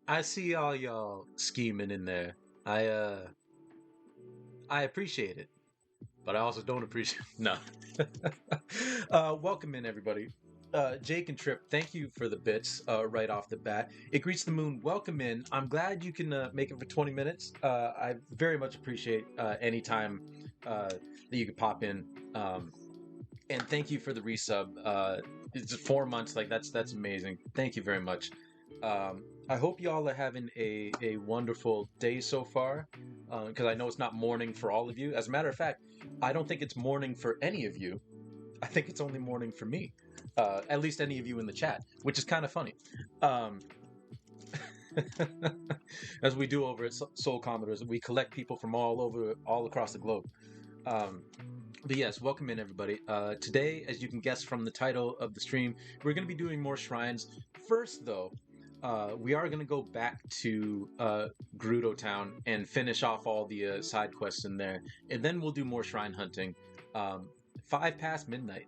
I see all y'all scheming in there. I uh I appreciate it, but I also don't appreciate no. Welcome in everybody. Jake and Trip, thank you for the bits right off the bat. It greets the moon. Welcome in. I'm glad you can make it for 20 minutes. I very much appreciate any time that you could pop in. And thank you for the resub. It's 4 months. Like that's amazing. Thank you very much. I hope y'all are having a wonderful day so far, because I know it's not morning for all of you. As a matter of fact, I don't think it's morning for any of you. I think it's only morning for me. At least any of you in the chat, which is kind of funny. Um, as we do over at Soul Commodores, we collect people from all over, all across the globe. Um, but yes, welcome in everybody. Today, as you can guess from the title of the stream, we're going to be doing more shrines. First, though, we are going to go back to Gerudo Town and finish off all the side quests in there, and then we'll do more shrine hunting. 5 past midnight.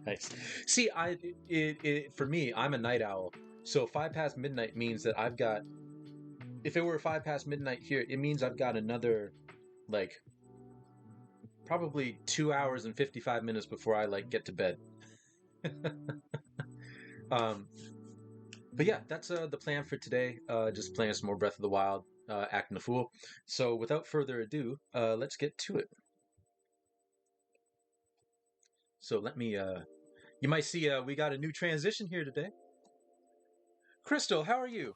Nice. See, for me, I'm a night owl, so 5 past midnight means that I've got. If it were 5 past midnight here, it means I've got another, like, probably 2 hours and 55 minutes before I like get to bed. um, but yeah, that's the plan for today. Just playing some more Breath of the Wild, acting a fool. So without further ado, let's get to it. So let me. You might see we got a new transition here today. Crystal, how are you?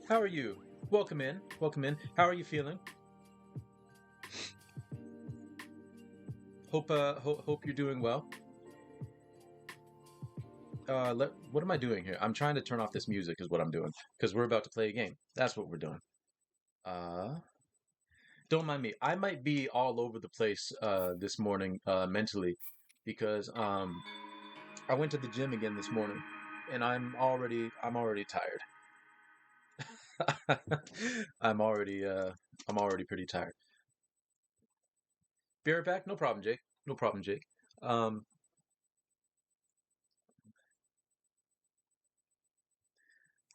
How are you? Welcome in. Welcome in. How are you feeling? Hope you're doing well. What am I doing here? I'm trying to turn off this music is what I'm doing because we're about to play a game. That's what we're doing. Uh, don't mind me. I might be all over the place this morning mentally because I went to the gym again this morning and I'm already tired. I'm already pretty tired. Be right back. No problem, Jake. No problem, Jake. Um,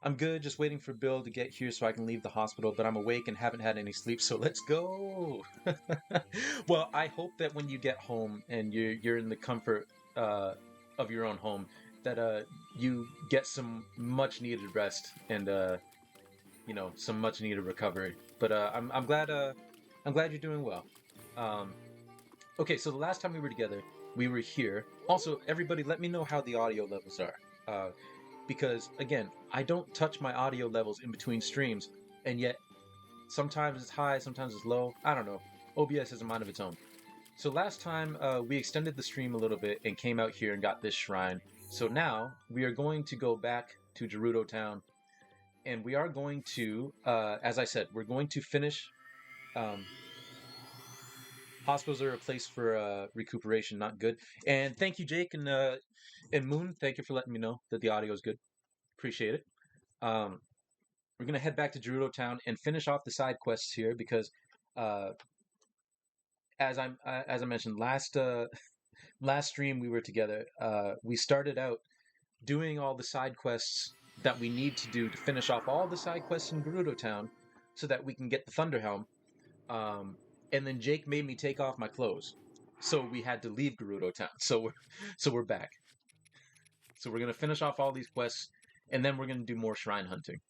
I'm good, just waiting for Bill to get here so I can leave the hospital, but I'm awake and haven't had any sleep, so let's go. Well, I hope that when you get home and you're in the comfort of your own home, that you get some much needed rest and some much needed recovery. But I'm glad you're doing well. Um, okay, so the last time we were together, we were here. Also, everybody, let me know how the audio levels are. Because again, I don't touch my audio levels in between streams, and yet sometimes it's high, sometimes it's low. I don't know. OBS has a mind of its own. So last time we extended the stream a little bit and came out here and got this shrine. So now we are going to go back to Gerudo Town, and we are going to, as I said, we're going to finish. Um, Hospitals are a place for recuperation, not good. And thank you, Jake and Moon. Thank you for letting me know that the audio is good. Appreciate it. Um, we're gonna head back to Gerudo Town and finish off the side quests here because, uh, as I mentioned last stream we were together, we started out doing all the side quests that we need to do to finish off all the side quests in Gerudo Town, so that we can get the Thunder Helm. Um, and then Jake made me take off my clothes, so we had to leave Gerudo Town. So we're back. So we're gonna finish off all these quests, and then we're gonna do more shrine hunting.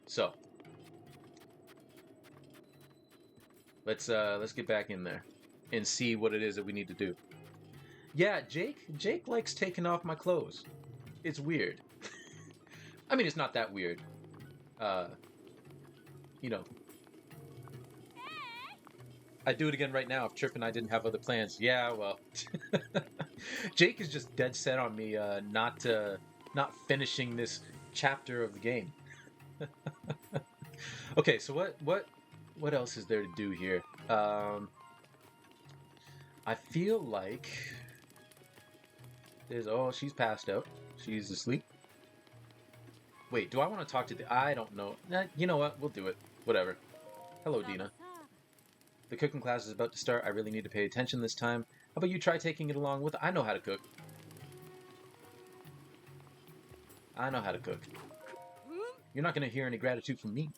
So let's get back in there and see what it is that we need to do. Yeah, Jake likes taking off my clothes. It's weird. I mean, it's not that weird. Uh, you know, I'd do it again right now if Trip and I didn't have other plans. Yeah, well, Jake is just dead set on me not finishing this chapter of the game. Okay, so what else is there to do here? I feel like she's passed out. She's asleep. Wait, do I want to talk to I don't know. You know what? We'll do it. Whatever. Hello, Dina. The cooking class is about to start. I really need to pay attention this time. How about you try taking it along with... I know how to cook. I know how to cook. You're not going to hear any gratitude from me.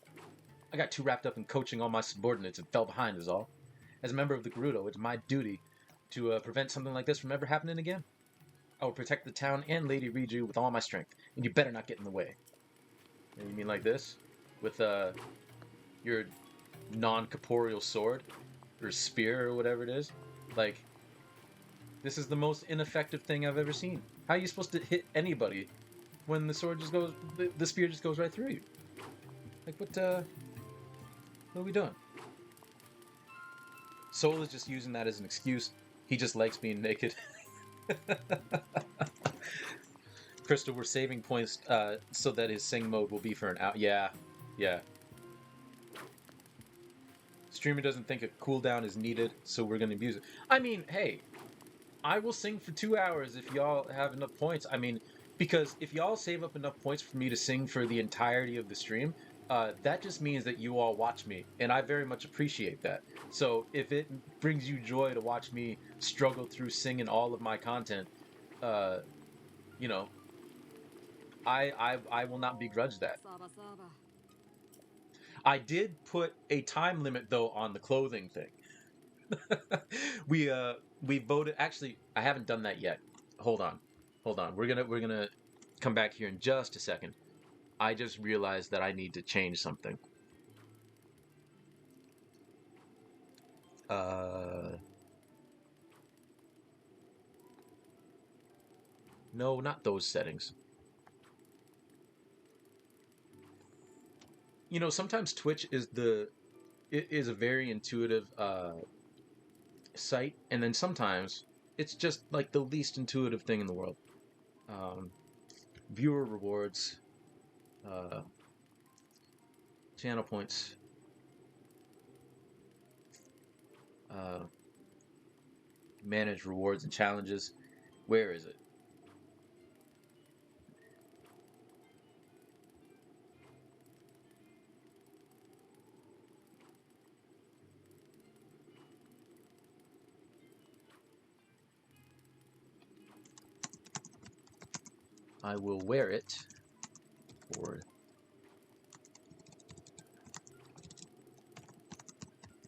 I got too wrapped up in coaching all my subordinates and fell behind is all. As a member of the Gerudo, it's my duty to prevent something like this from ever happening again. I will protect the town and Lady Riju with all my strength, and you better not get in the way. You mean like this? With your non-corporeal sword? Or spear or whatever it is? Like, this is the most ineffective thing I've ever seen. How are you supposed to hit anybody when the sword just goes, the spear just goes right through you? Like, what are we doing? Soul is just using that as an excuse. He just likes being naked. Crystal, we're saving points so that his sing mode will be for an hour. Yeah. Streamer doesn't think a cooldown is needed, so we're going to abuse it. I mean, hey, I will sing for 2 hours if y'all have enough points. I mean, because if y'all save up enough points for me to sing for the entirety of the stream, that just means that you all watch me, and I very much appreciate that. So if it brings you joy to watch me struggle through singing all of my content, you know, I will not begrudge that. I did put a time limit though on the clothing thing. we voted. Actually, I haven't done that yet. Hold on. We're gonna come back here in just a second. I just realized that I need to change something. No, not those settings. You know, sometimes Twitch is a very intuitive site, and then sometimes it's just like the least intuitive thing in the world. Viewer rewards, channel points, manage rewards and challenges. Where is it? I will wear it for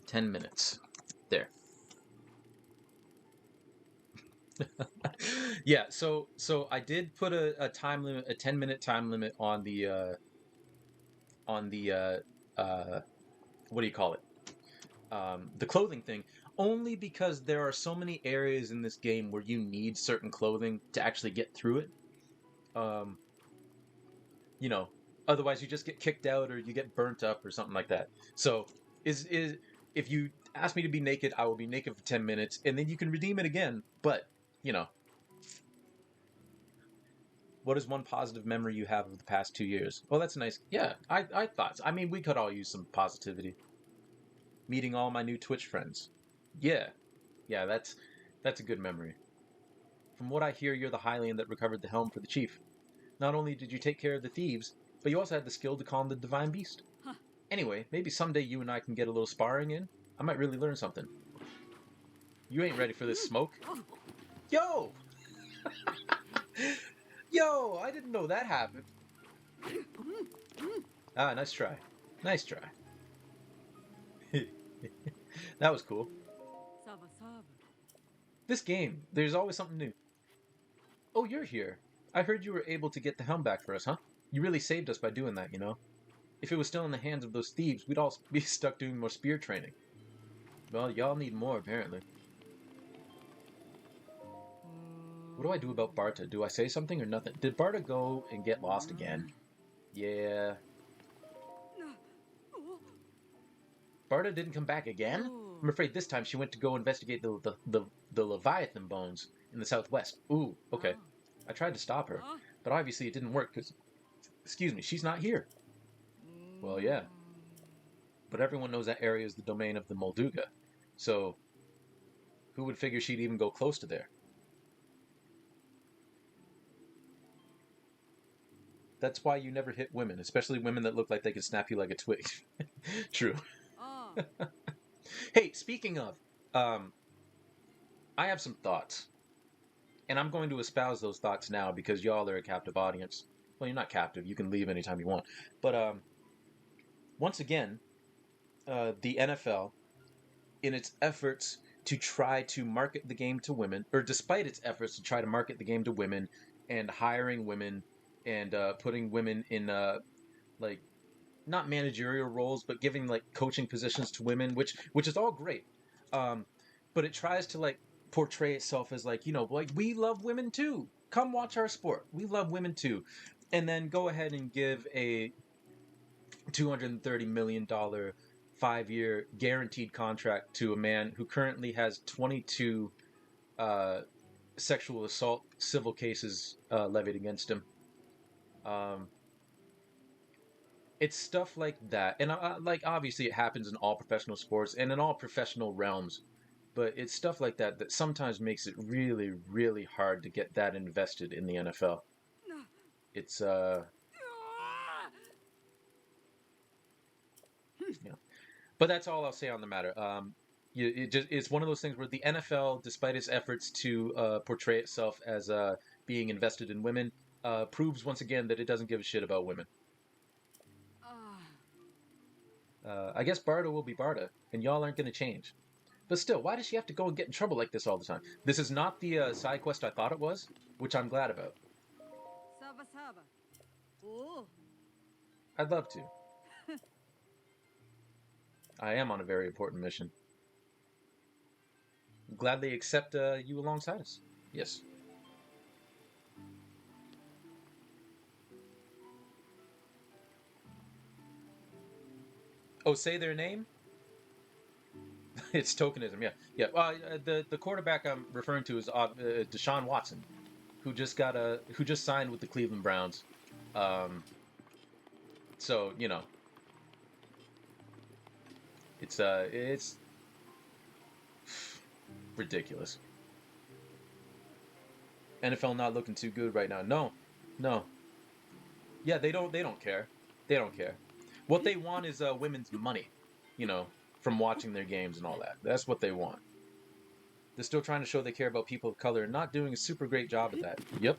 10 minutes. There. Yeah, so I did put a time limit, a 10-minute time limit on the what do you call it? The clothing thing, only because there are so many areas in this game where you need certain clothing to actually get through it. You know, otherwise you just get kicked out or you get burnt up or something like that. So is if you ask me to be naked, I will be naked for 10 minutes and then you can redeem it again. But, you know, what is one positive memory you have of the past 2 years? Well, that's nice. Yeah, I thought so. I mean, we could all use some positivity. Meeting all my new Twitch friends. Yeah, that's a good memory. From what I hear, you're the Hylian that recovered the helm for the chief. Not only did you take care of the thieves, but you also had the skill to calm the divine beast. Huh. Anyway, maybe someday you and I can get a little sparring in. I might really learn something. You ain't ready for this smoke. Yo! Yo, I didn't know that happened. Ah, nice try. Nice try. That was cool. This game, there's always something new. Oh, you're here. I heard you were able to get the helm back for us, huh? You really saved us by doing that, you know? If it was still in the hands of those thieves, we'd all be stuck doing more spear training. Well, y'all need more, apparently. What do I do about Barta? Do I say something or nothing? Did Barta go and get lost again? Yeah. Barta didn't come back again? I'm afraid this time she went to go investigate the Leviathan bones in the southwest. Ooh, okay. I tried to stop her, but obviously it didn't work because, excuse me, she's not here. Well, yeah. But everyone knows that area is the domain of the Molduga, so who would figure she'd even go close to there? That's why you never hit women, especially women that look like they can snap you like a twig. True. Oh. Hey, speaking of, I have some thoughts. And I'm going to espouse those thoughts now because y'all are a captive audience. Well, you're not captive. You can leave anytime you want. But once again, the NFL, in its efforts to try to market the game to women, or despite its efforts to try to market the game to women and hiring women and putting women in like not managerial roles, but giving like coaching positions to women, which is all great. Um, but it tries to like portray itself as like, like we love women too. Come watch our sport. We love women too. And then go ahead and give a $230 million 5-year guaranteed contract to a man who currently has 22 uh, sexual assault civil cases levied against him. Um, it's stuff like that, and like obviously it happens in all professional sports and in all professional realms, but it's stuff like that that sometimes makes it really, really hard to get that invested in the NFL. It's you know, but that's all I'll say on the matter. It's one of those things where the NFL, despite its efforts to portray itself as being invested in women, proves once again that it doesn't give a shit about women. I guess Barda will be Barda, and y'all aren't going to change. But still, why does she have to go and get in trouble like this all the time? This is not the side quest I thought it was, which I'm glad about. Saba Saba. Oh. I'd love to. I am on a very important mission. I'm glad they accept you alongside us. Yes. Oh, say their name? It's tokenism, yeah. Yeah. The quarterback I'm referring to is Deshaun Watson, who just signed with the Cleveland Browns. Um, so it's ridiculous. NFL not looking too good right now. No, no. Yeah, they don't care. They don't care. What they want is women's money, from watching their games and all that. That's what they want. They're still trying to show they care about people of color and not doing a super great job at that. Yep.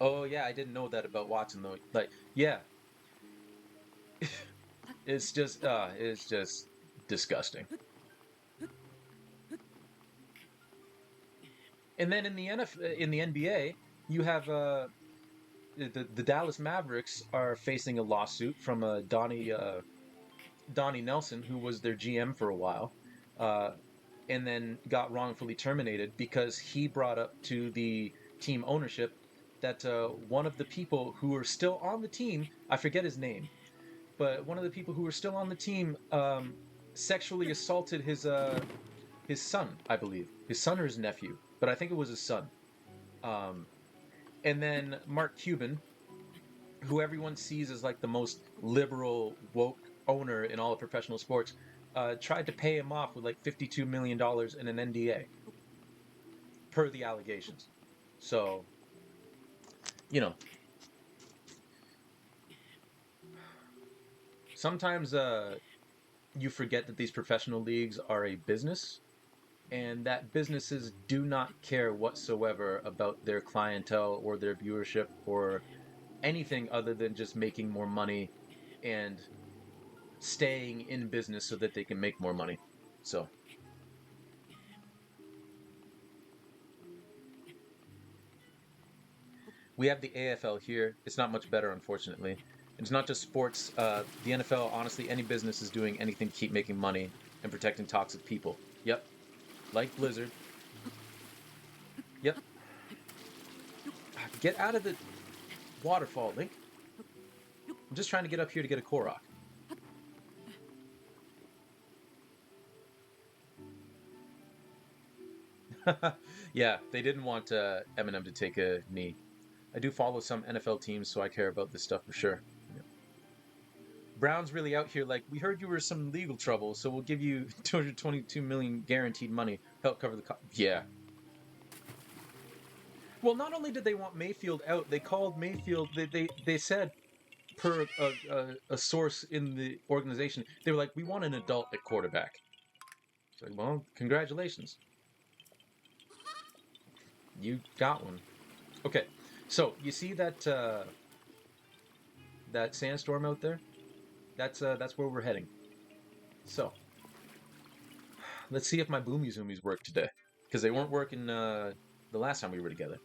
Oh yeah, I didn't know that about Watson though. Like, yeah, it's just disgusting. And then in the NBA, you have the Dallas Mavericks are facing a lawsuit from Donnie Nelson, who was their GM for a while, uh, and then got wrongfully terminated because he brought up to the team ownership that one of the people who are still on the team, I forget his name, but one of the people who were still on the team sexually assaulted his son, I believe, his son or his nephew, but I think it was his son. Um, and then Mark Cuban, who everyone sees as like the most liberal woke owner in all of professional sports, tried to pay him off with like $52 million in an NDA per the allegations. So, you know, sometimes you forget that these professional leagues are a business and that businesses do not care whatsoever about their clientele or their viewership or anything other than just making more money and staying in business so that they can make more money. So, we have the AFL here. It's not much better, unfortunately. It's not just sports. The NFL, honestly, any business is doing anything to keep making money and protecting toxic people. Yep. Like Blizzard. Yep. Get out of the waterfall, Link. I'm just trying to get up here to get a Korok. Yeah, they didn't want Eminem to take a knee. I do follow some NFL teams, so I care about this stuff for sure. Yeah. Brown's really out here like, we heard you were some legal trouble, so we'll give you 222 million guaranteed money, help cover the yeah. Well, not only did they want Mayfield out, they called Mayfield. They said per a source in the organization, they were like, we want an adult at quarterback. It's like, well, congratulations, you got one. Okay, So you see that sandstorm out there? That's where we're heading. So let's see if my boomy zoomies work today, because they weren't working the last time we were together.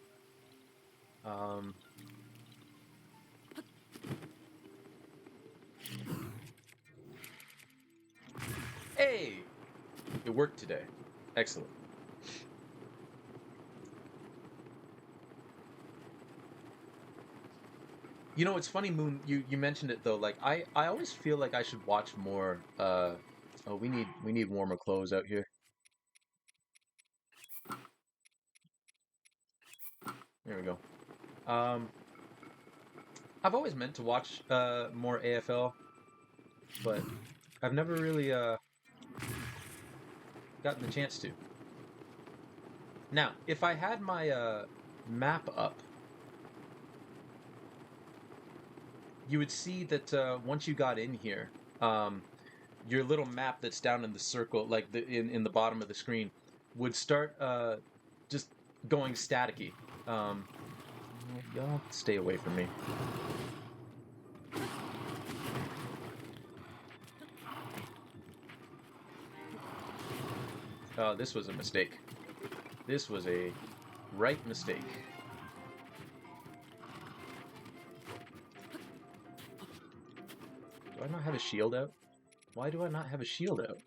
Um, hey, it worked today. Excellent. You know, it's funny, Moon. You mentioned it though. Like I always feel like I should watch more. Oh, we need warmer clothes out here. There we go. Um, I've always meant to watch more AFL, but I've never really gotten the chance to. Now, if I had my map up, you would see that once you got in here, um, your little map that's down in the circle, like in the bottom of the screen, would start just going staticky. Um, y'all stay away from me. This was a mistake. This was a right mistake. Do I not have a shield out? Why do I not have a shield out?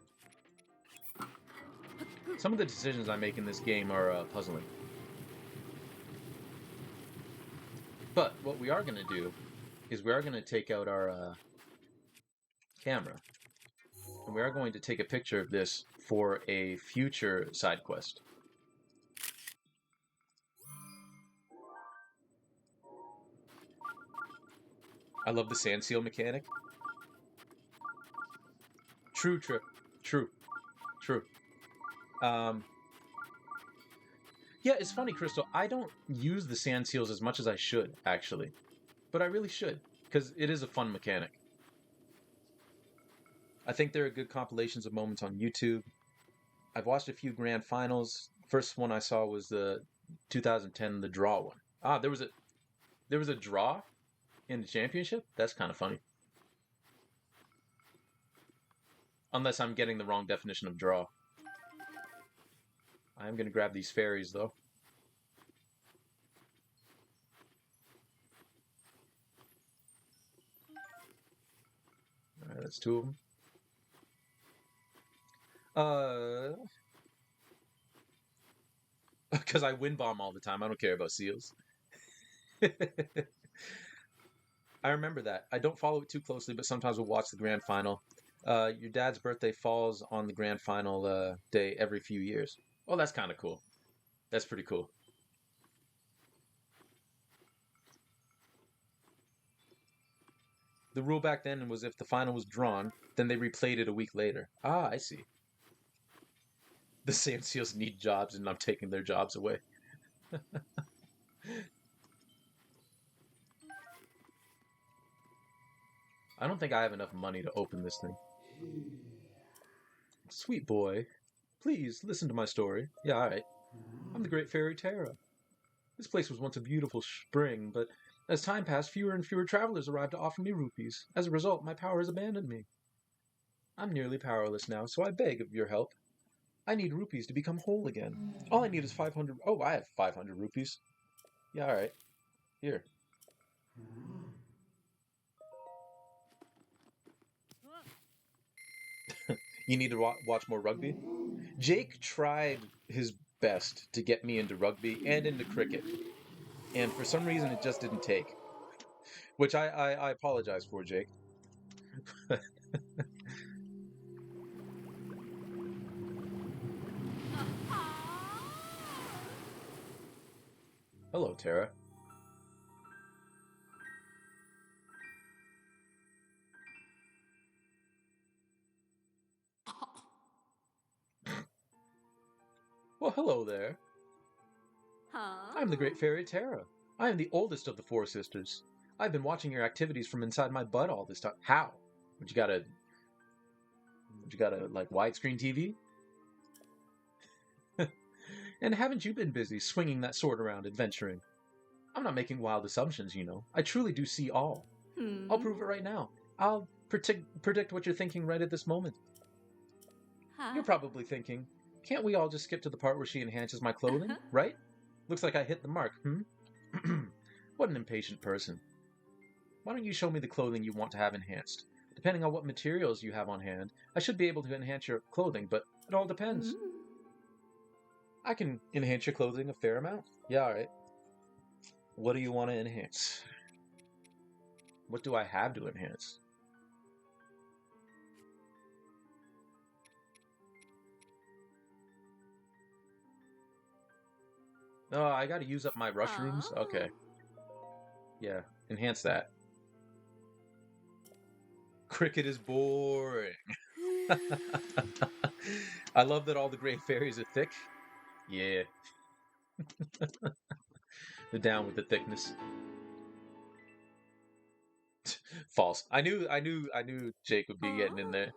Some of the decisions I make in this game are puzzling. But what we are going to do is we are going to take out our camera. And we are going to take a picture of this for a future side quest. I love the sand seal mechanic. True, true, true, true. Yeah, it's funny, Crystal. I don't use the sand seals as much as I should, actually. But I really should, because it is a fun mechanic. I think there are good compilations of moments on YouTube. I've watched a few grand finals. First one I saw was the 2010 the draw one. Ah, there was a draw in the championship? That's kind of funny. Unless I'm getting the wrong definition of draw. I am going to grab these fairies, though. Alright, that's two of them. Because I win bomb all the time. I don't care about seals. I remember that. I don't follow it too closely, but sometimes we'll watch the grand final. Your dad's birthday falls on the grand final day every few years. Oh, that's kind of cool. That's pretty cool. The rule back then was if the final was drawn, then they replayed it a week later. Ah, I see. The Sand Seals need jobs, and I'm taking their jobs away. I don't think I have enough money to open this thing. Sweet boy, please listen to my story. Yeah, alright. I'm the Great Fairy Tara. This place was once a beautiful spring, but as time passed, fewer and fewer travelers arrived to offer me rupees. As a result, my power has abandoned me. I'm nearly powerless now, so I beg of your help. I need rupees to become whole again. All I need is 500. Oh, I have 500 rupees. Yeah, alright. Here. You need to watch more rugby? Jake tried his best to get me into rugby and into cricket, and for some reason it just didn't take. Which I apologize for, Jake. Hello, Tara. Well, hello there. I am the Great Fairy Tara. I am the oldest of the four sisters. I've been watching your activities from inside my butt all this time. How? Would you got a like widescreen TV? And haven't you been busy swinging that sword around adventuring? I'm not making wild assumptions, you know. I truly do see all. I'll Hmm. prove it right now. I'll predict what you're thinking right at this moment. Ha. You're probably thinking, can't we all just skip to the part where she enhances my clothing, right? Looks like I hit the mark, What an impatient person. Why don't you show me the clothing you want to have enhanced? Depending on what materials you have on hand, I should be able to enhance your clothing, but it all Hmm. depends. I can enhance your clothing a fair amount. Yeah, alright. What do you want to enhance? What do I have to enhance? Oh, I gotta use up my mushrooms? Oh. Okay. Yeah, enhance that. Cricket is boring. I love that all the gray fairies are thick. Yeah, they're down with the thickness. False. I knew Jake would be getting in Oh. there.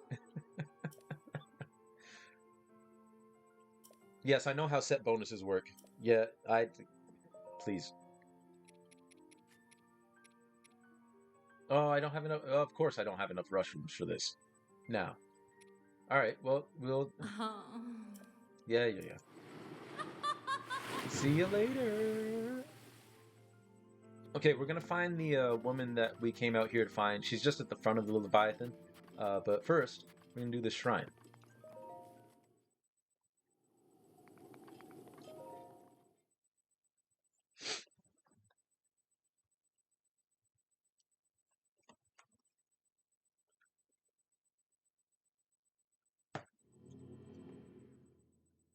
Yes, I know how set bonuses work. Yeah, please. Oh, I don't have enough. Of course, I don't have enough mushrooms for this. Now, all right. Well, we'll. Oh. Yeah, yeah, yeah. See you later. Okay, we're gonna find the woman that we came out here to find. She's just at the front of the Leviathan. But first, we're gonna do the shrine.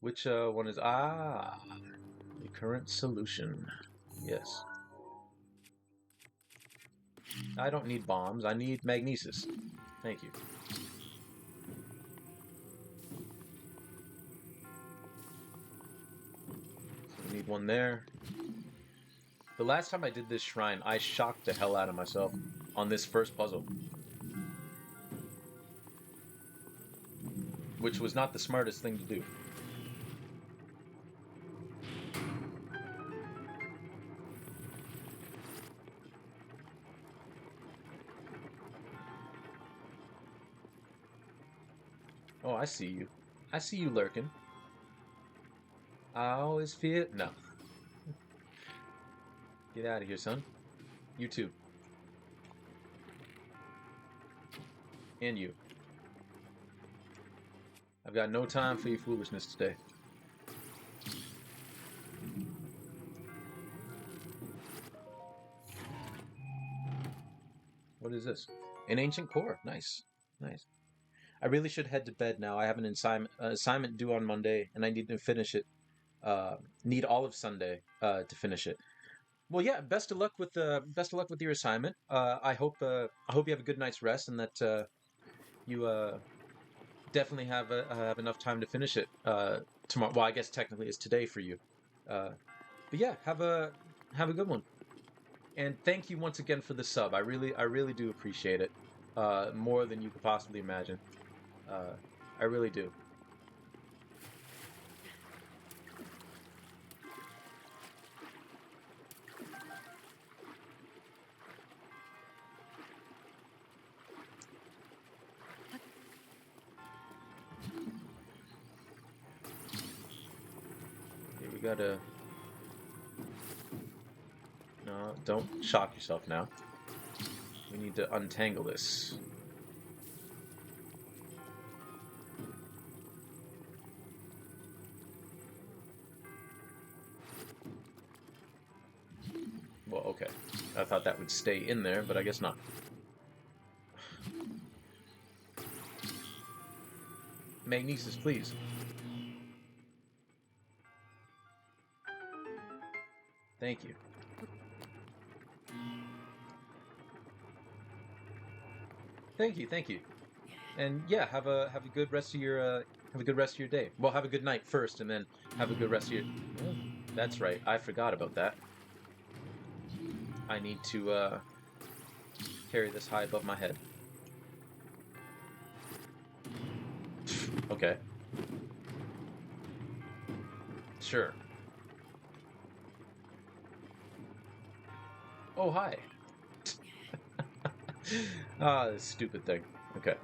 Which one is the current solution? Yes. I don't need bombs. I need magnesis. Thank you. So we need one there. The last time I did this shrine, I shocked the hell out of myself on this first puzzle, which was not the smartest thing to do. Oh, I see you. I see you lurking. I always fear. No. Get out of here, son. You too. And you. I've got no time for your foolishness today. What is this? An ancient core. Nice. Nice. I really should head to bed now. I have an assignment due on Monday, and I need to finish it. Need all of Sunday to finish it. Well, yeah. Best of luck with your assignment. I hope you have a good night's rest, and that you definitely have enough time to finish it tomorrow. Well, I guess technically it's today for you. Uh, but yeah, have a good one. And thank you once again for the sub. I really do appreciate it. More than you could possibly imagine. Uh, I really do. Okay, we gotta. No, don't shock yourself now. We need to untangle this. Well, okay. I thought that would stay in there, but I guess not. Magnesis, please. Thank you. Thank you. Thank you. And yeah, have a good rest of your have a good rest of your day. Well, have a good night first, and then have a good rest of your. Oh, that's right. I forgot about that. I need to carry this high above my head. Okay. Sure. Oh, hi. Ah, this stupid thing. Okay.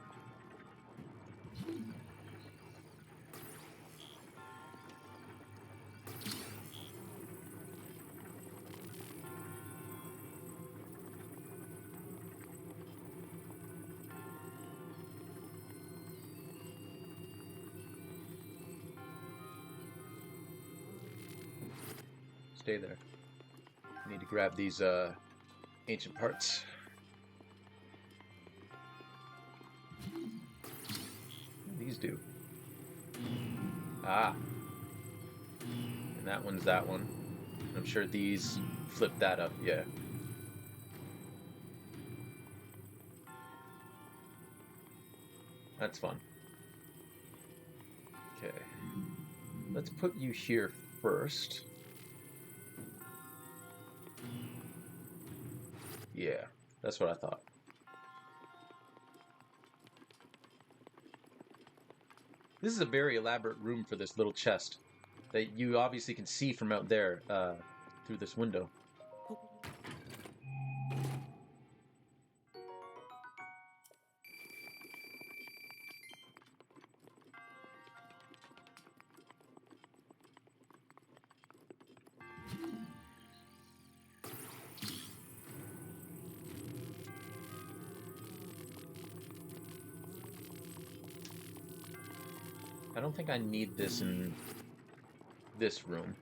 Stay there. I need to grab these ancient parts. What do these do? Ah, and that one's that one. I'm sure these flip that up, yeah. That's fun. Okay. Let's put you here first. Yeah, that's what I thought. This is a very elaborate room for this little chest that you obviously can see from out there through this window. I don't think I need this in this room.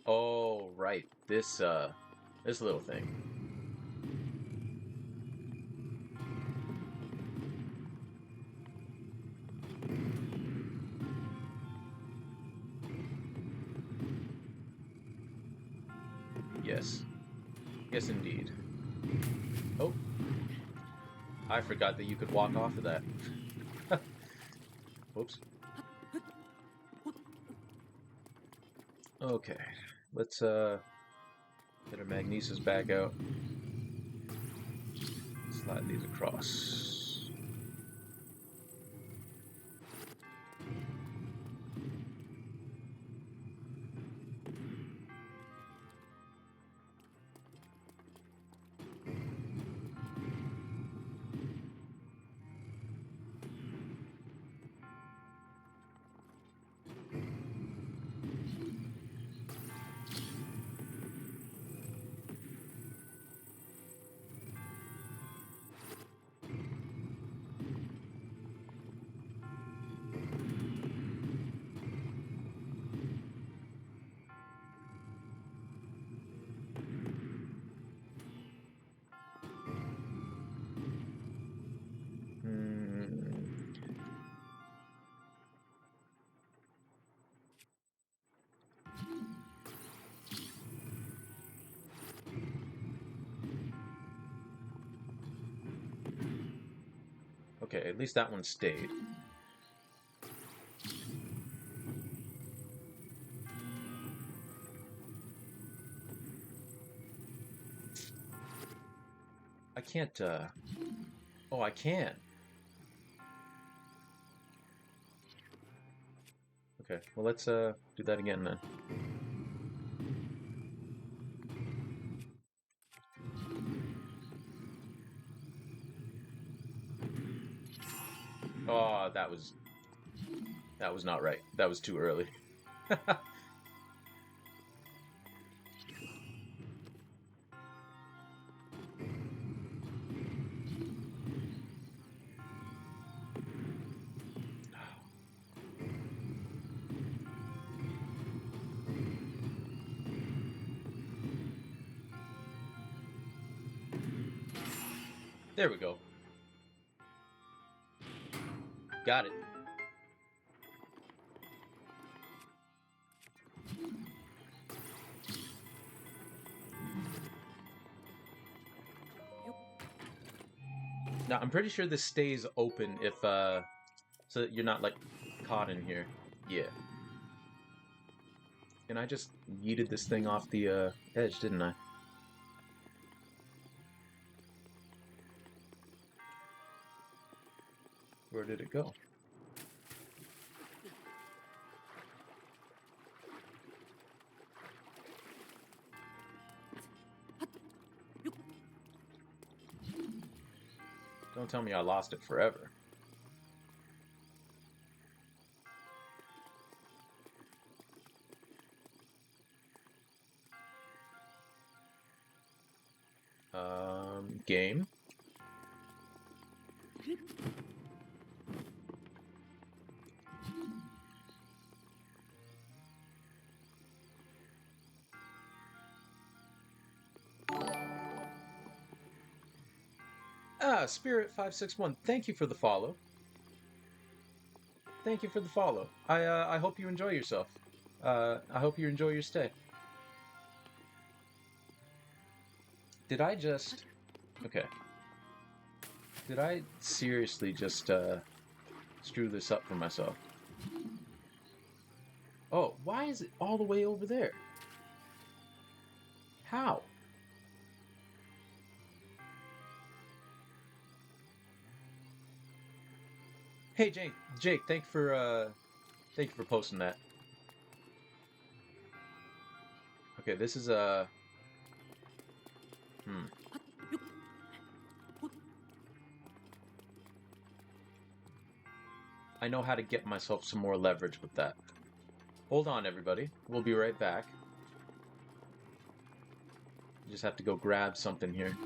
Oh, right. This little thing. Yes. Yes, indeed. Oh, I forgot that you could walk off of that. Whoops. Okay. Let's get our magnesis back out. Slide these across. Hmm. Okay, at least that one stayed. I can't, oh, I can. Okay, well, let's, do that again then. Oh, that was not right. That was too early. There we go. Got it. Now, I'm pretty sure this stays open if, so that you're not, like, caught in here. Yeah. And I just yeeted this thing off the, edge, didn't I? Where did it go? Don't tell me I lost it forever. Game. Ah, Spirit561, thank you for the follow. Thank you for the follow. I hope you enjoy yourself. I hope you enjoy your stay. Did I just... Okay. Did I seriously just, screw this up for myself? Oh, why is it all the way over there? How? Hey, Jake, thank you for posting that. Okay, this is a... I know how to get myself some more leverage with that. Hold on, everybody. We'll be right back. Just have to go grab something here.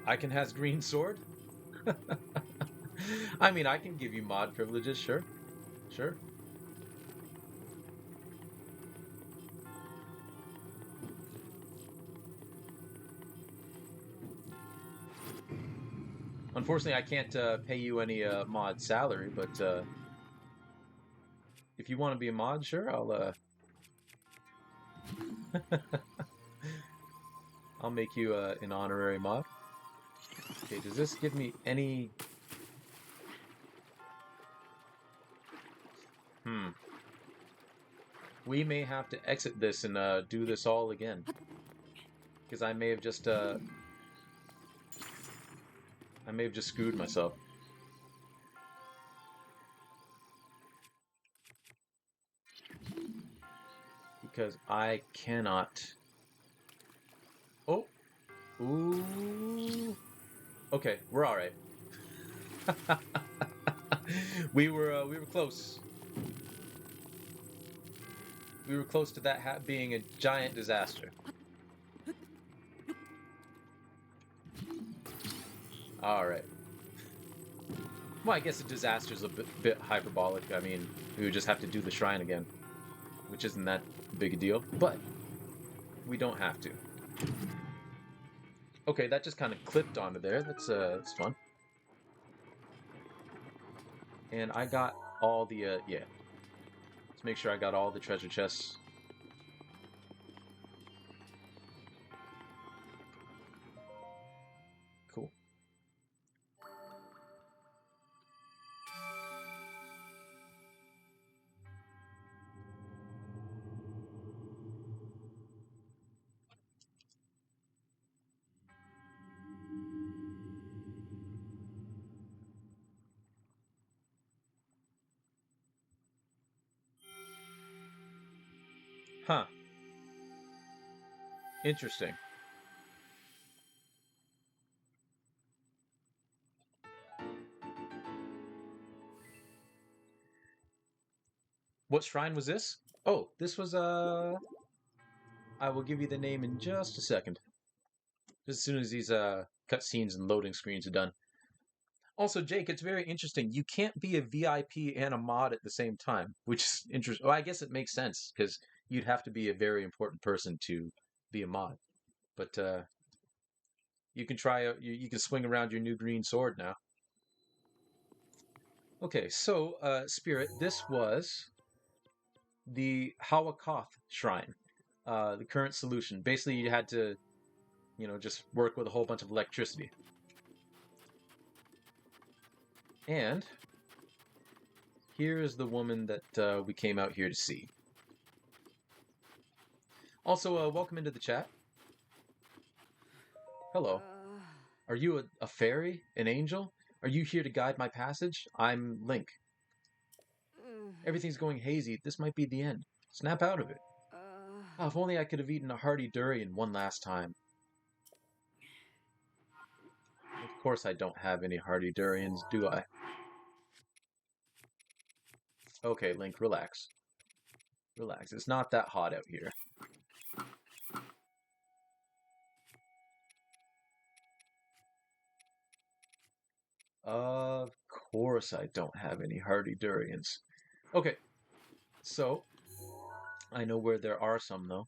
I can has green sword? I mean, I can give you mod privileges, sure. Sure. Unfortunately, I can't pay you any mod salary, but if you want to be a mod, sure, I'll make you an honorary mod. Okay, does this give me any... We may have to exit this and do this all again. Because I may have just screwed myself. Because I cannot... Oh! Ooh! Okay, we're alright. we were close. We were close to that hat being a giant disaster. Alright. Well, I guess a disaster's a bit hyperbolic. I mean, we would just have to do the shrine again. Which isn't that big a deal, but we don't have to. Okay, that just kind of clipped onto there. That's fun. And I got all the, yeah. Let's make sure I got all the treasure chests. Cool. Huh. Interesting. What shrine was this? Oh, this was, I will give you the name in just a second. Just as soon as these, cutscenes and loading screens are done. Also, Jake, it's very interesting. You can't be a VIP and a mod at the same time, which is interesting. Well, I guess it makes sense, because you'd have to be a very important person to be a mod. But, you can try out, you can swing around your new green sword now. Okay, so, Spirit, this was the Hawakoth Shrine, the current solution. Basically, you had to, just work with a whole bunch of electricity. And here is the woman that we came out here to see. Also, welcome into the chat. Hello. Are you a fairy? An angel? Are you here to guide my passage? I'm Link. Everything's going hazy. This might be the end. Snap out of it. Oh, if only I could have eaten a hearty durian one last time. Of course I don't have any hearty durians, do I? Okay, Link, relax. Relax. It's not that hot out here. Of course I don't have any hardy durians. Okay, so I know where there are some, though.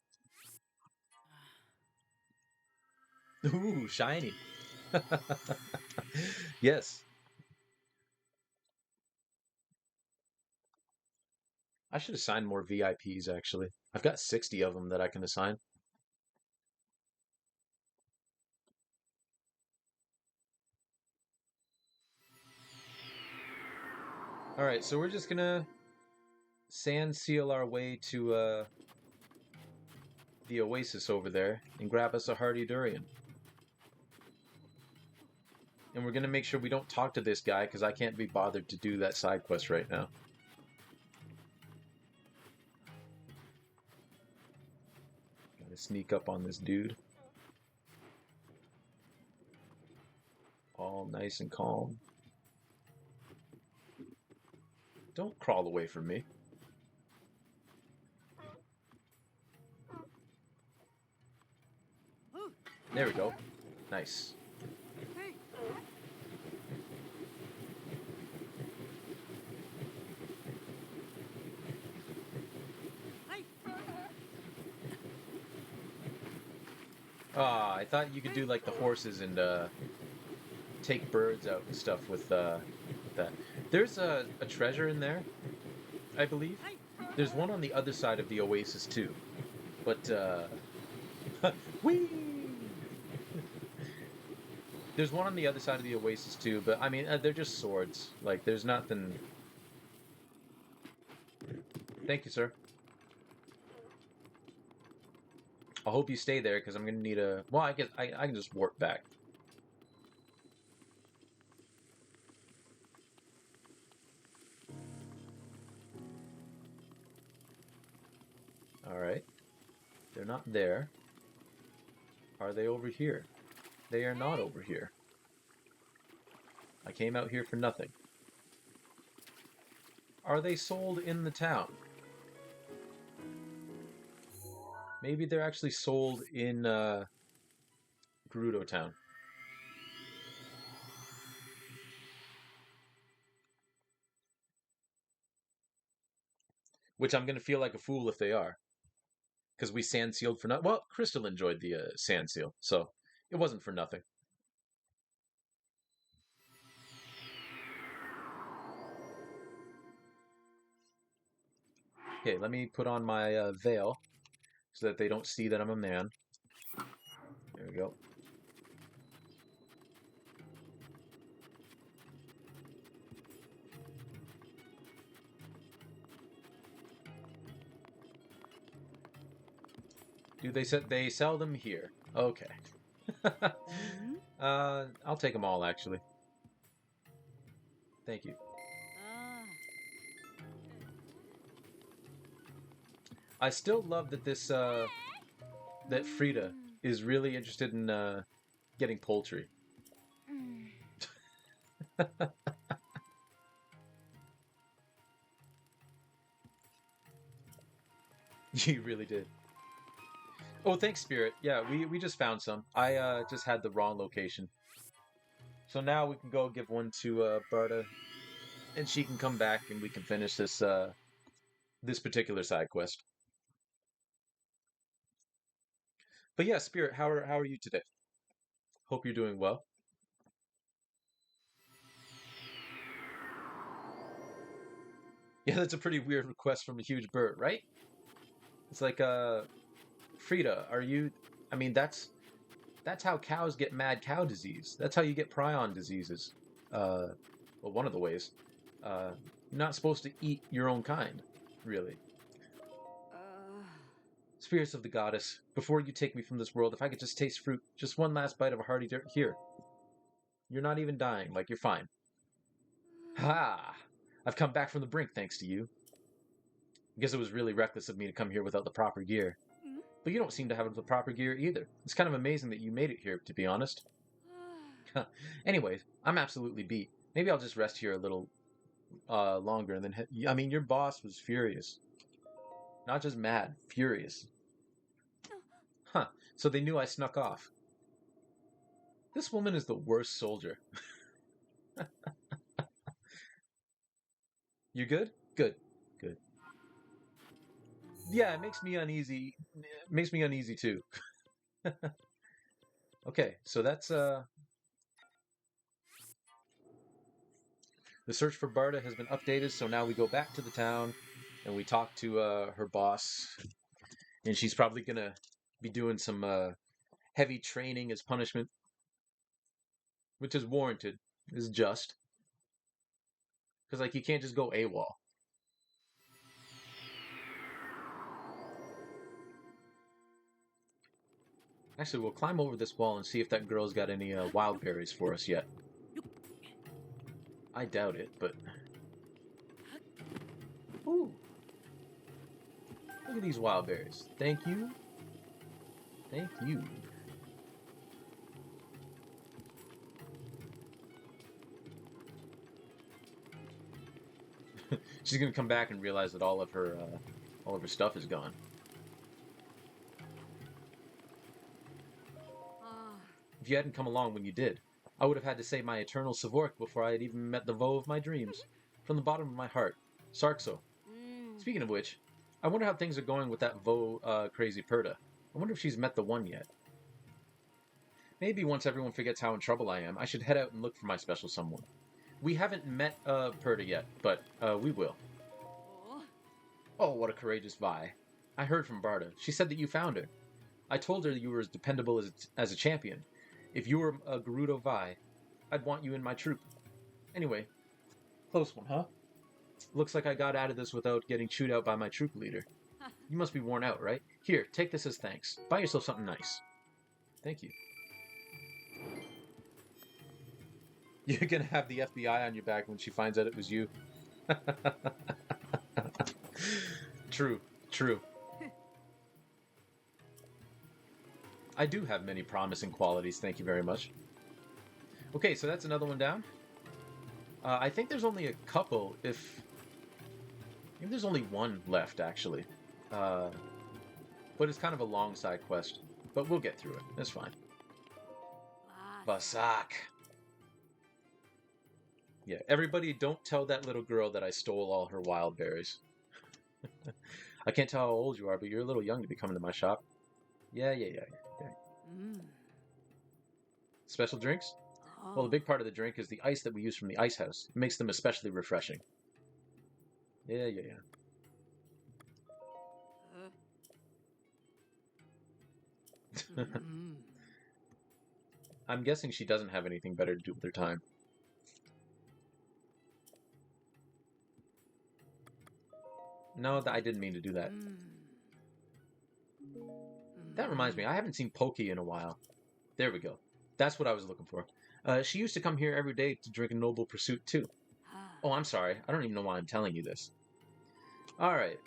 Ooh, shiny. Yes. I should assign more VIPs, actually. I've got 60 of them that I can assign. Alright, so we're just gonna sand seal our way to the oasis over there and grab us a hardy durian. And we're gonna make sure we don't talk to this guy because I can't be bothered to do that side quest right now. Gotta sneak up on this dude. All nice and calm. Don't crawl away from me. There we go. Nice. Ah, I thought you could do like the horses and take birds out and stuff with that. There's a treasure in there, I believe. There's one on the other side of the oasis too. But whee! There's one on the other side of the oasis too, but I mean they're just swords. Like there's nothing. Thank you, sir. I hope you stay there because I'm gonna need a. Well, I guess I can just warp back. All right. They're not there. Are they over here? They are not over here. I came out here for nothing. Are they sold in the town? Maybe they're actually sold in Gerudo Town. Which I'm going to feel like a fool if they are. Because we sand sealed for nothing. Well, Crystal enjoyed the sand seal, so it wasn't for nothing. Okay, let me put on my veil so that they don't see that I'm a man. There we go. Do they sell them here? Okay. I'll take them all actually. Thank you. I still love that this that Frida is really interested in getting poultry. You really did. Oh, thanks, Spirit. Yeah, we just found some. I just had the wrong location. So now we can go give one to Barta, and she can come back and we can finish this this particular side quest. But yeah, Spirit, how are you today? Hope you're doing well. Yeah, that's a pretty weird request from a huge bird, right? It's like Frida, are you I mean that's how cows get mad cow disease. That's how you get prion diseases. Well, one of the ways. You're not supposed to eat your own kind, really. Spirits of the goddess, before you take me from this world, if I could just taste fruit, just one last bite of a hearty dirt. Here. You're not even dying, like you're fine. Ha! I've come back from the brink thanks to you. I guess it was really reckless of me to come here without the proper gear. Hmm? But you don't seem to have the proper gear either. It's kind of amazing that you made it here, to be honest. Anyways, I'm absolutely beat. Maybe I'll just rest here a little longer and then... I mean, your boss was furious. Not just mad, furious. Huh, so they knew I snuck off. This woman is the worst soldier. You good? Good. Good. Yeah, it makes me uneasy. It makes me uneasy too. Okay, so that's the search for Barda has been updated, so now we go back to the town and we talk to her boss, and she's probably gonna be doing some heavy training as punishment, which is warranted, is just, because like you can't just go AWOL. Actually, we'll climb over this wall and see if that girl's got any wild berries for us yet. I doubt it, but... Ooh. Look at these wild berries. Thank you. Thank you. She's gonna come back and realize that all of her stuff is gone. If you hadn't come along when you did, I would have had to say my eternal Savork before I had even met the Vo of my dreams. From the bottom of my heart, Sarkso. Speaking of which, I wonder how things are going with that Vo crazy Perda. I wonder if she's met the one yet. Maybe once everyone forgets how in trouble I am, I should head out and look for my special someone. We haven't met Perda yet, but we will. Oh, what a courageous Vi. I heard from Barda. She said that you found her. I told her you were as dependable as a champion. If you were a Gerudo Vi, I'd want you in my troop. Anyway, close one, huh? Looks like I got out of this without getting chewed out by my troop leader. You must be worn out, right? Here, take this as thanks. Buy yourself something nice. Thank you. You're gonna have the FBI on your back when she finds out it was you. True, true. I do have many promising qualities, thank you very much. Okay, so that's another one down. I think there's only a couple, if... I think there's only one left, actually. But it's kind of a long side quest. But we'll get through it, that's fine. Basak. Yeah, everybody don't tell that little girl that I stole all her wild berries. I can't tell how old you are, but you're a little young to be coming to my shop. Yeah. Special drinks? Well, a big part of the drink is the ice that we use from the ice house. It makes them especially refreshing. Yeah. I'm guessing she doesn't have anything better to do with her time. No, I didn't mean to do that. That reminds me, I haven't seen Pokey in a while. There we go. That's what I was looking for. She used to come here every day to drink a Noble Pursuit, too. Oh, I'm sorry. I don't even know why I'm telling you this. Alright.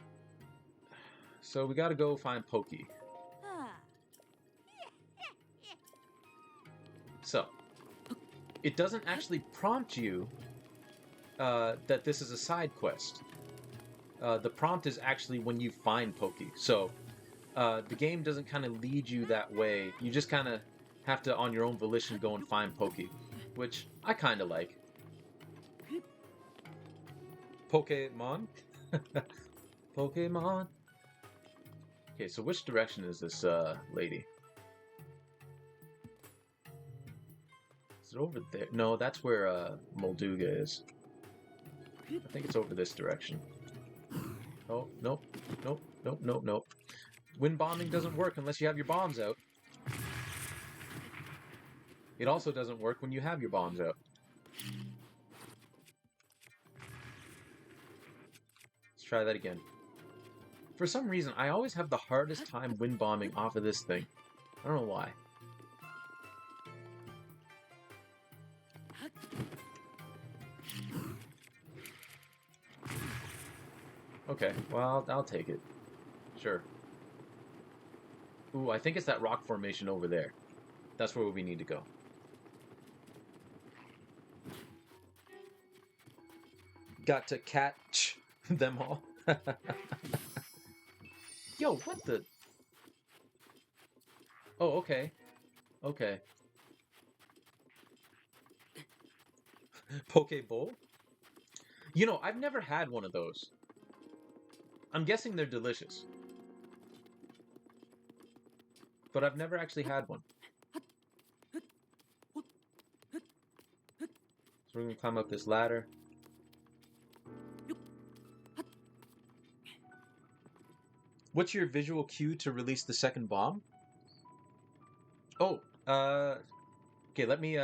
So we gotta go find Pokey. So, it doesn't actually prompt you that this is a side quest. The prompt is actually when you find Pokey. So, the game doesn't kind of lead you that way. You just kind of have to, on your own volition, go and find Pokey, which I kind of like. Pokemon? Pokemon? Okay, so which direction is this lady? Is it over there? No, that's where Molduga is. I think it's over this direction. Oh, nope. Wind bombing doesn't work unless you have your bombs out. It also doesn't work when you have your bombs out. Let's try that again. For some reason, I always have the hardest time wind bombing off of this thing. I don't know why. Okay, well, I'll take it. Sure. Ooh, I think it's that rock formation over there. That's where we need to go. Got to catch them all. Yo, what the? Oh, okay. Okay. Poke Bowl? You know, I've never had one of those. I'm guessing they're delicious. But I've never actually had one. So we're gonna climb up this ladder. What's your visual cue to release the second bomb? Oh, okay, let me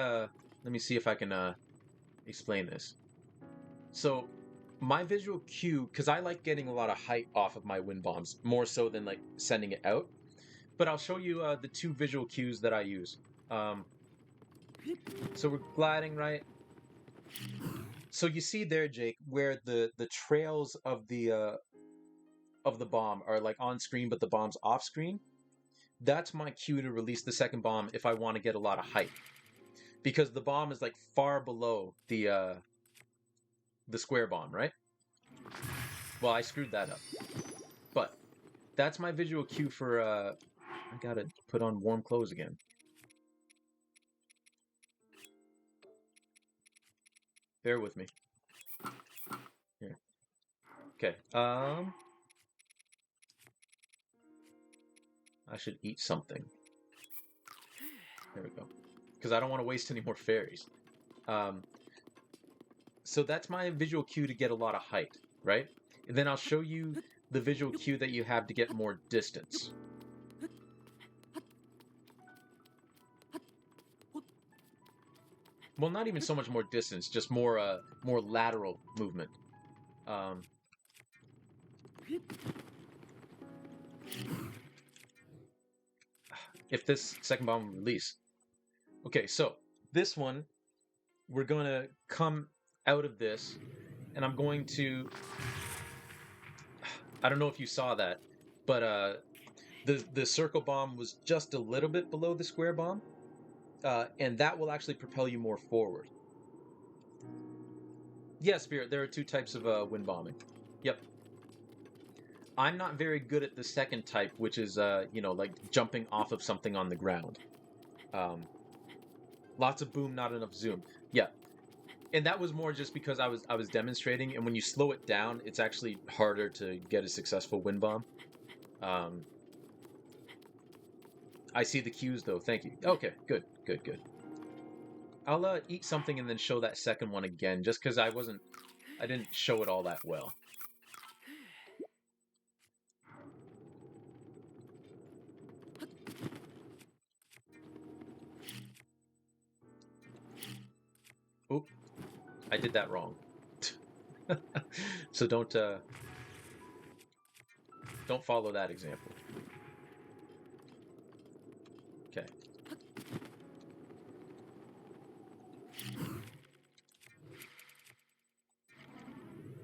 see if I can explain this. So, my visual cue, because I like getting a lot of height off of my wind bombs, more so than like sending it out. But I'll show you the two visual cues that I use. So we're gliding, right? So you see there, Jake, where the trails of the bomb are like on screen, but the bomb's off screen. That's my cue to release the second bomb if I want to get a lot of height, because the bomb is like far below the square bomb, right? Well, I screwed that up, but that's my visual cue for I gotta put on warm clothes again. Bear with me. Here. Okay. I should eat something. There we go. Because I don't want to waste any more fairies. So that's my visual cue to get a lot of height, right? And then I'll show you the visual cue that you have to get more distance. Well, not even so much more distance, just more more lateral movement. If this second bomb will release. Okay, so this one, we're going to come out of this, and I'm going to... I don't know if you saw that, but the circle bomb was just a little bit below the square bomb, and that will actually propel you more forward. Yeah, Spirit, there are two types of wind bombing. Yep. I'm not very good at the second type, which is, you know, like jumping off of something on the ground. Lots of boom, not enough zoom. Yeah. And that was more just because I was demonstrating, and when you slow it down, it's actually harder to get a successful wind bomb. I see the cues, though. Thank you. Okay, good. I'll eat something and then show that second one again, just because I didn't show it all that well. Oop, I did that wrong. So don't follow that example. Okay.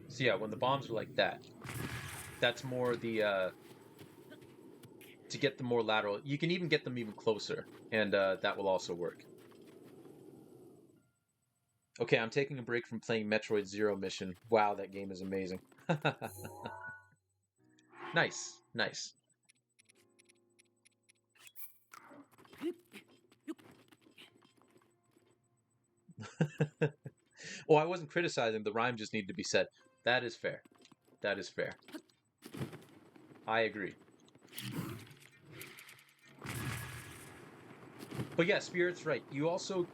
So yeah, when the bombs are like that, that's more the to get them more lateral. You can even get them even closer, and that will also work. Okay, I'm taking a break from playing Metroid Zero Mission. Wow, that game is amazing. Nice. Well, I wasn't criticizing. The rhyme just needed to be said. That is fair. I agree. But yeah, Spirit's right. You also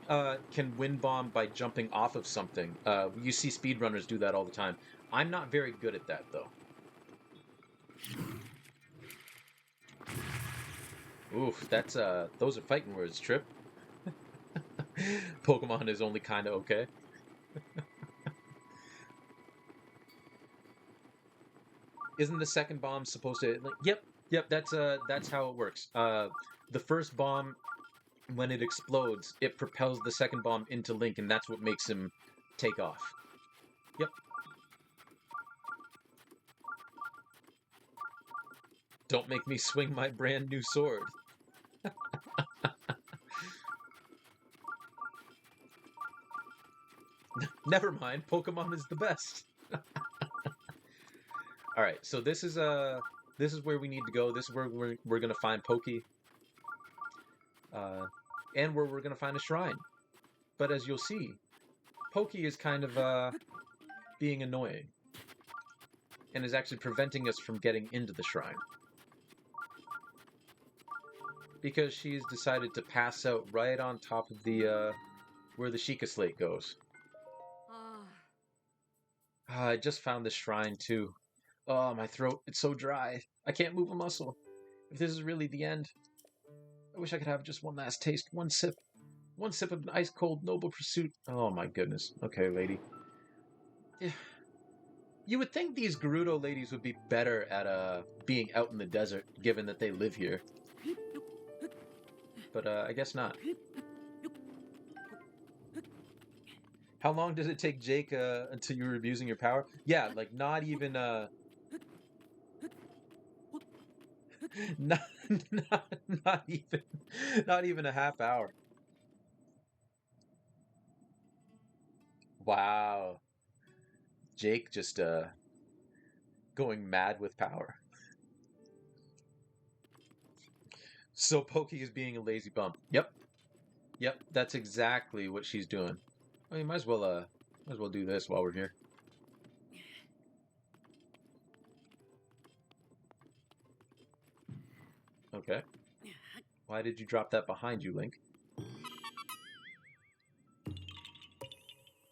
can wind bomb by jumping off of something. You see speedrunners do that all the time. I'm not very good at that, though. Oof, that's those are fighting words, Trip. Pokemon is only kind of okay. Isn't the second bomb supposed to? Like, yep. That's how it works. The first bomb, when it explodes, it propels the second bomb into Link, and that's what makes him take off. Yep. Don't make me swing my brand new sword. Never mind, Pokemon is the best. All right, so this is where we need to go. This is where we're gonna find Pokey, and where we're gonna find a shrine. But as you'll see, Pokey is kind of being annoying, and is actually preventing us from getting into the shrine because she's decided to pass out right on top of the where the Sheikah Slate goes. I just found the shrine too. Oh, my throat, it's so dry. I can't move a muscle. If this is really the end, I wish I could have just one last taste, one sip. One sip of an ice-cold Noble Pursuit. Oh my goodness. Okay, lady. Yeah. You would think these Gerudo ladies would be better at being out in the desert, given that they live here. But I guess not. How long does it take Jake until you were abusing your power? Yeah, like not even not, not even not even a half hour. Wow. Jake just going mad with power. So Pokey is being a lazy bum. Yep. Yep, that's exactly what she's doing. I mean, might as well do this while we're here. Okay. Why did you drop that behind you, Link?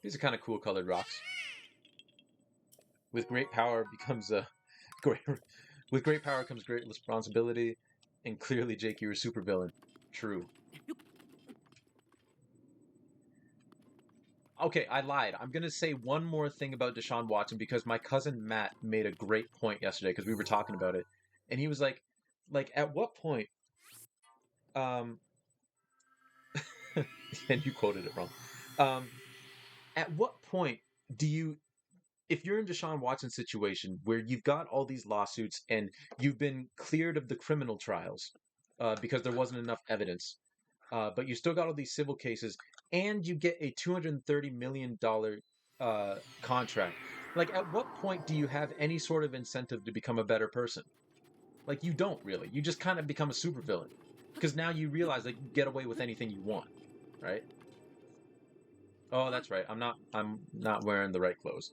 These are kind of cool colored rocks. With great power becomes a great. With great power comes great responsibility, and clearly, Jake, you're a supervillain. True. Okay, I lied. I'm gonna say one more thing about Deshaun Watson because my cousin Matt made a great point yesterday because we were talking about it, and he was like, at what point, um, and you quoted it wrong. At what point do you, if you're in Deshaun Watson's situation where you've got all these lawsuits and you've been cleared of the criminal trials because there wasn't enough evidence, but you still got all these civil cases, and you get a $230 million contract. Like, at what point do you have any sort of incentive to become a better person? Like, you don't really. You just kind of become a supervillain because now you realize that you get away with anything you want, right? Oh, that's right. I'm not wearing the right clothes.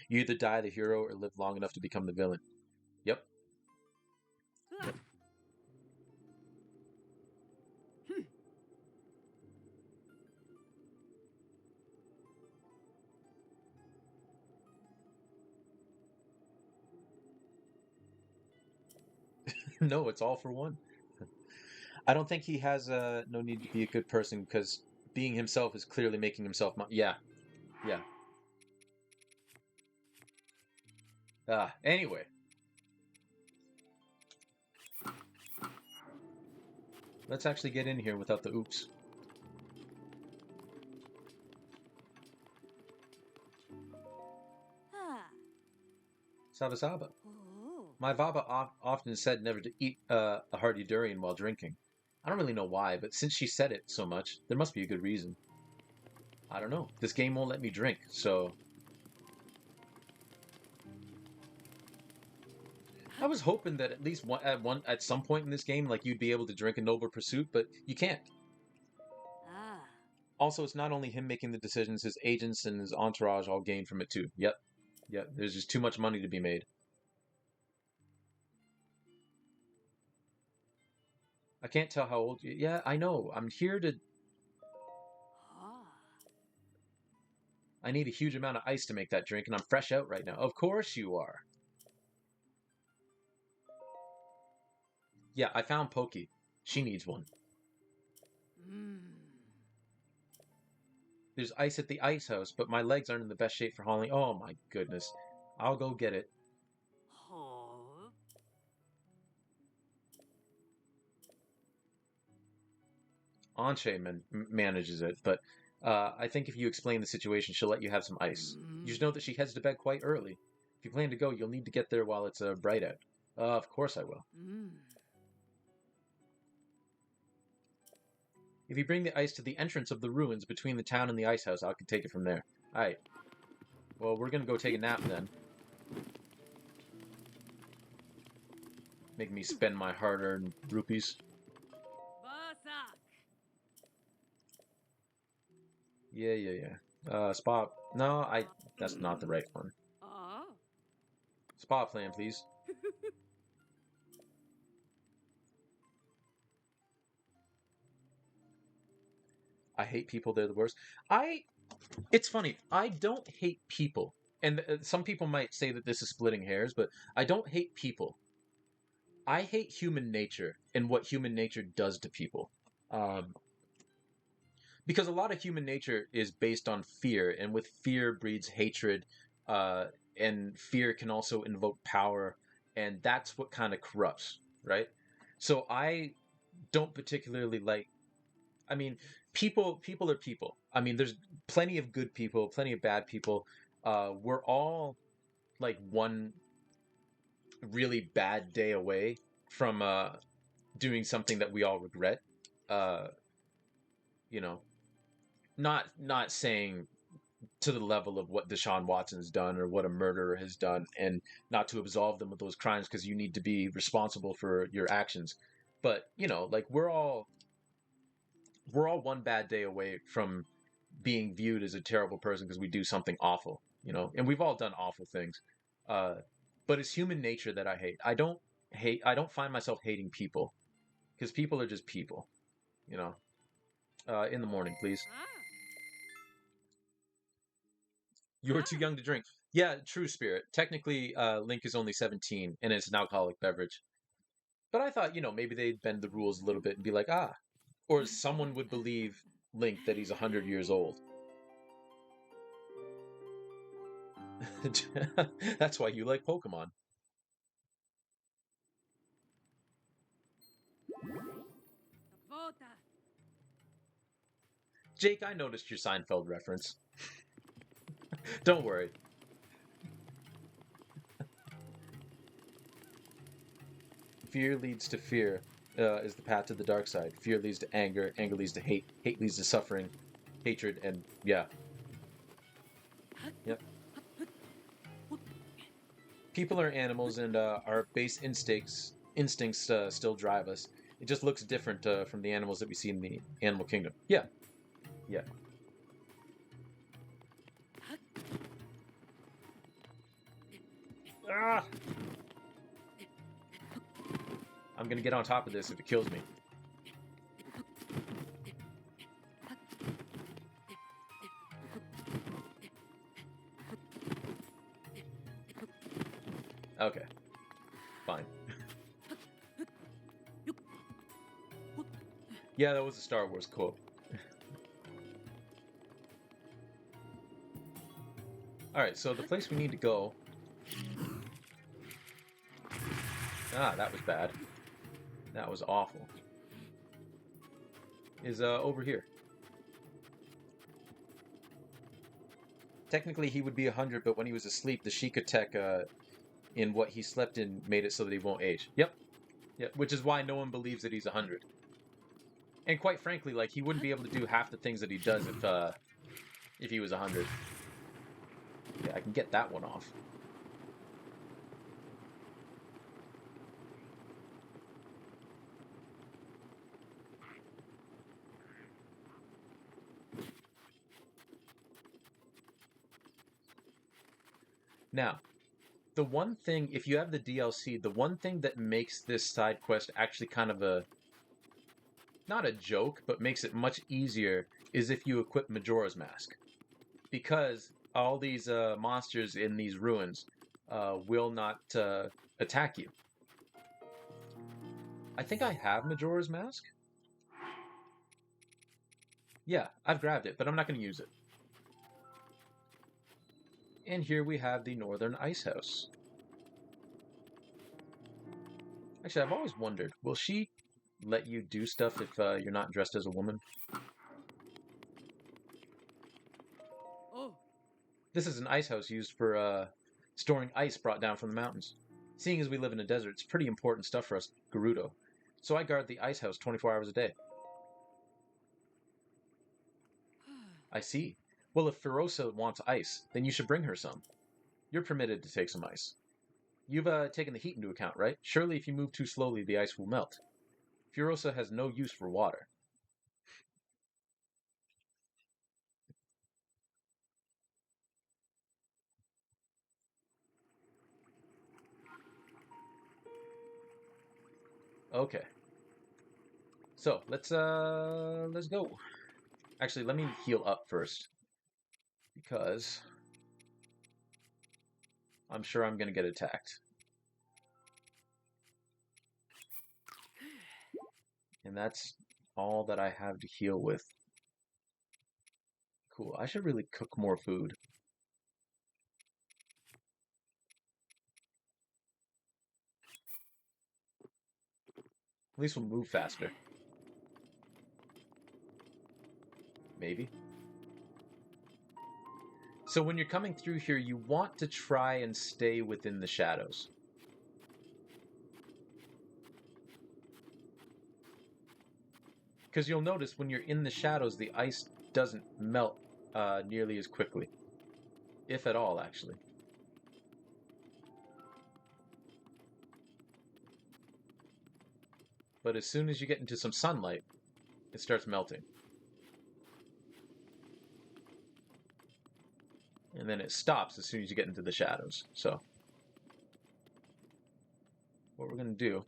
You either die the hero or live long enough to become the villain. Yep. Yep. No, it's all for one. I don't think he has no need to be a good person because being himself is clearly making himself. Yeah, yeah. Anyway, let's actually get in here without the oops. Saba Saba. My Vaba often said never to eat a hearty durian while drinking. I don't really know why, but since she said it so much, there must be a good reason. I don't know. This game won't let me drink, so I was hoping that at least at some point in this game, like you'd be able to drink a Noble Pursuit, but you can't. Also, it's not only him making the decisions; his agents and his entourage all gain from it too. Yep, yep. There's just too much money to be made. I can't tell how old you. Yeah, I know. I'm here to. I need a huge amount of ice to make that drink, and I'm fresh out right now. Of course you are. Yeah, I found Pokey. She needs one. There's ice at the ice house, but my legs aren't in the best shape for hauling. Oh my goodness. I'll go get it. Anche manages it, but I think if you explain the situation, she'll let you have some ice. You should know that she heads to bed quite early. If you plan to go, you'll need to get there while it's bright out. Of course I will. If you bring the ice to the entrance of the ruins between the town and the ice house, I can take it from there. Alright. Well, we're gonna go take a nap then. Making me spend my hard-earned rupees. Yeah. Spa... No, that's not the right one. Spa plan, please. I hate people, they're the worst. It's funny, I don't hate people. And some people might say that this is splitting hairs, but I don't hate people. I hate human nature and what human nature does to people. Um, because a lot of human nature is based on fear, and with fear breeds hatred, uh, and fear can also invoke power, and that's what kind of corrupts, right? So I don't particularly like. I mean, people are people. I mean, there's plenty of good people, plenty of bad people. We're all like one really bad day away from doing something that we all regret. Uh, you know, not saying to the level of what Deshaun Watson's done or what a murderer has done, and not to absolve them of those crimes because you need to be responsible for your actions. But like we're all one bad day away from being viewed as a terrible person because we do something awful, and we've all done awful things. Uh, but it's human nature that I hate. I don't find myself hating people because people are just people, you know. In the morning, please. You're too young to drink. Yeah, true spirit. Technically, Link is only 17 and it's an alcoholic beverage. But I thought, maybe they'd bend the rules a little bit and be like, or someone would believe Link that he's 100 years old. That's why you like Pokemon. Jake, I noticed your Seinfeld reference. Don't worry. Fear leads to fear, is the path to the dark side. Fear leads to anger. Anger leads to hate. Hate leads to suffering. Hatred, and yeah. Yep. People are animals, and our base instincts still drive us. It just looks different from the animals that we see in the animal kingdom. Yeah. Ah! I'm gonna get on top of this if it kills me. Okay. Fine. Yeah, that was a Star Wars quote. Alright, so the place we need to go... that was bad. That was awful. Is over here. Technically, he would be 100, but when he was asleep, the Sheikah tech in what he slept in made it so that he won't age. Yep. Which is why no one believes that he's 100. And quite frankly, like, he wouldn't be able to do half the things that he does if he was 100. Yeah, I can get that one off. Now, the one thing, if you have the DLC, the one thing that makes this side quest actually kind of not a joke, but makes it much easier is if you equip Majora's Mask. Because all these monsters in these ruins will not attack you. I think I have Majora's Mask. Yeah, I've grabbed it, but I'm not going to use it. And here we have the Northern Ice House. Actually, I've always wondered, will she let you do stuff if you're not dressed as a woman? This is an ice house used for storing ice brought down from the mountains. Seeing as we live in a desert, it's pretty important stuff for us Gerudo. So I guard the ice house 24 hours a day. I see. Well, if Ferosa wants ice, then you should bring her some. You're permitted to take some ice. You've taken the heat into account, right? Surely if you move too slowly, the ice will melt. Ferosa has no use for water. Okay. So let's go. Actually, let me heal up first because I'm sure I'm gonna get attacked. And that's all that I have to heal with. Cool. I should really cook more food. At least we'll move faster. Maybe. So when you're coming through here, you want to try and stay within the shadows. Because you'll notice when you're in the shadows, the ice doesn't melt nearly as quickly. If at all, actually. But as soon as you get into some sunlight, it starts melting. And then it stops as soon as you get into the shadows. So, what we're going to do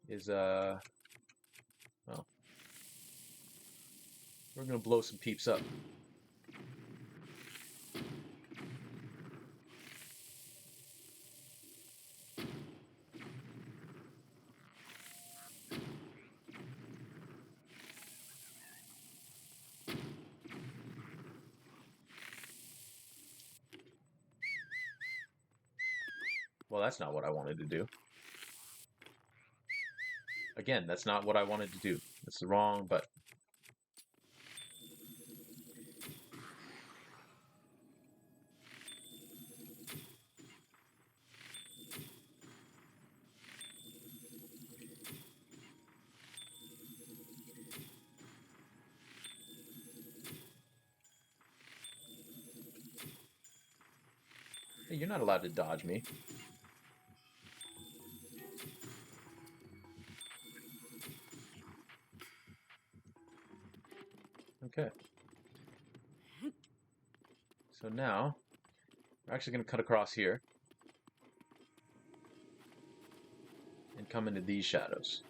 is, well, we're going to blow some peeps up. Well, that's not what I wanted to do. Again, that's not what I wanted to do. That's the wrong button. Hey, you're not allowed to dodge me. Okay. So now, we're actually going to cut across here. And come into these shadows.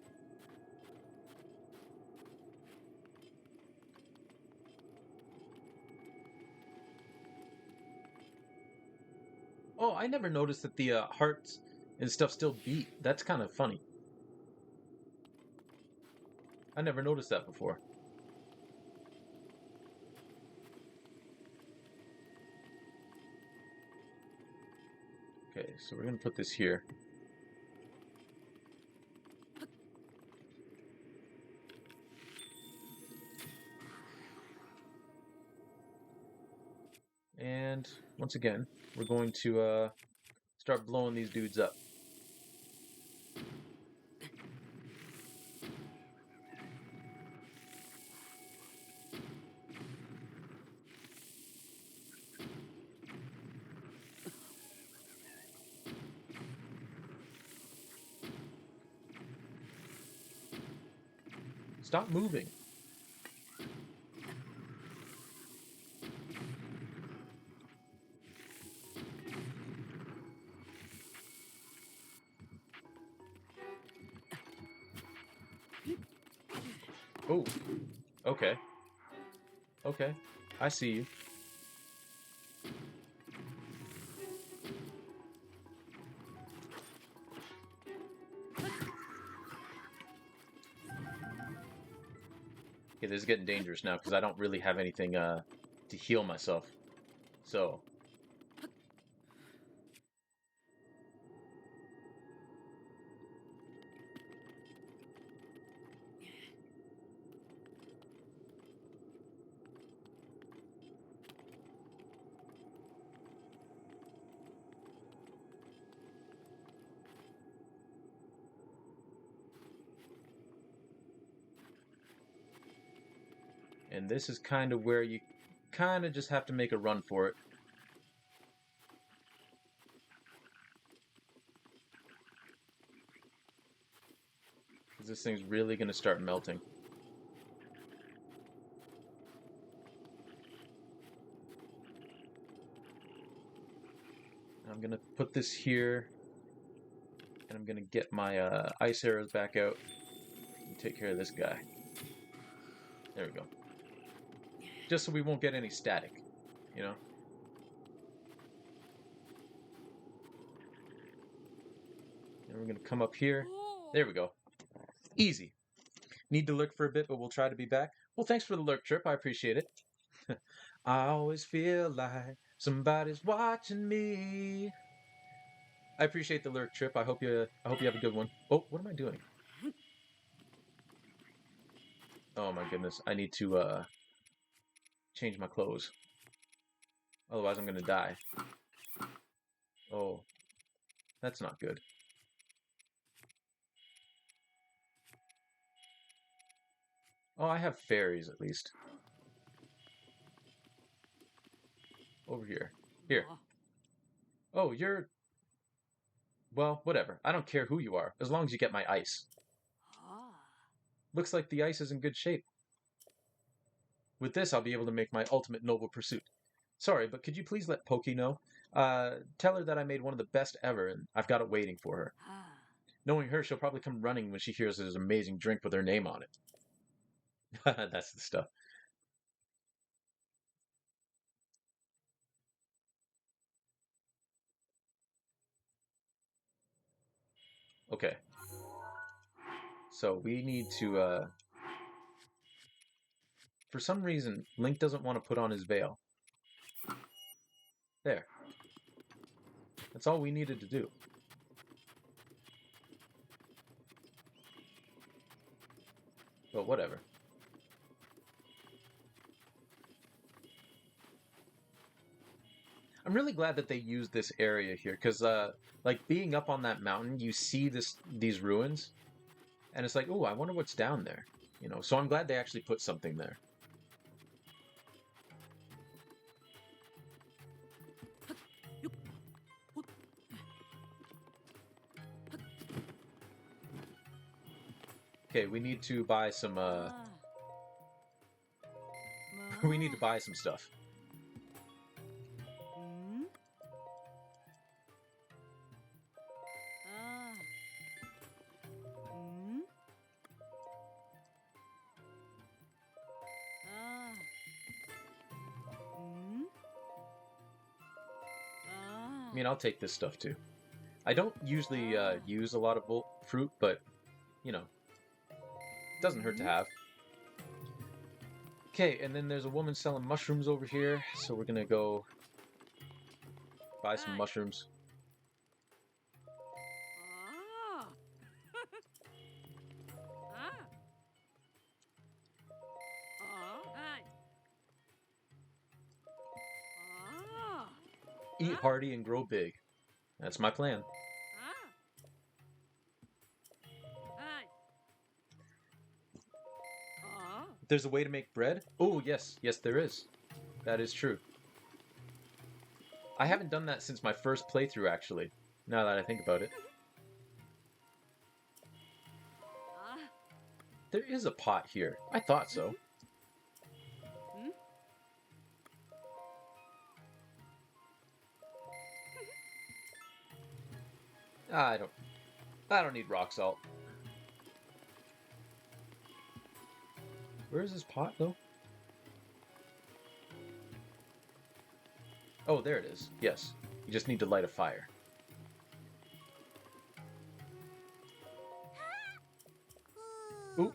Oh, I never noticed that the hearts and stuff still beat. That's kind of funny. I never noticed that before. Okay, so we're going to put this here. And once again, we're going to start blowing these dudes up. Stop moving. Oh, okay. Okay, I see you. Okay, this is getting dangerous now because I don't really have anything to heal myself. So, And this is kind of where you kind of just have to make a run for it. Because this thing's really going to start melting. I'm going to put this here. And I'm going to get my ice arrows back out. And take care of this guy. There we go. Just so we won't get any static, you know? And we're going to come up here. There we go. Easy. Need to lurk for a bit, but we'll try to be back. Well, thanks for the lurk, Trip. I appreciate it. I always feel like somebody's watching me. I appreciate the lurk, Trip. I hope you have a good one. Oh, what am I doing? Oh my goodness. I need to change my clothes. Otherwise I'm gonna die. Oh. That's not good. Oh, I have fairies at least. Over here. Here. Oh, you're... Well, whatever. I don't care who you are, as long as you get my ice. Looks like the ice is in good shape. With this, I'll be able to make my ultimate noble pursuit. Sorry, but could you please let Pokey know? Tell her that I made one of the best ever, and I've got it waiting for her. Knowing her, she'll probably come running when she hears there's an amazing drink with her name on it. That's the stuff. Okay. So we need to, for some reason, Link doesn't want to put on his veil. There. That's all we needed to do. But whatever. I'm really glad that they used this area here, because, like, being up on that mountain, you see these ruins, and it's like, oh, I wonder what's down there. You know, so I'm glad they actually put something there. Okay, we need to buy some, we need to buy some stuff. I mean, I'll take this stuff too. I don't usually use a lot of fruit, but, you know, it doesn't hurt to have. Okay, and then there's a woman selling mushrooms over here, so we're gonna go buy some mushrooms. Eat hearty and grow big. That's my plan. There's a way to make bread? Oh, yes. Yes, there is. That is true. I haven't done that since my first playthrough, actually, now that I think about it. There is a pot here. I thought so. I don't need rock salt. Where is this pot, though? Oh, there it is. Yes. You just need to light a fire. Ooh.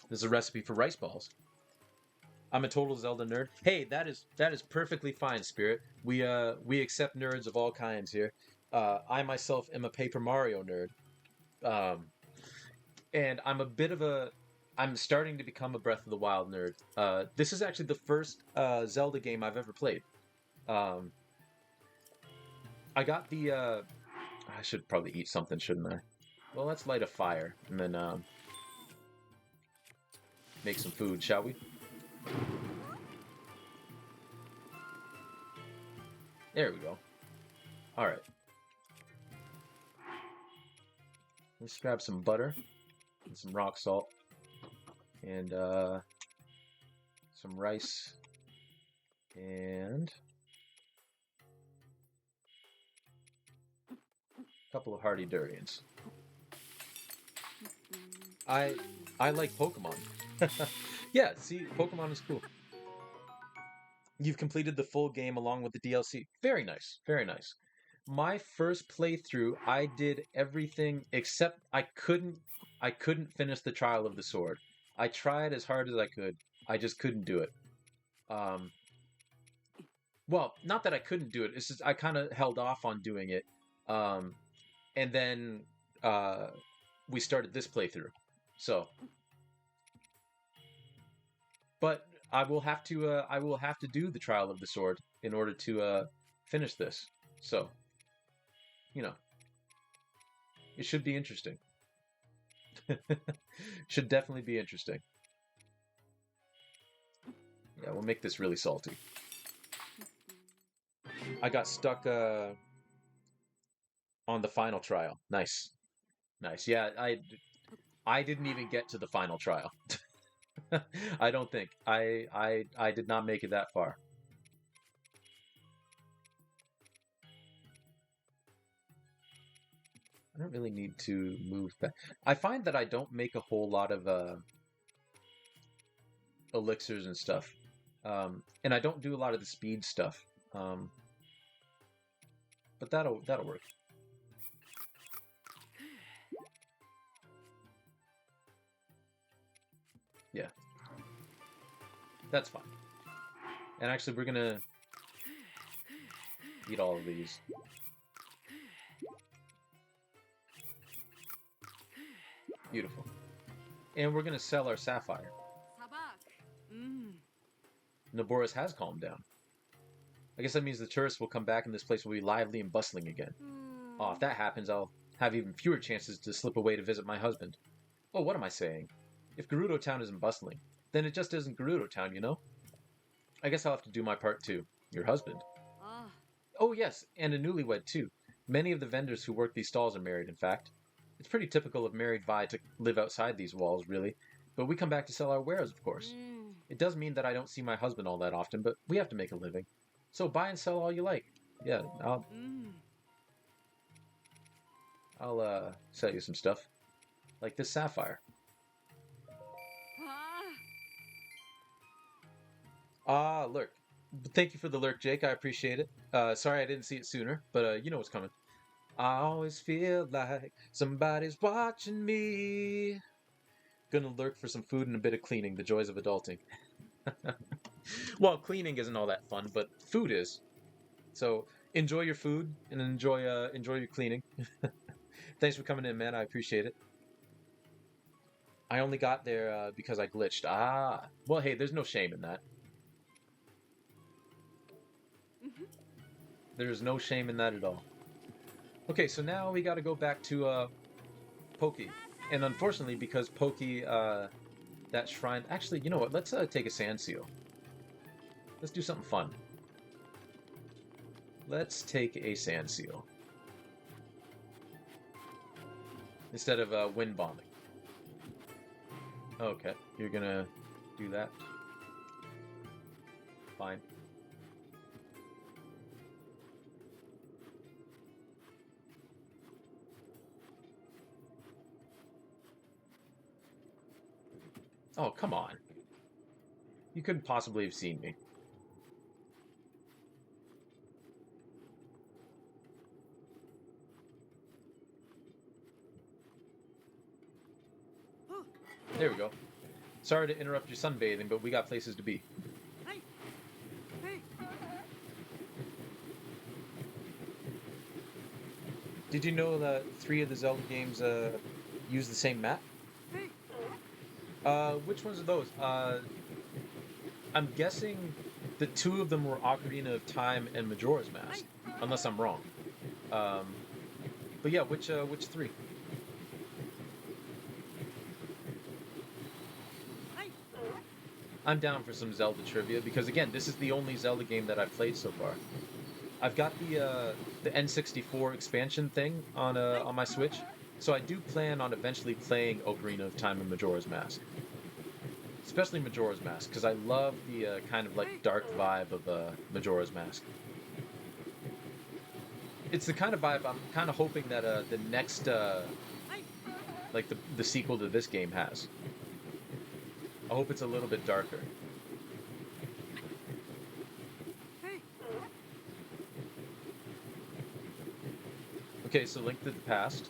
There's a recipe for rice balls. I'm a total Zelda nerd. Hey, that is perfectly fine, Spirit. We accept nerds of all kinds here. I myself am a Paper Mario nerd. And I'm starting to become a Breath of the Wild nerd. This is actually the first Zelda game I've ever played. I got the, I should probably eat something, shouldn't I? Well, let's light a fire, and then, make some food, shall we? There we go. All right. Let's grab some butter and some rock salt and some rice and a couple of hardy durians. I I like Pokemon. Yeah, see, Pokemon is cool. You've completed the full game along with the DLC. Very nice, very nice. My first playthrough, I did everything except I couldn't finish the Trial of the Sword. I tried as hard as I could. I just couldn't do it. Um, well, not that I couldn't do it. It's just I kind of held off on doing it. Um, and then uh, we started this playthrough. So, but I will have to do the Trial of the Sword in order to finish this. So, you know, it should be interesting. Should definitely be interesting. Yeah, we'll make this really salty. I got stuck on the final trial. Nice. Nice. Yeah, I didn't even get to the final trial. I don't think. I did not make it that far. I don't really need to move back. I find that I don't make a whole lot of elixirs and stuff. And I don't do a lot of the speed stuff. But that'll work. Yeah, that's fine. And actually, we're gonna eat all of these. Beautiful. And we're gonna sell our sapphire. Sabak. Mmm. Naboris has calmed down. I guess that means the tourists will come back and this place will be lively and bustling again. Oh, if that happens, I'll have even fewer chances to slip away to visit my husband. Oh, what am I saying? If Gerudo Town isn't bustling, then it just isn't Gerudo Town, you know? I guess I'll have to do my part too. Your husband. Ah. Oh, yes, and a newlywed too. Many of the vendors who work these stalls are married, in fact. It's pretty typical of married Vi to live outside these walls, really. But we come back to sell our wares, of course. It does mean that I don't see my husband all that often, but we have to make a living. So buy and sell all you like. Yeah, I'll sell you some stuff. Like this sapphire. Ah, lurk. Thank you for the lurk, Jake. I appreciate it. Sorry I didn't see it sooner, but you know what's coming. I always feel like somebody's watching me. Gonna lurk for some food and a bit of cleaning. The joys of adulting. Well, cleaning isn't all that fun, but food is. So enjoy your food and enjoy your cleaning. Thanks for coming in, man. I appreciate it. I only got there because I glitched. Ah, well, hey, there's no shame in that. There's no shame in that at all. Okay, so now we got to go back to Pokey, and unfortunately, because Pokey, that shrine. Actually, you know what? Let's take a sand seal. Let's do something fun. Let's take a sand seal instead of wind bombing. Okay, you're gonna do that. Fine. Oh, come on. You couldn't possibly have seen me. There we go. Sorry to interrupt your sunbathing, but we got places to be. Hey. Hey. Did you know that 3 of the Zelda games use the same map? Hey. Which ones are those? I'm guessing the 2 of them were Ocarina of Time and Majora's Mask, unless I'm wrong. Um, but yeah, which 3? I'm down for some Zelda trivia because again, this is the only Zelda game that I've played so far. I've got the N64 expansion thing on my Switch, so I do plan on eventually playing Ocarina of Time and Majora's Mask, especially Majora's Mask because I love the kind of like Hey! dark vibe of Majora's Mask. It's the kind of vibe I'm kind of hoping that the next Hey! like the sequel to this game has. I hope it's a little bit darker. Hey! Okay, so Link to the Past.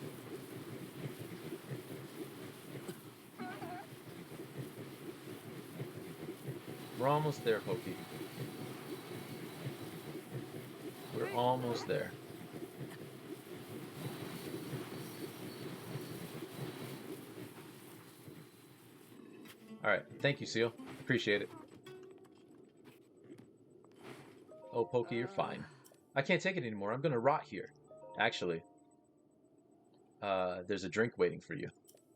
We're almost there, Pokey. We're Hey! almost there. All right, thank you, Seal. Appreciate it. Oh, Pokey, you're fine. I can't take it anymore. I'm gonna rot here. Actually, there's a drink waiting for you.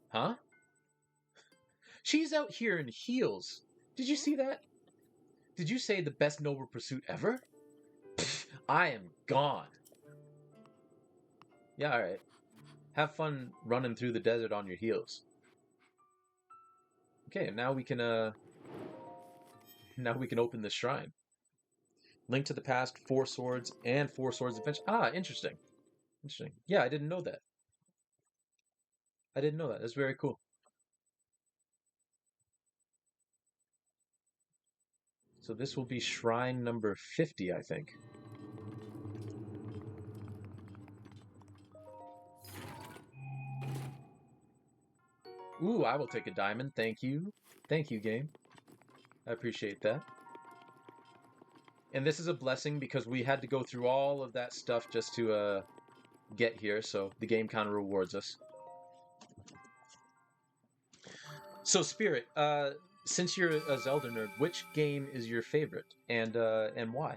Huh? She's out here in heels. Did you see that? Did you say the best noble pursuit ever? Pfft, I am gone. Yeah, all right. Have fun running through the desert on your heels. Okay, now we can open the shrine. Link to the Past, Four Swords, and Four Swords Adventure. Ah, interesting. Interesting. Yeah, I didn't know that. I didn't know that. That's very cool. So this will be shrine number 50, I think. Ooh, I will take a diamond. Thank you. Thank you, game. I appreciate that. And this is a blessing because we had to go through all of that stuff just to get here, so the game kind of rewards us. So, Spirit, since you're a Zelda nerd, which game is your favorite, and why?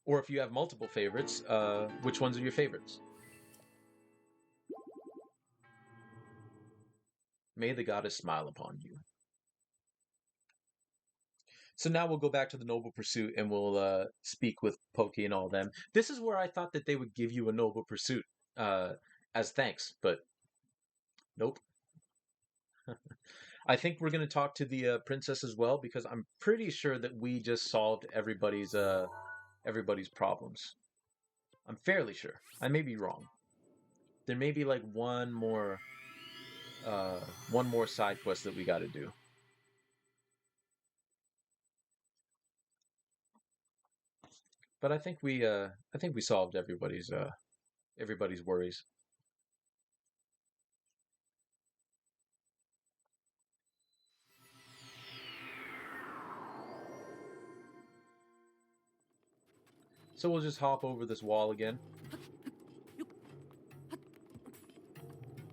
Or if you have multiple favorites, which ones are your favorites? May the goddess smile upon you. So now we'll go back to the Noble Pursuit and we'll speak with Pokey and all them. This is where I thought that they would give you a Noble Pursuit as thanks, but nope. I think we're going to talk to the princess as well because I'm pretty sure that we just solved everybody's problems. I'm fairly sure. I may be wrong. There may be like uh, one more side quest that we got to do. But I think we solved everybody's worries. So we'll just hop over this wall again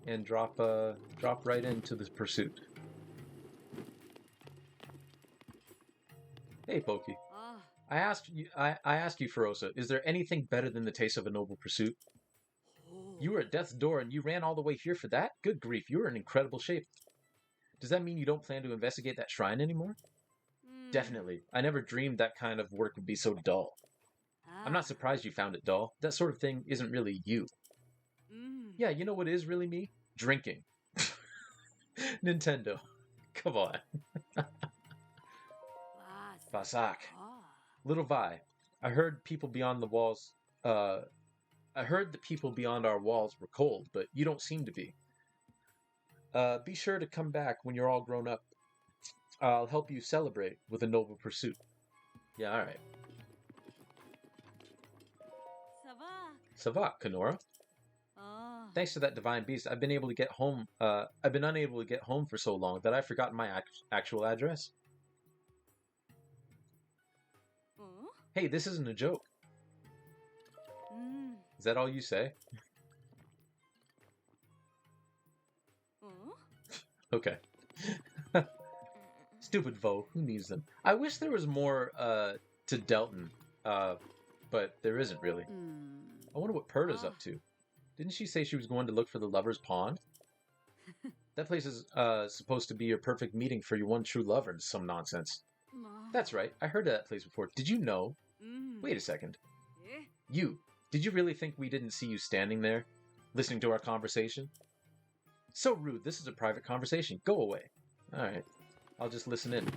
and drop right into this pursuit. Hey, Pokey. Ah. I asked you, Ferosa, is there anything better than the taste of a noble pursuit? Oh. You were at death's door and you ran all the way here for that? Good grief, you were in incredible shape. Does that mean you don't plan to investigate that shrine anymore? Definitely. I never dreamed that kind of work would be so dull. I'm not surprised you found it dull. That sort of thing isn't really you. Yeah, you know what is really me? Drinking. Nintendo. Come on. Basak. Little Vi, I heard people beyond the walls. I heard the people beyond our walls were cold, but you don't seem to be. Be sure to come back when you're all grown up. I'll help you celebrate with a noble pursuit. Yeah, all right. Savak, Kenora. Thanks to that divine beast, I've been able to get home. I've been unable to get home for so long that I've forgotten my actual address. Hey, this isn't a joke. Is that all you say? Okay. Stupid Vo, who needs them? I wish there was more to Delton, but there isn't really. I wonder what Purda's up to. Didn't she say she was going to look for the lover's pond? That place is supposed to be your perfect meeting for your one true lover. Some nonsense. That's right. I heard of that place before. Did you know? Wait a second. Eh? You. Did you really think we didn't see you standing there, listening to our conversation? So rude. This is a private conversation. Go away. All right. I'll just listen in.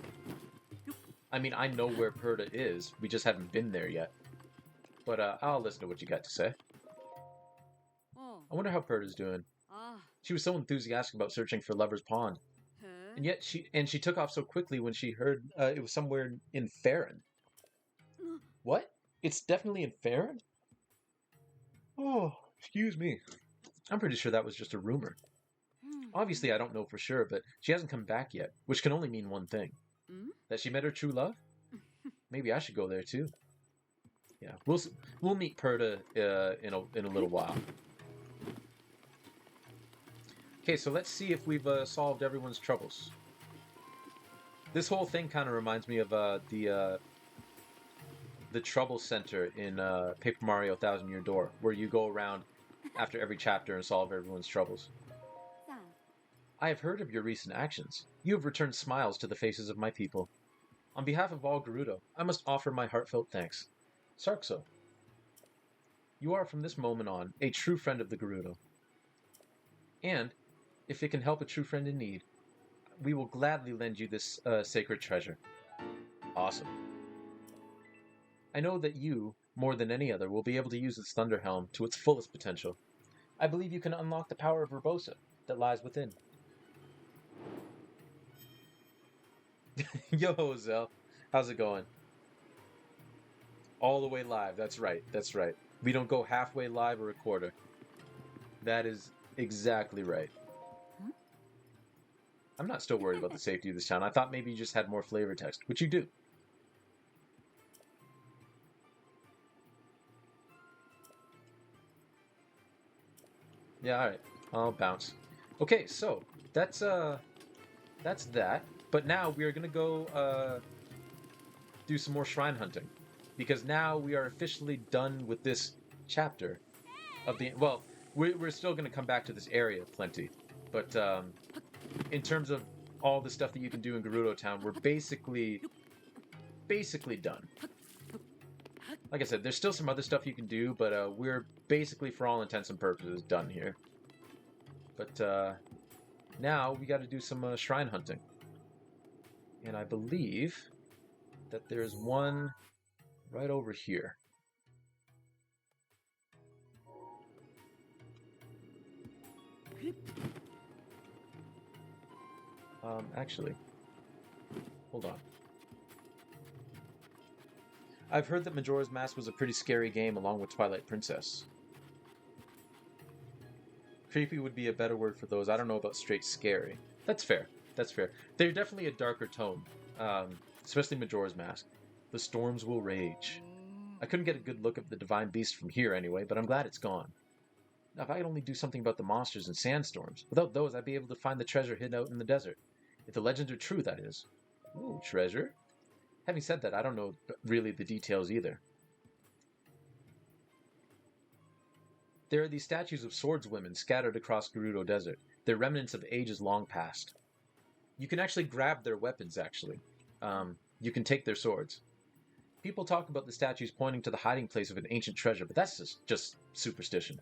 I mean, I know where Perda is. We just haven't been there yet. But I'll listen to what you got to say. Oh. I wonder how Perda's doing. Ah. She was so enthusiastic about searching for Lover's Pond. Huh? And yet she took off so quickly when she heard it was somewhere in Farron. What? It's definitely in Farron? Oh, excuse me. I'm pretty sure that was just a rumor. Obviously, I don't know for sure, but she hasn't come back yet, which can only mean one thing. That she met her true love? Maybe I should go there too. Yeah, we'll meet Perda in a little while. Okay, so let's see if we've solved everyone's troubles. This whole thing kind of reminds me of the Trouble Center in Paper Mario Thousand Year Door, where you go around after every chapter and solve everyone's troubles. I have heard of your recent actions. You have returned smiles to the faces of my people. On behalf of all Gerudo, I must offer my heartfelt thanks. Sarkso, you are from this moment on a true friend of the Gerudo. And, if it can help a true friend in need, we will gladly lend you this sacred treasure. Awesome. I know that you, more than any other, will be able to use this Thunder Helm to its fullest potential. I believe you can unlock the power of Urbosa that lies within. Yo, Zell. How's it going? All the way live. That's right. That's right. We don't go halfway live or a quarter. That is exactly right. I'm not still worried about the safety of this town. I thought maybe you just had more flavor text, which you do. Yeah, alright. I'll bounce. Okay, so that's that. But now we are gonna go do some more shrine hunting. Because now we are officially done with this chapter of the well, we're still gonna come back to this area plenty. But in terms of all the stuff that you can do in Gerudo Town, we're basically done. Like I said, there's still some other stuff you can do, but we're basically, for all intents and purposes, done here. But now we got to do some shrine hunting. And I believe that there's one right over here. Actually, hold on. I've heard that Majora's Mask was a pretty scary game along with Twilight Princess. Creepy would be a better word for those. I don't know about straight scary. That's fair. That's fair. They're definitely a darker tone, especially Majora's Mask. The storms will rage. I couldn't get a good look at the Divine Beast from here anyway, but I'm glad it's gone. Now, if I could only do something about the monsters and sandstorms. Without those, I'd be able to find the treasure hidden out in the desert. If the legends are true, that is. Ooh, treasure? Having said that, I don't know really the details either. There are these statues of swordswomen scattered across Gerudo Desert. They're remnants of ages long past. You can actually grab their weapons, actually. You can take their swords. People talk about the statues pointing to the hiding place of an ancient treasure, but that's just superstition.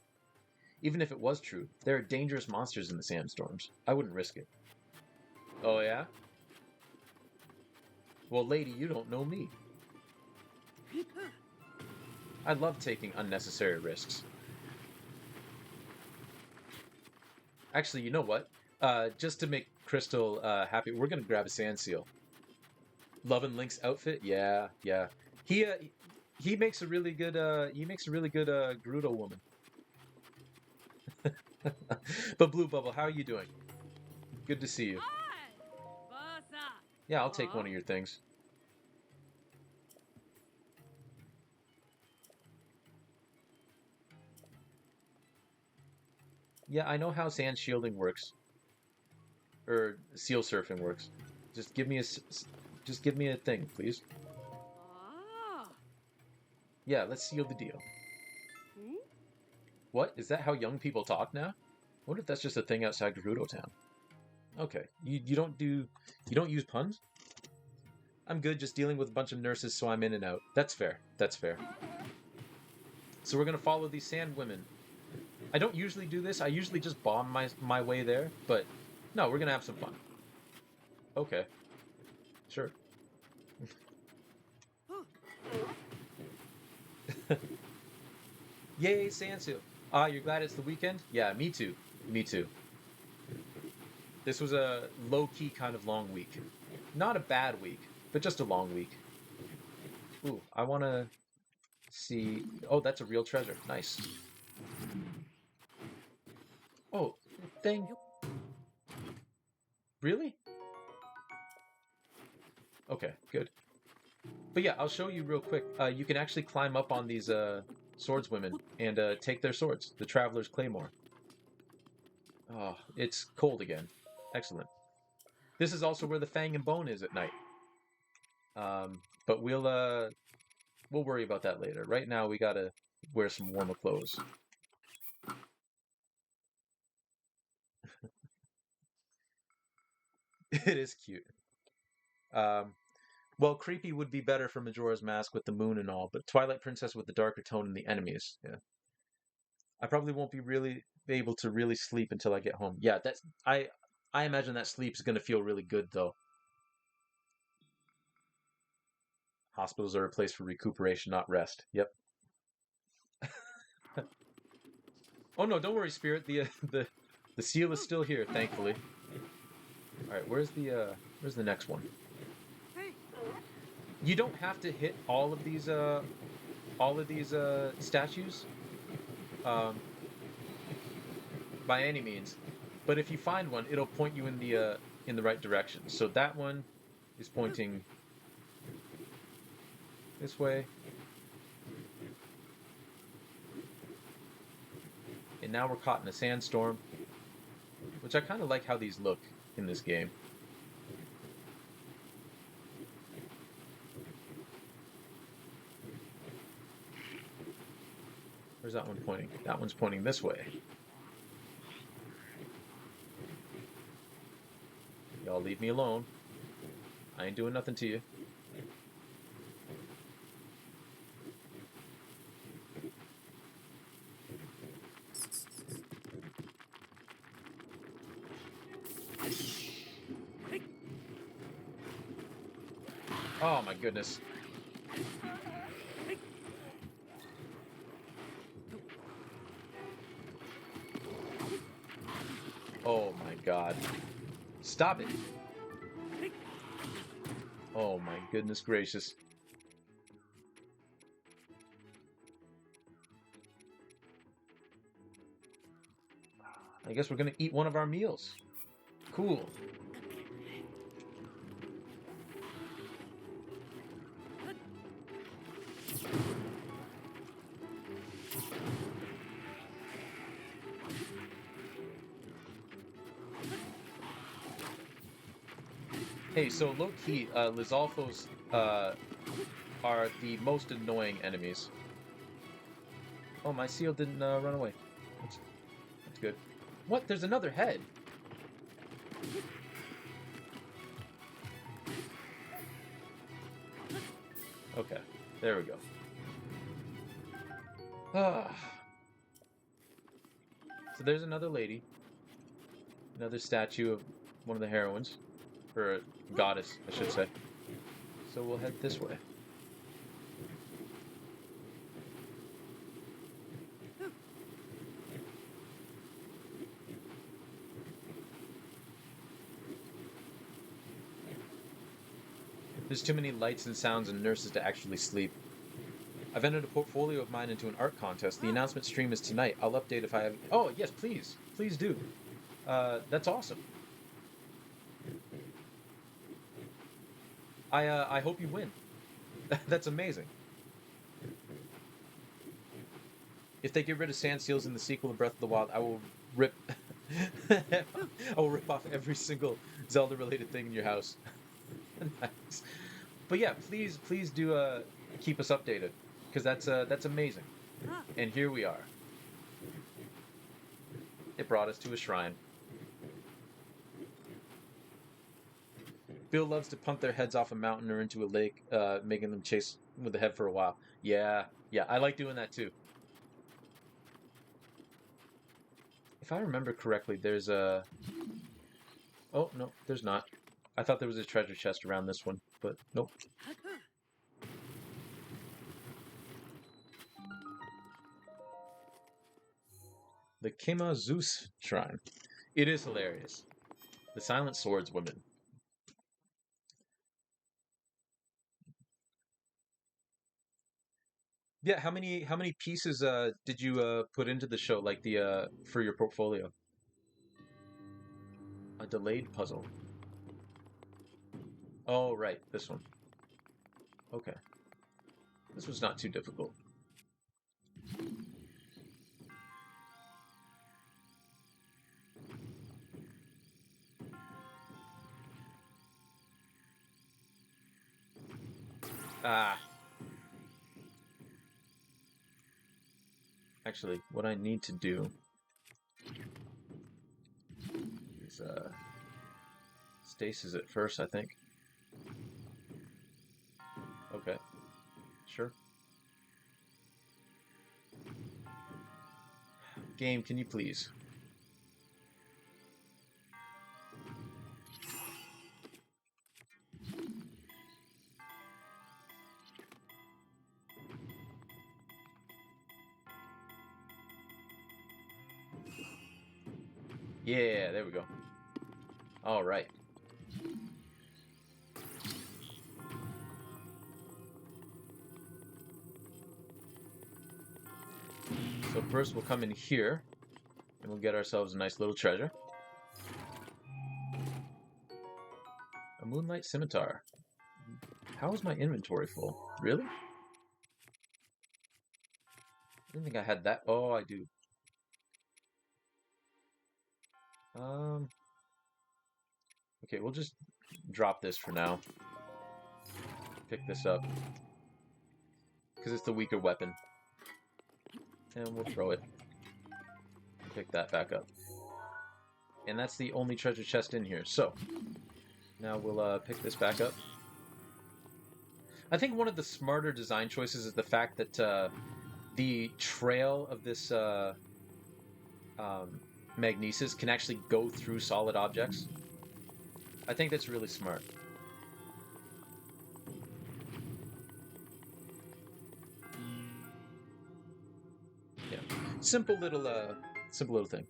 Even if it was true, there are dangerous monsters in the sandstorms. I wouldn't risk it. Oh yeah? Well, lady, you don't know me. I love taking unnecessary risks. Actually, you know what? Just to make Crystal happy, we're gonna grab a sand seal. Love and Link's outfit, yeah, yeah. He makes a really good Gerudo woman. But Blue Bubble, how are you doing? Good to see you. Yeah, I'll take one of your things. Yeah, I know how sand shielding works, or seal surfing works. Just give me a thing, please. Yeah, let's seal the deal. What? Is that how young people talk now? I wonder if that's just a thing outside Gerudo Town. Okay. You don't use puns? I'm good just dealing with a bunch of nurses, so I'm in and out. That's fair. That's fair. So we're gonna follow these sand women. I don't usually do this. I usually just bomb my way there, but no, we're gonna have some fun. Okay, sure. Yay, sand seal. Ah, you're glad it's the weekend? Yeah, me too. Me too. This was a low-key kind of long week. Not a bad week, but just a long week. Ooh, I wanna see. Oh, that's a real treasure. Nice. Oh, thing. Really? Okay, good. But yeah, I'll show you real quick. You can actually climb up on these swordswomen and take their swords, the Traveler's Claymore. Oh, it's cold again. Excellent. This is also where the Fang and Bone is at night. But we'll worry about that later. Right now, we gotta wear some warmer clothes. It is cute. Um, well, creepy would be better for Majora's Mask with the moon and all, but Twilight Princess with the darker tone and the enemies. Yeah, I probably won't be really be able to really sleep until I get home. Yeah, I imagine that sleep is gonna feel really good though. Hospitals are a place for recuperation, not rest. Yep. Oh no, don't worry, Spirit. The seal is still here, thankfully. All right, where's the next one? You don't have to hit all of these statues um, by any means, but if you find one, it'll point you in the right direction. So that one is pointing this way, and now we're caught in a sandstorm, which I kind of like how these look in this game. Where's that one pointing? That one's pointing this way. Y'all leave me alone. I ain't doing nothing to you. Oh my goodness. Oh my god. Stop it. Oh my goodness gracious. I guess we're gonna eat one of our meals. Cool. Hey, so low-key, Lizalfos are the most annoying enemies. Oh, my seal didn't run away. That's good. What? There's another head. Okay, there we go. Ah. So there's another lady. Another statue of one of the heroines. Or goddess, I should say. So we'll head this way. There's too many lights and sounds and nurses to actually sleep. I've entered a portfolio of mine into an art contest. The announcement stream is tonight. I'll update if I have... Oh, yes, please. Please do. That's awesome. I hope you win. That's amazing. If they get rid of sand seals in the sequel of Breath of the Wild, I will rip... I will rip off every single Zelda-related thing in your house. Nice. But yeah, please do keep us updated, because that's amazing. And here we are. It brought us to a shrine. Bill loves to punt their heads off a mountain or into a lake, making them chase with the head for a while. Yeah, yeah, I like doing that too. If I remember correctly, there's a... Oh, no, there's not. I thought there was a treasure chest around this one, but nope. The Kema Zeus Shrine. It is hilarious. The Silent Swords Women. Yeah, how many pieces did you put into the show, like the for your portfolio? A delayed puzzle. Oh, right, this one. Okay. This was not too difficult. Ah, actually, what I need to do is stasis it first, I think. Okay, sure. Game, can you please? Yeah, there we go. All right. So first we'll come in here, and we'll get ourselves a nice little treasure. A Moonlight Scimitar. How is my inventory full? Really? I didn't think I had that. Oh, I do. Um, okay, we'll just drop this for now. Pick this up. Because it's the weaker weapon. And we'll throw it. Pick that back up. And that's the only treasure chest in here. So, now we'll pick this back up. I think one of the smarter design choices is the fact that the trail of this magnesis can actually go through solid objects. I think that's really smart. Yeah, simple little thing.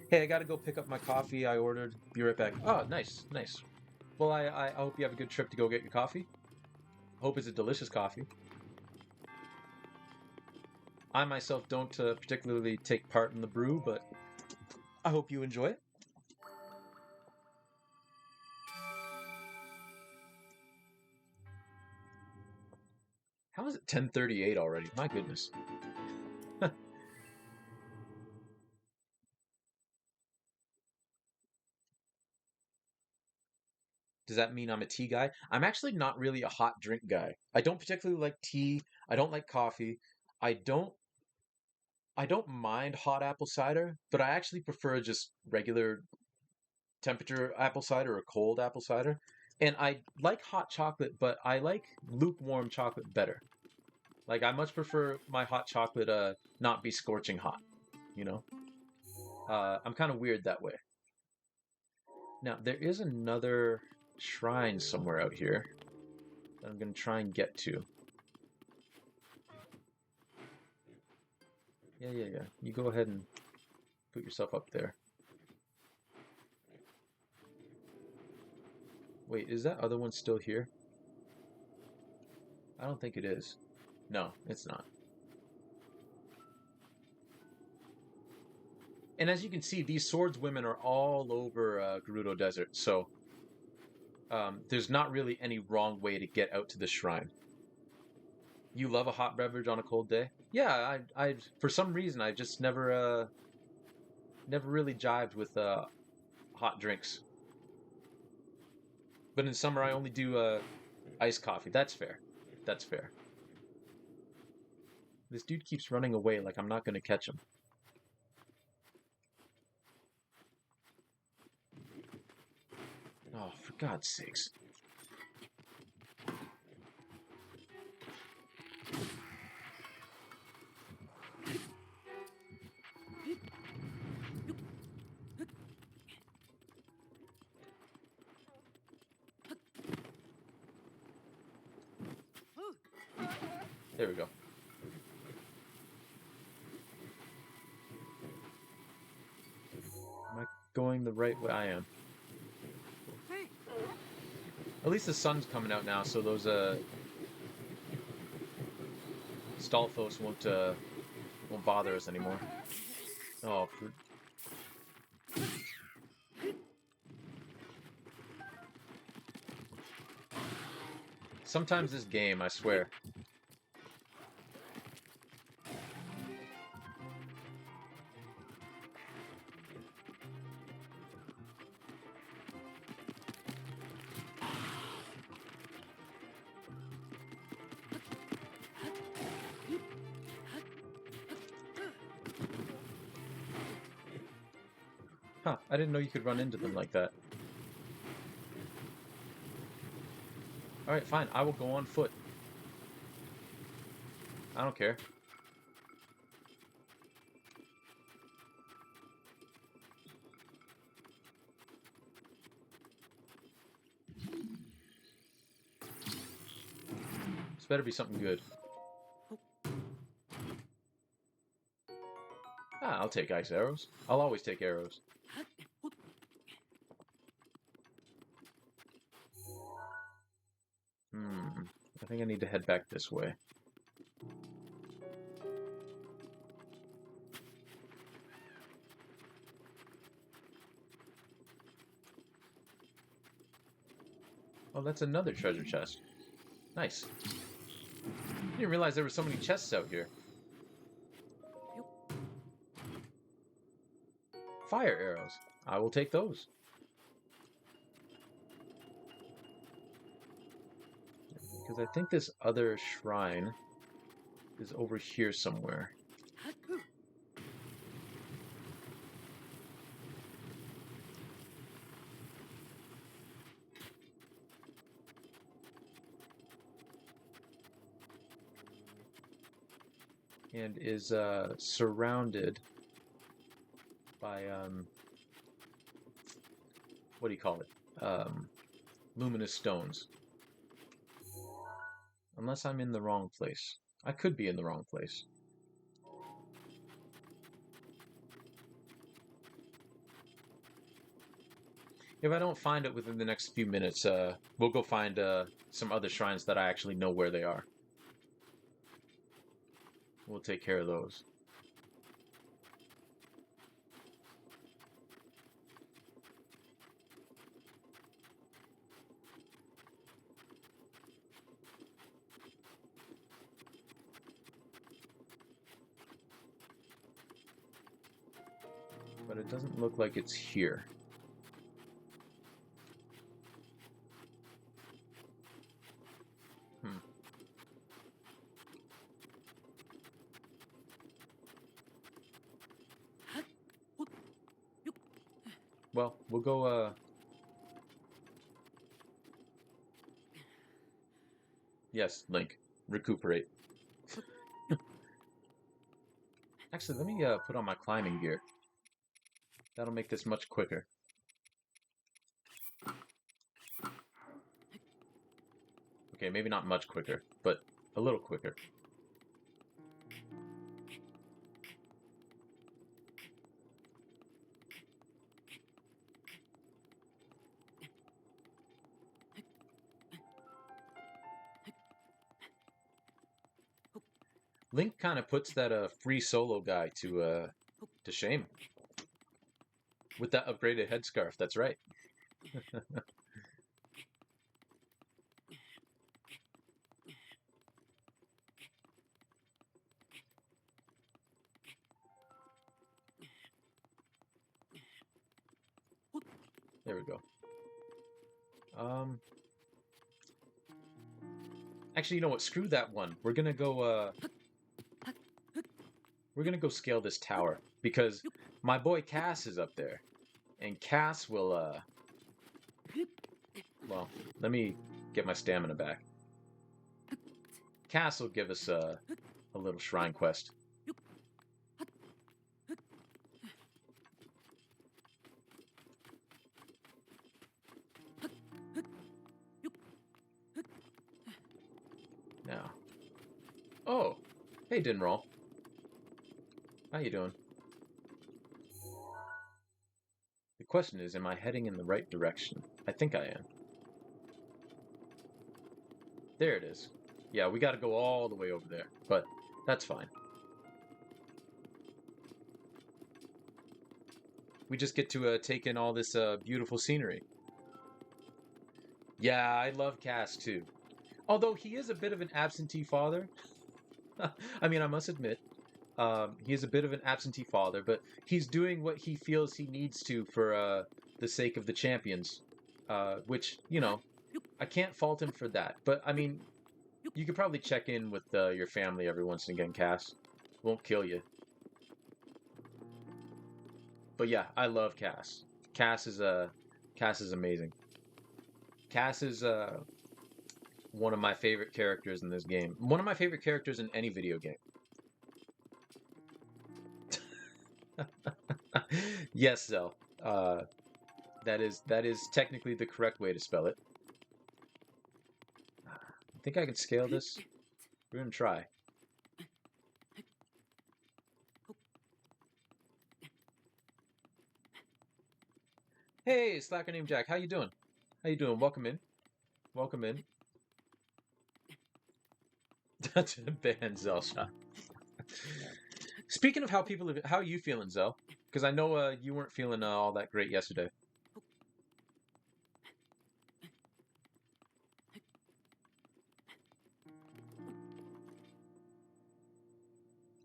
Hey, I gotta go pick up my coffee I ordered. Be right back. Oh, nice, nice. Well, I hope you have a good trip to go get your coffee. Hope it's a delicious coffee. I myself don't particularly take part in the brew, but I hope you enjoy it. How is it 10:38 already? My goodness. Does that mean I'm a tea guy? I'm actually not really a hot drink guy. I don't particularly like tea. I don't like coffee. I don't I don't mind hot apple cider, but I actually prefer just regular temperature apple cider or cold apple cider. And I like hot chocolate, but I like lukewarm chocolate better. Like I much prefer my hot chocolate not be scorching hot, you know? I'm kind of weird that way. Now, there is another shrine somewhere out here that I'm going to try and get to. Yeah, yeah, yeah. You go ahead and put yourself up there. Wait, is that other one still here? I don't think it is. No, it's not. And as you can see, these swordswomen are all over Gerudo Desert, so there's not really any wrong way to get out to the shrine. You love a hot beverage on a cold day? Yeah, I for some reason I just never really jived with hot drinks. But in summer I only do iced coffee. That's fair. That's fair. This dude keeps running away like I'm not going to catch him. Oh, for God's sakes. There we go. Am I going the right way? I am. At least the sun's coming out now, so those Stalfos won't bother us anymore. Oh, sometimes this game, I swear. Huh, I didn't know you could run into them like that. Alright, fine, I will go on foot. I don't care. This better be something good. Ah, I'll take ice arrows. I'll always take arrows. I think I need to head back this way. Oh, that's another treasure chest. Nice. Didn't realize there were so many chests out here. Fire arrows. I will take those. Because I think this other shrine is over here somewhere. And is surrounded by what do you call it? Luminous stones. Unless I'm in the wrong place. I could be in the wrong place. If I don't find it within the next few minutes, we'll go find some other shrines that I actually know where they are. We'll take care of those. But it doesn't look like it's here. Well, we'll go, Yes, Link. Recuperate. Actually, let me put on my climbing gear. That'll make this much quicker. Okay, maybe not much quicker, but a little quicker. Link kind of puts that free solo guy to shame with that upgraded headscarf. That's right. There we go. Actually, you know what? Screw that one. We're gonna go scale this tower because my boy Cass is up there, and Cass will well, let me get my stamina back. Cass will give us a little shrine quest. Now, Oh, hey, Dinroll. How you doing? The question is, am I heading in the right direction? I think I am. There it is. Yeah, we gotta go all the way over there, but that's fine. We just get to take in all this beautiful scenery. Yeah, I love Cass too. Although he is a bit of an absentee father. I mean, I must admit, he is a bit of an absentee father, but he's doing what he feels he needs to for the sake of the champions. Which, you know, I can't fault him for that. But, I mean, you could probably check in with your family every once and again, Cass. Won't kill you. But yeah, I love Cass. Cass is amazing. Cass is one of my favorite characters in this game. One of my favorite characters in any video game. Yes, Zell. That is technically the correct way to spell it. I think I can scale this. We're gonna try. Hey, slacker named Jack. How you doing? How you doing? Welcome in. Welcome in. Ban Zell shot. Speaking of how people, how are you feeling, Zell? Because I know you weren't feeling all that great yesterday.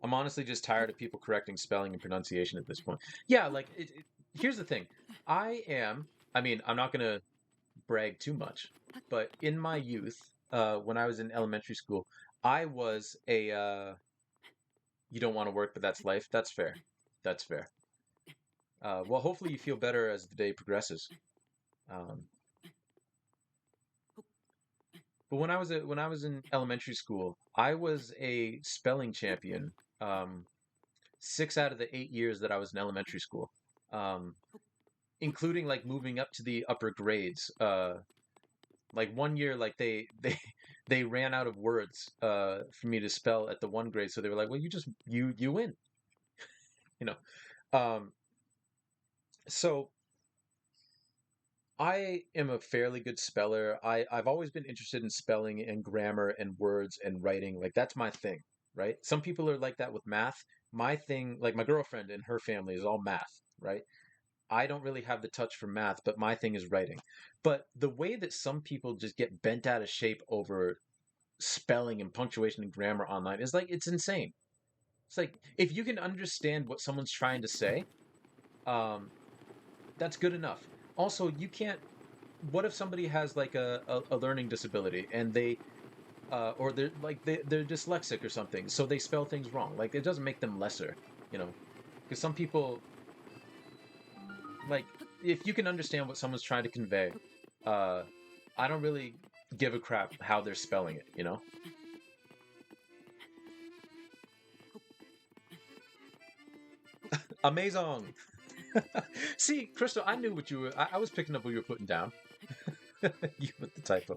I'm honestly just tired of people correcting spelling and pronunciation at this point. Yeah, like here's the thing. I mean, I'm not gonna brag too much, but in my youth, when I was in elementary school, I was a you don't want to work, but that's life. That's fair. That's fair. Well, hopefully you feel better as the day progresses. Um, but when I was in elementary school, I was a spelling champion. 6 out of the 8 years that I was in elementary school, um, including like moving up to the upper grades. Like one year, like they ran out of words for me to spell at the one grade, so they were like, "Well, you win," you know. Um, so I am a fairly good speller. I've always been interested in spelling and grammar and words and writing. Like that's my thing, right? Some people are like that with math. My thing, like my girlfriend and her family is all math, right? I don't really have the touch for math, but my thing is writing. But the way that some people just get bent out of shape over spelling and punctuation and grammar online is like it's insane. It's like if you can understand what someone's trying to say, um, that's good enough. Also, you can't. What if somebody has like a learning disability and they or they're like they're dyslexic or something, so they spell things wrong. Like it doesn't make them lesser, you know? Because some people like if you can understand what someone's trying to convey, uh, I don't really give a crap how they're spelling it, you know? Amazing. See, Crystal, I knew what you were. I was picking up what you were putting down. You with the typo.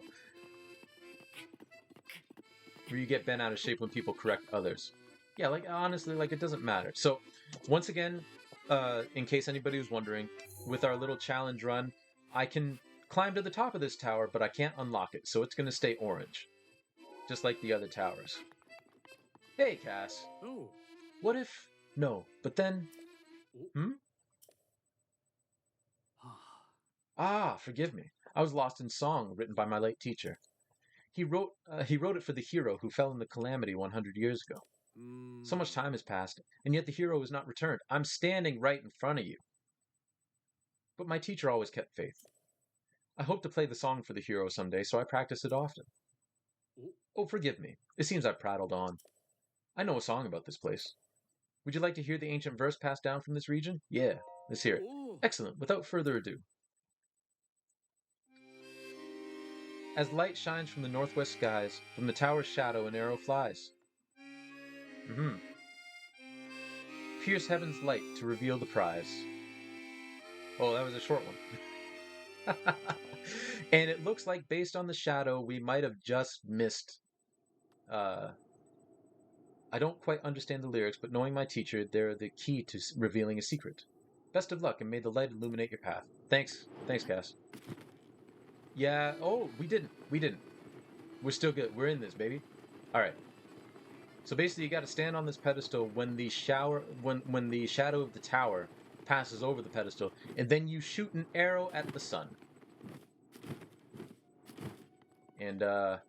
Where you get bent out of shape when people correct others. Yeah, like honestly, like it doesn't matter. So, once again, in case anybody was wondering, with our little challenge run, I can climb to the top of this tower, but I can't unlock it, so it's going to stay orange, just like the other towers. Hey, Cass. Oh. What if? No, but then. Hmm? Ah, forgive me. I was lost in song written by my late teacher. He wrote it for the hero who fell in the calamity 100 years ago. So much time has passed, and yet the hero has not returned. I'm standing right in front of you. But my teacher always kept faith. I hope to play the song for the hero someday, so I practice it often. Oh, forgive me. It seems I've prattled on. I know a song about this place. Would you like to hear the ancient verse passed down from this region? Yeah, let's hear it. Excellent. Without further ado. As light shines from the northwest skies, from the tower's shadow an arrow flies. Mm-hmm. Pierce heaven's light to reveal the prize. Oh, that was a short one. And it looks like based on the shadow, we might have just missed I don't quite understand the lyrics, but knowing my teacher, they're the key to revealing a secret. Best of luck, and may the light illuminate your path. Thanks. Thanks, Cass. Yeah. Oh, we didn't. We didn't. We're still good. We're in this, baby. All right. So basically, you got to stand on this pedestal when the when the shadow of the tower passes over the pedestal, and then you shoot an arrow at the sun, and that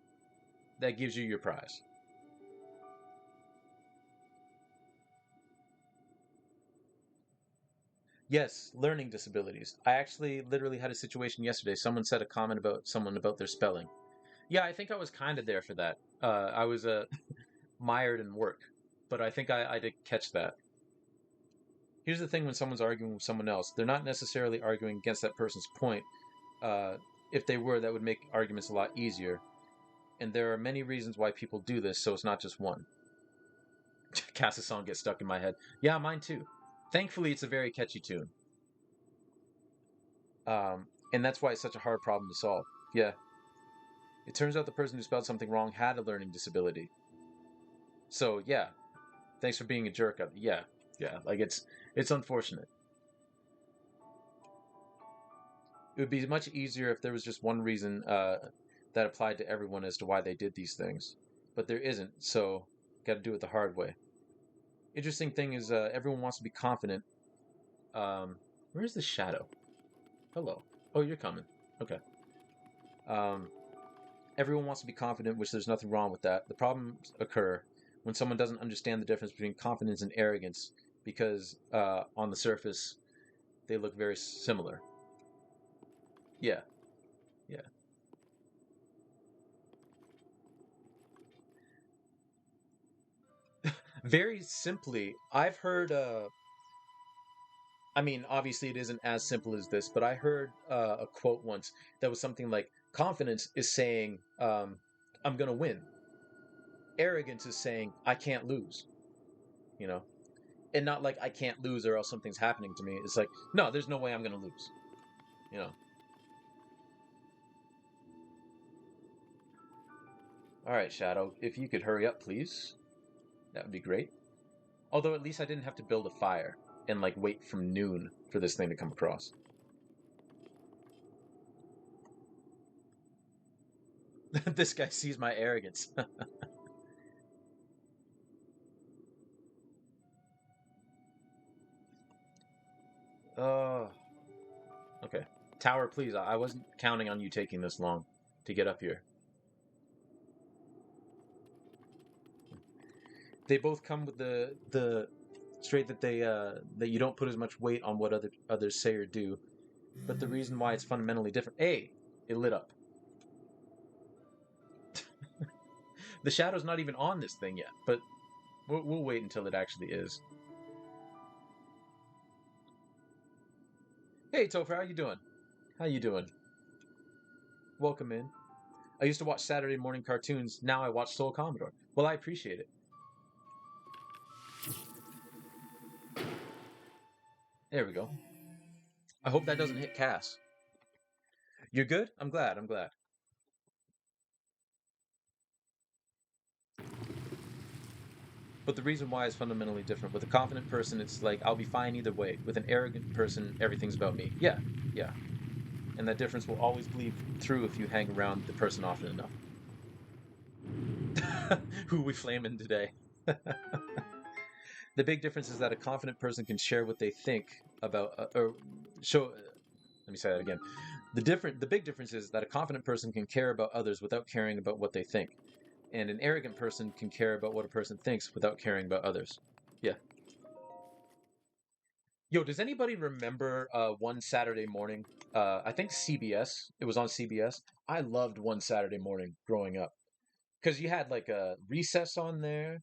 gives you your prize. Yes, learning disabilities. I actually literally had a situation yesterday. Someone said a comment about someone about their spelling. Yeah, I think I was kind of there for that. I was mired in work, but I think I did catch that. Here's the thing: when someone's arguing with someone else, they're not necessarily arguing against that person's point. Uh, if they were, that would make arguments a lot easier. And there are many reasons why people do this, so it's not just one. Cass's song gets stuck in my head. Yeah, mine too. Thankfully, it's a very catchy tune. And that's why it's such a hard problem to solve. Yeah. It turns out the person who spelled something wrong had a learning disability. So yeah, thanks for being a jerk. Yeah, yeah. Like it's unfortunate. It would be much easier if there was just one reason that applied to everyone as to why they did these things, but there isn't. So got to do it the hard way. Interesting thing is everyone wants to be confident. Where's the shadow? Hello. Oh, you're coming. Okay. Um, Everyone wants to be confident, which there's nothing wrong with that. The problems occur when someone doesn't understand the difference between confidence and arrogance because on the surface they look very similar. Yeah, yeah. Very simply, I've heard. I mean, obviously, it isn't as simple as this, but I heard a quote once that was something like, "Confidence is saying I'm gonna win. Arrogance is saying I can't lose." You know, and not like I can't lose or else something's happening to me. It's like, no, there's no way I'm gonna lose. You know. All right, Shadow, if you could hurry up, please, that would be great. Although at least I didn't have to build a fire and like wait from noon for this thing to come across. This guy sees my arrogance. Oh, okay. Tower, please. I wasn't counting on you taking this long to get up here. They both come with the straight that they that you don't put as much weight on what others say or do, but the reason why it's fundamentally different. A, it lit up. The shadow's not even on this thing yet, but we'll wait until it actually is. Hey, Topher, how you doing? How you doing? Welcome in. I used to watch Saturday morning cartoons. Now I watch Soul Commodore. Well, I appreciate it. There we go. I hope that doesn't hit Cass. You're good? I'm glad. I'm glad. But the reason why is fundamentally different. With a confident person, it's like, I'll be fine either way. With an arrogant person, everything's about me. Yeah, yeah. And that difference will always bleed through if you hang around the person often enough. Who we flaming today? The big difference is that a confident person can share what they think about, or show. Let me say that again. The big difference is that a confident person can care about others without caring about what they think, and an arrogant person can care about what a person thinks without caring about others. Yeah. Yo, does anybody remember one Saturday morning? I think CBS. It was on CBS. I loved one Saturday morning growing up because you had like a recess on there,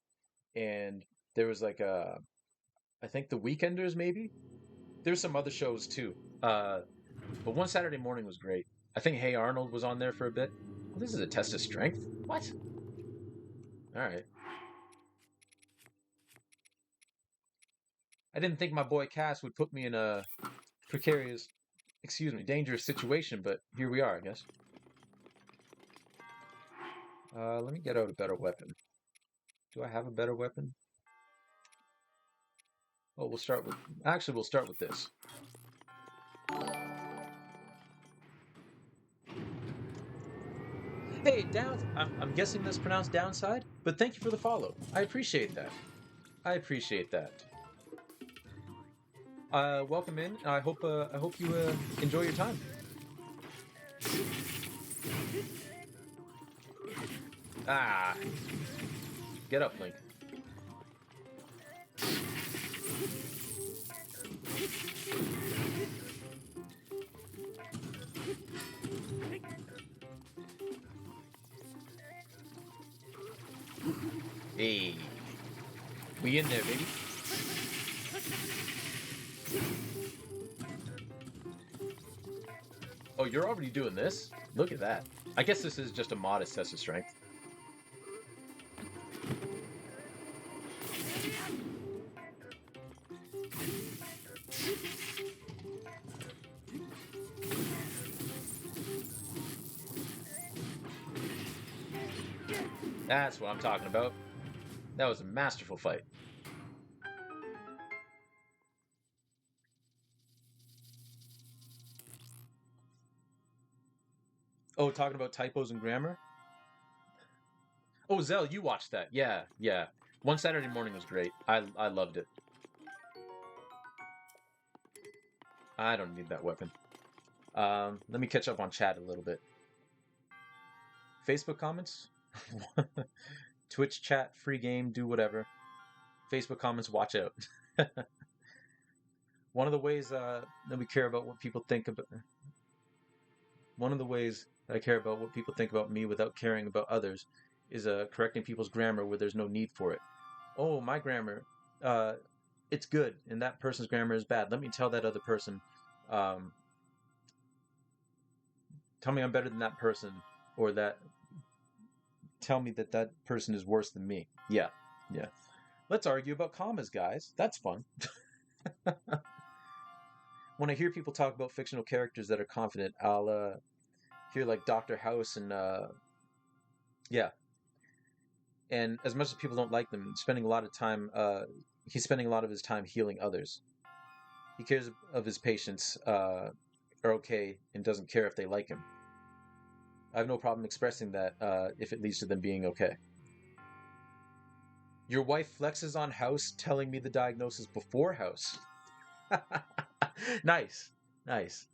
and there was like a, I think the Weekenders maybe. There's some other shows too. But one Saturday morning was great. I think Hey Arnold was on there for a bit. Oh, this is a test of strength. What? All right. I didn't think my boy Cass would put me in a precarious, excuse me, dangerous situation, but here we are, I guess. Let me get out a better weapon. Do I have a better weapon? Oh, we'll start with... Actually, we'll start with this. Hey, I'm guessing that's pronounced downside, but thank you for the follow. I appreciate that. I appreciate that. Welcome in. I hope you enjoy your time. Ah, get up, Link. Hey, we in there, baby. Oh, you're already doing this? Look at that. I guess this is just a modest test of strength. That's what I'm talking about. That was a masterful fight. Oh, talking about typos and grammar? Oh, Zell, you watched that. Yeah, yeah. One Saturday morning was great. I loved it. I don't need that weapon. Let me catch up on chat a little bit. Facebook comments? Twitch chat, free game, do whatever. Facebook comments, watch out. One of the ways that we care about what people think about... One of the ways that I care about what people think about me without caring about others is correcting people's grammar where there's no need for it. Oh, my grammar, it's good, and that person's grammar is bad. Let me tell that other person, tell me I'm better than that person, or tell me that that person is worse than me. Yeah, yeah. Let's argue about commas, guys. That's fun. When I hear people talk about fictional characters that are confident, I'll hear like Dr. House and yeah. And as much as people don't like them, spending a lot of time, he's spending a lot of his time healing others. He cares of his patients are okay and doesn't care if they like him. I have no problem expressing that if it leads to them being okay. Your wife flexes on House, telling me the diagnosis before House. Nice, nice.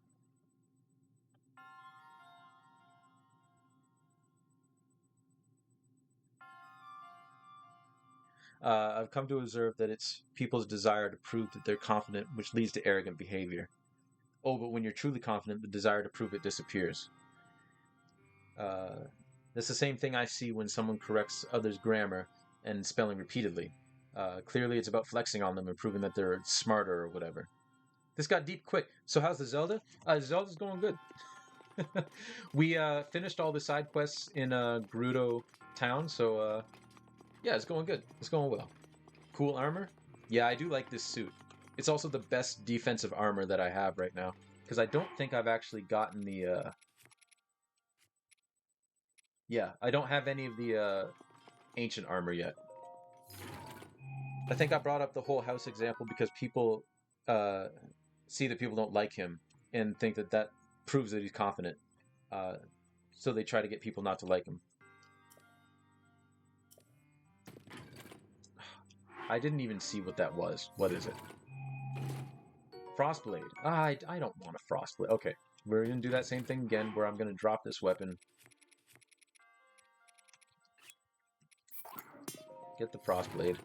I've come to observe that it's people's desire to prove that they're confident which leads to arrogant behavior. Oh, but when you're truly confident, the desire to prove it disappears. That's the same thing I see when someone corrects others' grammar and spelling repeatedly. Clearly, it's about flexing on them and proving that they're smarter or whatever. This got deep quick. So how's the Zelda? Zelda's going good. We finished all the side quests in Gerudo Town, so yeah, it's going good. It's going well. Cool armor? Yeah, I do like this suit. It's also the best defensive armor that I have right now, because I don't think I've actually gotten the... Yeah, I don't have any of the ancient armor yet. I think I brought up the whole house example because people see that people don't like him and think that that proves that he's confident. So they try to get people not to like him. I didn't even see what that was. What is it? Frostblade. I don't want a Frostblade. Okay, we're going to do that same thing again where I'm going to drop this weapon. Get the Frostblade.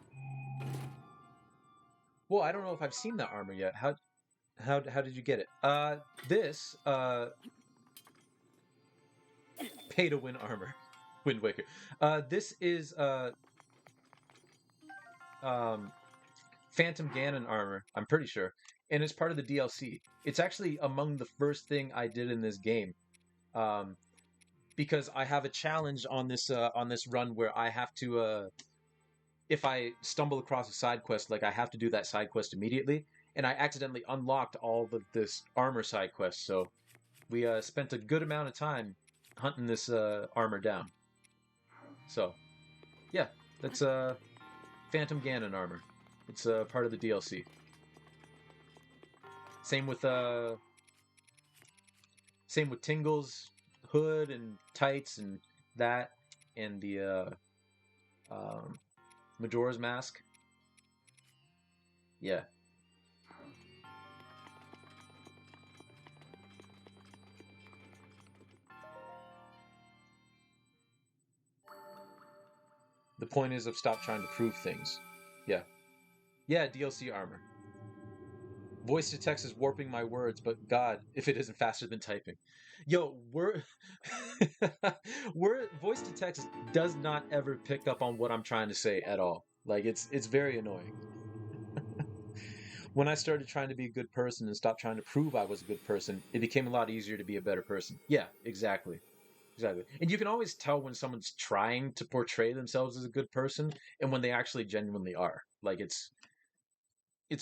Well, I don't know if I've seen that armor yet. How did you get it? This pay to win armor. Wind Waker. This is Phantom Ganon armor, I'm pretty sure, and it's part of the DLC. It's actually among the first thing I did in this game, because I have a challenge on this run where I have to, if I stumble across a side quest, like I have to do that side quest immediately, and I accidentally unlocked all of this armor side quest, so we spent a good amount of time hunting this armor down. So, yeah, that's Phantom Ganon armor. It's part of the DLC. Same with Tingle's hood and tights and that, and the Majora's mask. Yeah. The point is of stop trying to prove things. Yeah. Yeah, DLC armor. Voice to text is warping my words, but God, if it isn't faster than typing. Yo, word voice to text does not ever pick up on what I'm trying to say at all. Like it's very annoying. When I started trying to be a good person and stopped trying to prove I was a good person, it became a lot easier to be a better person. Yeah, exactly. Exactly. And you can always tell when someone's trying to portray themselves as a good person and when they actually genuinely are. Like it's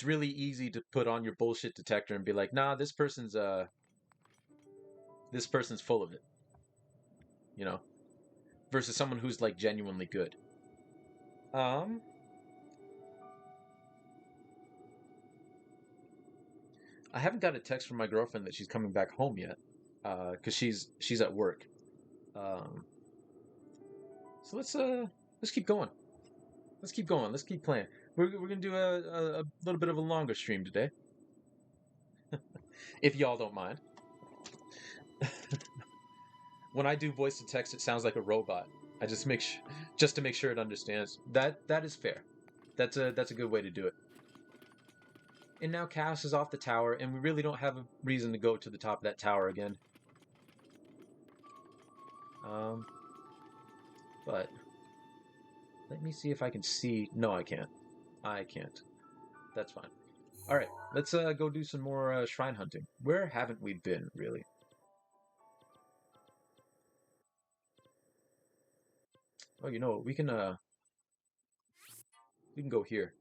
really easy to put on your bullshit detector and be like, "Nah, this person's full of it." You know, versus someone who's like genuinely good. Um I haven't got a text from my girlfriend that she's coming back home yet. Cuz she's at work. Um so let's keep going. Let's keep going. Let's keep playing. We're gonna do a little bit of a longer stream today, if y'all don't mind. When I do voice to text, it sounds like a robot. I just to make sure it understands. That is fair. That's a good way to do it. And now Cass is off the tower, and we really don't have a reason to go to the top of that tower again. Um, but let me see if I can see. No, I can't. I can't. That's fine. All right, let's go do some more shrine hunting. Where haven't we been, really? Oh, you know what? We can go here.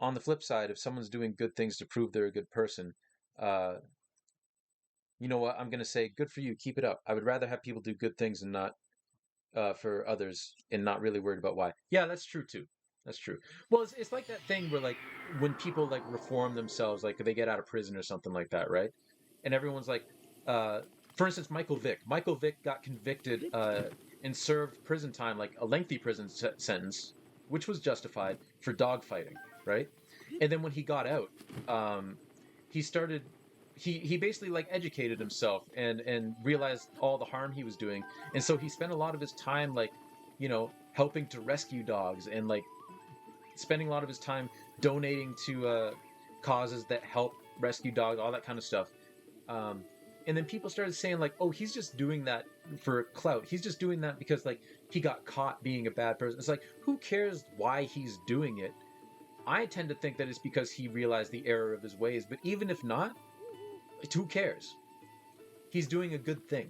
On the flip side, if someone's doing good things to prove they're a good person, uh, you know what? I'm gonna say, good for you. Keep it up. I would rather have people do good things and not for others and not really worried about why. Yeah, that's true too. That's true. Well, it's like that thing where like when people like reform themselves, like they get out of prison or something like that, right? And everyone's like, uh, for instance, Michael Vick. Michael Vick got convicted and served prison time, like a lengthy sentence, which was justified for dogfighting, right? And then when he got out, um, he started. He basically like educated himself and realized all the harm he was doing, and so he spent a lot of his time like, helping to rescue dogs and like spending a lot of his time donating to causes that help rescue dogs, all that kind of stuff. Um, and then people started saying like, "Oh, he's just doing that for clout. He's just doing that because like he got caught being a bad person." It's like, who cares why he's doing it? I tend to think that it's because he realized the error of his ways. But even if not, who cares? He's doing a good thing.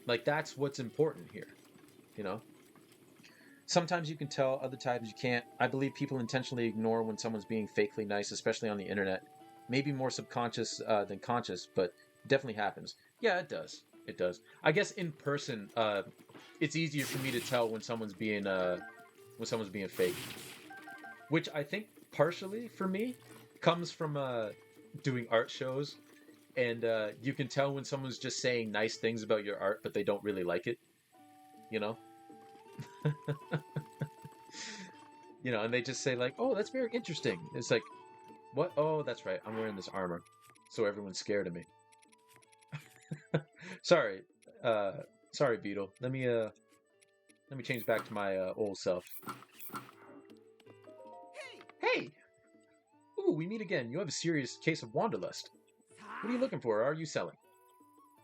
Like that's what's important here, you know? Sometimes you can tell, other times you can't. I believe people intentionally ignore when someone's being fakely nice, especially on the internet. Maybe more subconscious than conscious, but definitely happens. Yeah, it does. It does. I guess in person, it's easier for me to tell when someone's being fake, which I think partially for me comes from doing art shows, and you can tell when someone's just saying nice things about your art, but they don't really like it. You know, and they just say like, "Oh, that's very interesting." It's like, what? Oh, that's right. I'm wearing this armor, so everyone's scared of me. Sorry, uh, sorry, Beetle. Let me change back to my old self. Hey, ooh, we meet again. You have a serious case of wanderlust. What are you looking for? Or are you selling?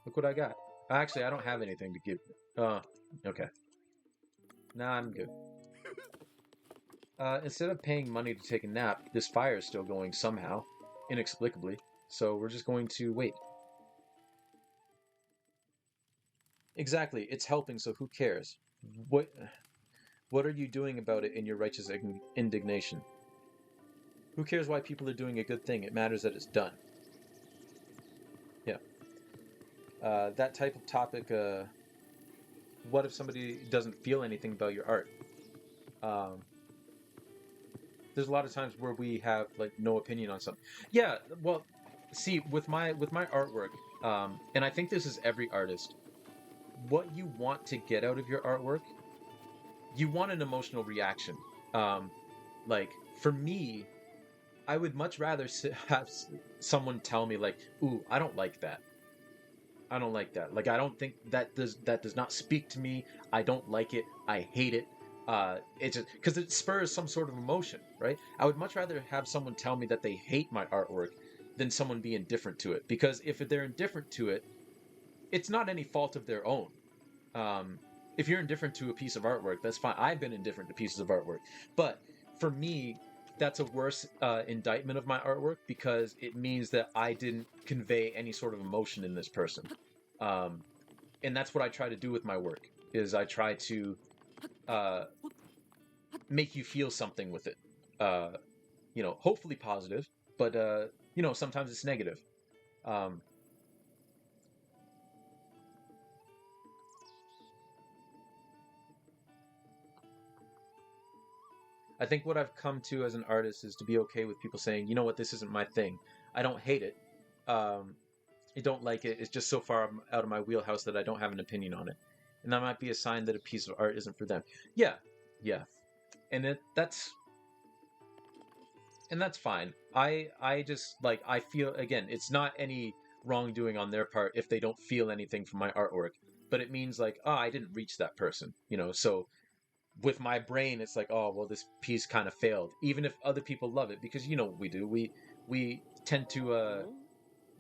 Look what I got. Actually, I don't have anything to give. Okay. Nah, I'm good. Instead of paying money to take a nap, this fire is still going somehow, inexplicably. So we're just going to wait. Exactly, it's helping, so who cares? What what are you doing about it in your righteous indignation? Who cares why people are doing a good thing? It matters that it's done. Yeah. That type of topic. What if somebody doesn't feel anything about your art? Um, there's a lot of times where we have like no opinion on something. Yeah, well, see, with my artwork, and I think this is every artist. What you want to get out of your artwork, you want an emotional reaction. Um, like for me, I would much rather have someone tell me like, "Ooh, I don't like that. I don't like that. Like, I don't think that does not speak to me. I don't like it. I hate it. It's just because it spurs some sort of emotion, right? I would much rather have someone tell me that they hate my artwork than someone be indifferent to it. Because if they're indifferent to it, it's not any fault of their own. Um, if you're indifferent to a piece of artwork, that's fine. I've been indifferent to pieces of artwork, but for me, that's a worse indictment of my artwork because it means that I didn't convey any sort of emotion in this person. Um, and that's what I try to do with my work. Is I try to uh, make you feel something with it. Uh, hopefully positive, but sometimes it's negative. Um, I think what I've come to as an artist is to be okay with people saying, you know what, this isn't my thing. I don't hate it. Um, I don't like it. It's just so far out of my wheelhouse that I don't have an opinion on it. And that might be a sign that a piece of art isn't for them. Yeah, yeah. And that's fine. I just like I feel again, it's not any wrongdoing on their part if they don't feel anything from my artwork. But it means like, oh, I didn't reach that person, so with my brain it's like, oh well, this piece kind of failed even if other people love it, because you know what we do, we tend to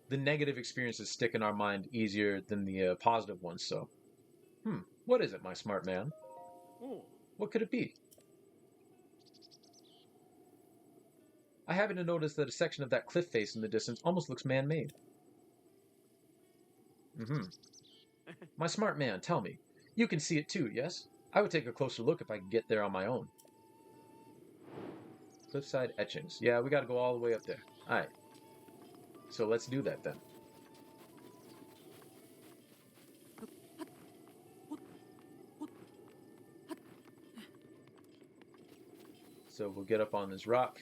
the negative experiences stick in our mind easier than the positive ones. So what is it, my smart man? What could it be? I happen to notice that a section of that cliff face in the distance almost looks man-made. Mm-hmm. My smart man, tell me, you can see it too, yes? I would take a closer look if I could get there on my own. Cliffside etchings. Yeah, we gotta go all the way up there. Alright, so let's do that then. So we'll get up on this rock,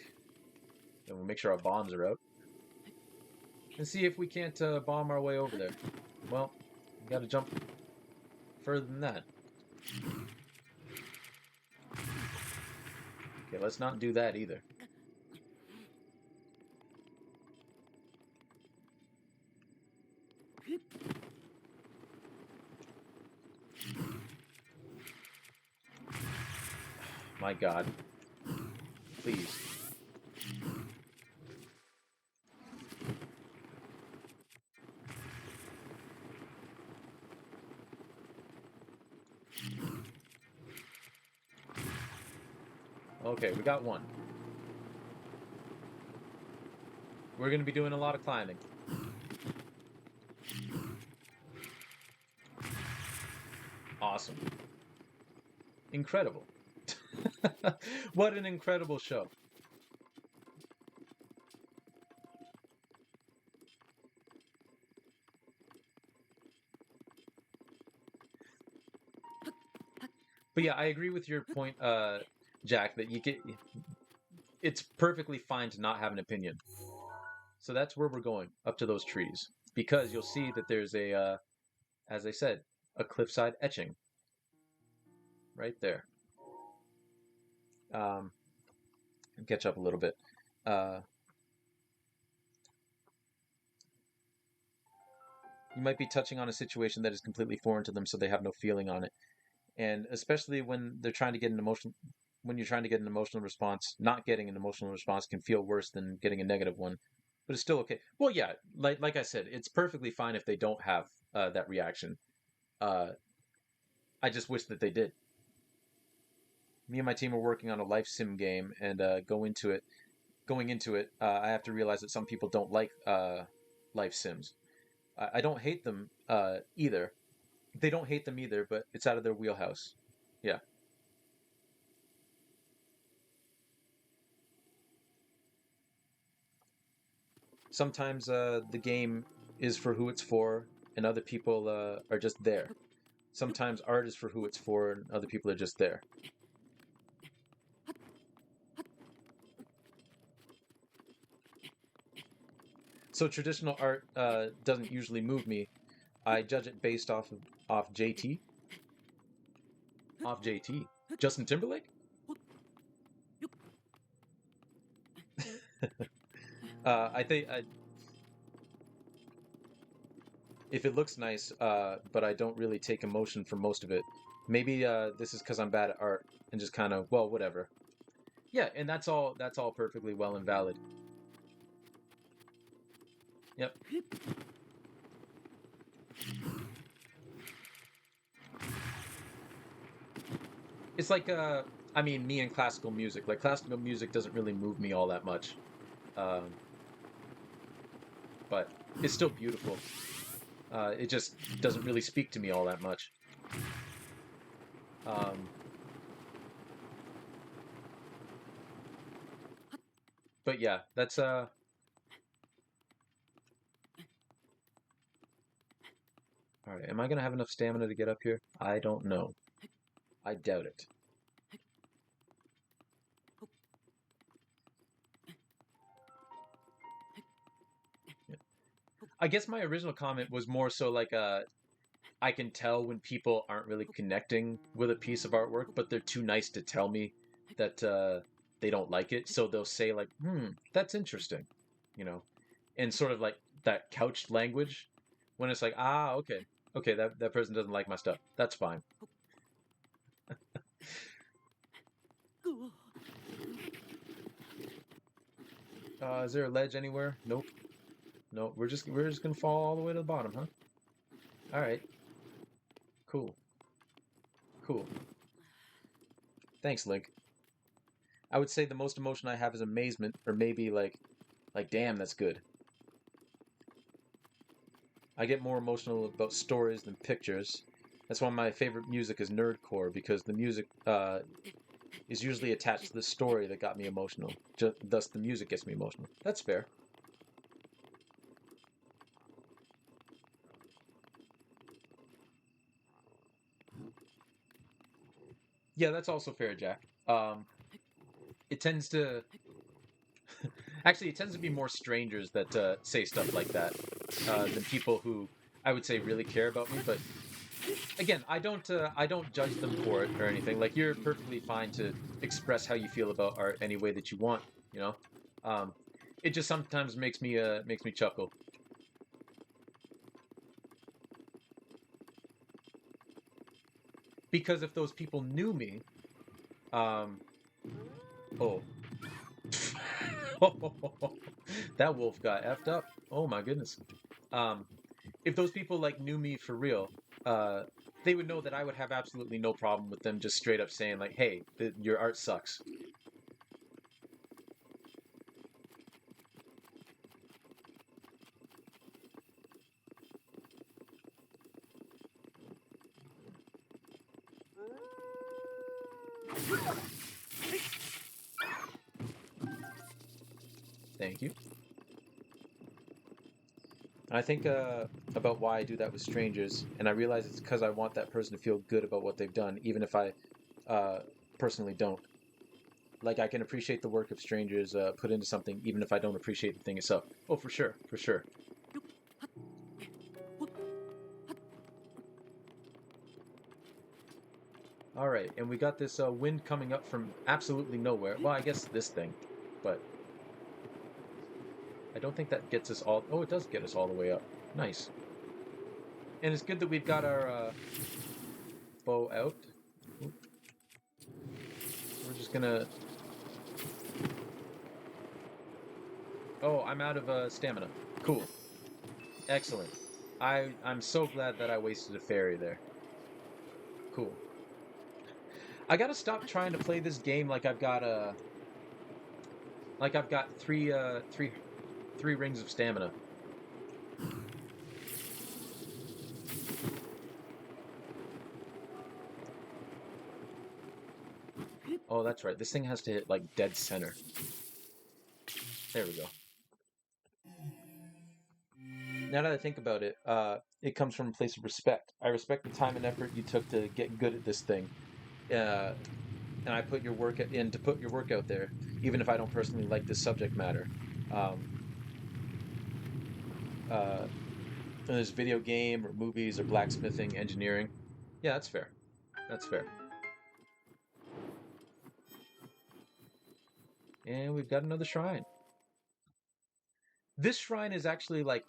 and we'll make sure our bombs are out, and see if we can't bomb our way over there. Well, we gotta jump further than that. Okay, let's not do that either. My god. Please. Okay, we got one. We're gonna be doing a lot of climbing. Awesome. Incredible. What an incredible show. But yeah, I agree with your point, Jack, that it's perfectly fine to not have an opinion. So that's where we're going, up to those trees. Because you'll see that there's as I said, a cliffside etching right there. Um, catch up a little bit. Uh, you might be touching on a situation that is completely foreign to them, so they have no feeling on it. And especially when they're trying to get an emotional, when you're trying to get an emotional response, not getting an emotional response can feel worse than getting a negative one. But it's still okay. Well, yeah, like I said, it's perfectly fine if they don't have that reaction. Uh, I just wish that they did. Me and my team are working on a life sim game, and going into it, I have to realize that some people don't like life sims. I don't hate them either. They don't hate them either, but it's out of their wheelhouse. Yeah. Sometimes the game is for who it's for. and other people are just there. Sometimes art is for who it's for, and other people are just there. So traditional art doesn't usually move me. I judge it based off JT, off JT, Justin Timberlake. I think if it looks nice, but I don't really take emotion from most of it. Maybe this is because I'm bad at art and just kind of, well, whatever. Yeah, and that's all. That's all perfectly well and valid. Yep. It's like I mean, me and classical music. Like classical music doesn't really move me all that much, um, but it's still beautiful. It just doesn't really speak to me all that much. Um, but yeah, that's all right. Am I gonna have enough stamina to get up here? I don't know. I doubt it. Yeah. I guess my original comment was more so like I can tell when people aren't really connecting with a piece of artwork, but they're too nice to tell me that they don't like it. So they'll say like, that's interesting," you know, and sort of like that couched language when it's like, okay, okay, that person doesn't like my stuff. That's fine. Is there a ledge anywhere? Nope. No, we're just gonna fall all the way to the bottom, huh? All right. Cool. Cool. Thanks, Link. I would say the most emotion I have is amazement, or maybe like damn, that's good. I get more emotional about stories than pictures. That's why my favorite music is nerdcore, because the music is usually attached to the story that got me emotional. Thus, the music gets me emotional. That's fair. Yeah, that's also fair, Jack. It tends to actually it tends to be more strangers that say stuff like that than people who I would say really care about me. But again, I don't judge them for it or anything. Like you're perfectly fine to express how you feel about art any way that you want. You know, um, it just sometimes makes me chuckle because if those people knew me, um, oh, that wolf got effed up. Oh my goodness. Um, if those people like knew me for real, uh, they would know that I would have absolutely no problem with them just straight up saying like, "Hey, your art sucks." Thank you. I think about why I do that with strangers, and I realize it's because I want that person to feel good about what they've done, even if I uh, personally don't. Like I can appreciate the work of strangers put into something, even if I don't appreciate the thing itself. Oh, for sure, for sure. All right, and we got this wind coming up from absolutely nowhere. Well, I guess this thing, but I don't think that gets us all. Oh, it does get us all the way up. Nice. And it's good that we've got our bow out. We're just gonna. Oh, I'm out of stamina. Cool. Excellent. I'm so glad that I wasted a fairy there. Cool. I gotta stop trying to play this game like I've got three rings of stamina. Oh, that's right. This thing has to hit like dead center. There we go. now that I think about it, it comes from a place of respect. I respect the time and effort you took to get good at this thing. Uh, and I put your work in to put your work out there, even if I don't personally like this subject matter. Um, uh, and there's video game or movies or blacksmithing, engineering. Yeah, that's fair. That's fair. And we've got another shrine. This shrine is actually like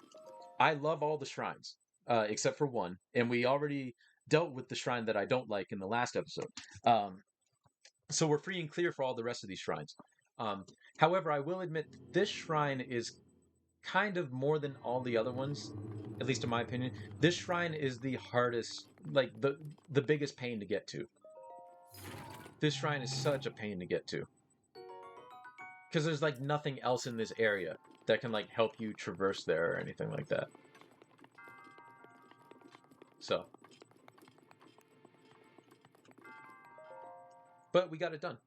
I love all the shrines, except for one, and we already dealt with the shrine that I don't like in the last episode. Um, so we're free and clear for all the rest of these shrines. Um, However, I will admit this shrine is kind of more than all the other ones, at least in my opinion. This shrine is the hardest, like the biggest pain to get to. This shrine is such a pain to get to because there's like nothing else in this area that can like help you traverse there or anything like that. So, but we got it done.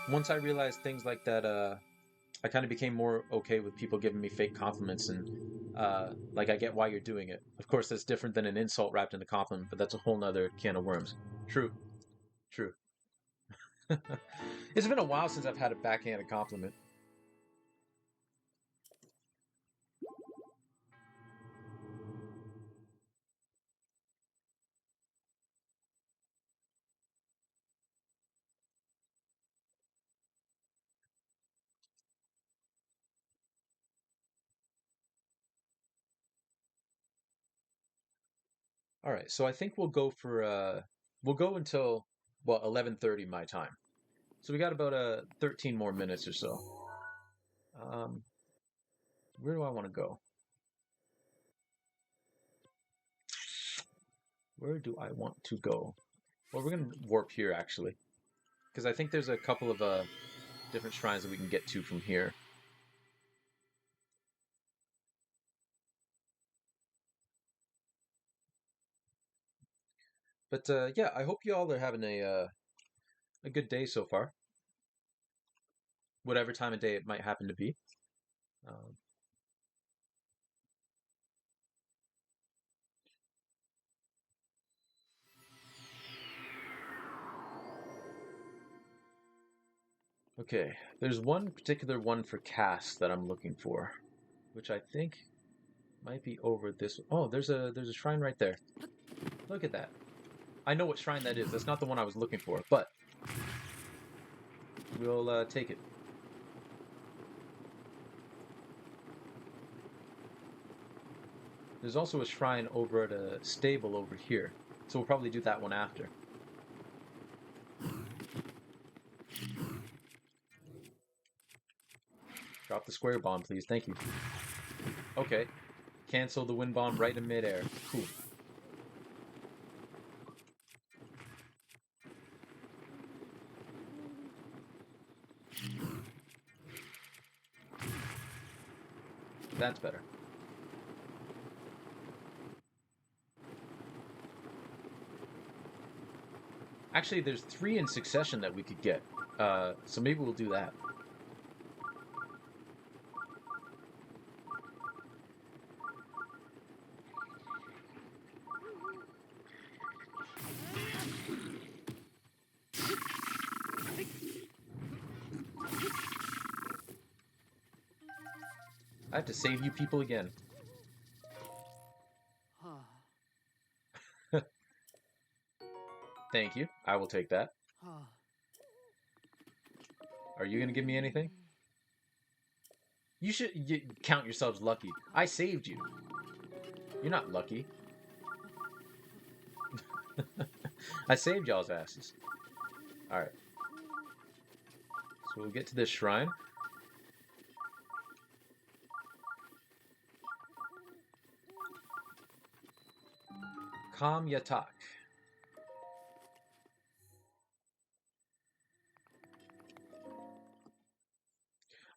Once I realized things like that, I kind of became more okay with people giving me fake compliments and like I get why you're doing it. Of course, that's different than an insult wrapped in a compliment, but that's a whole nother can of worms. True, true. It's been a while since I've had a backhanded compliment. All right, so I think we'll go until well 11:30 my time. So we got about 13 more minutes or so. Um, where do I want to go? Where do I want to go? Well, we're gonna warp here actually, because I think there's a couple of different shrines that we can get to from here. But yeah, I hope you all are having a good day so far, whatever time of day it might happen to be. Um, okay, there's one particular one for cast that I'm looking for, which I think might be over this. Oh, there's a shrine right there. Look at that. I know what shrine that is. That's not the one I was looking for, but we'll take it. There's also a shrine over at a stable over here, so we'll probably do that one after. Drop the square bomb, please. Thank you. Okay. Cancel the wind bomb right in midair. Cool. That's better. Actually, there's three in succession that we could get. So maybe we'll do that. I have to save you people again. Huh. Thank you. I will take that. Huh. Are you going to give me anything? You should count yourselves lucky. I saved you. You're not lucky. I saved y'all's asses. Alright. So we'll get to this shrine. Kam Yatak.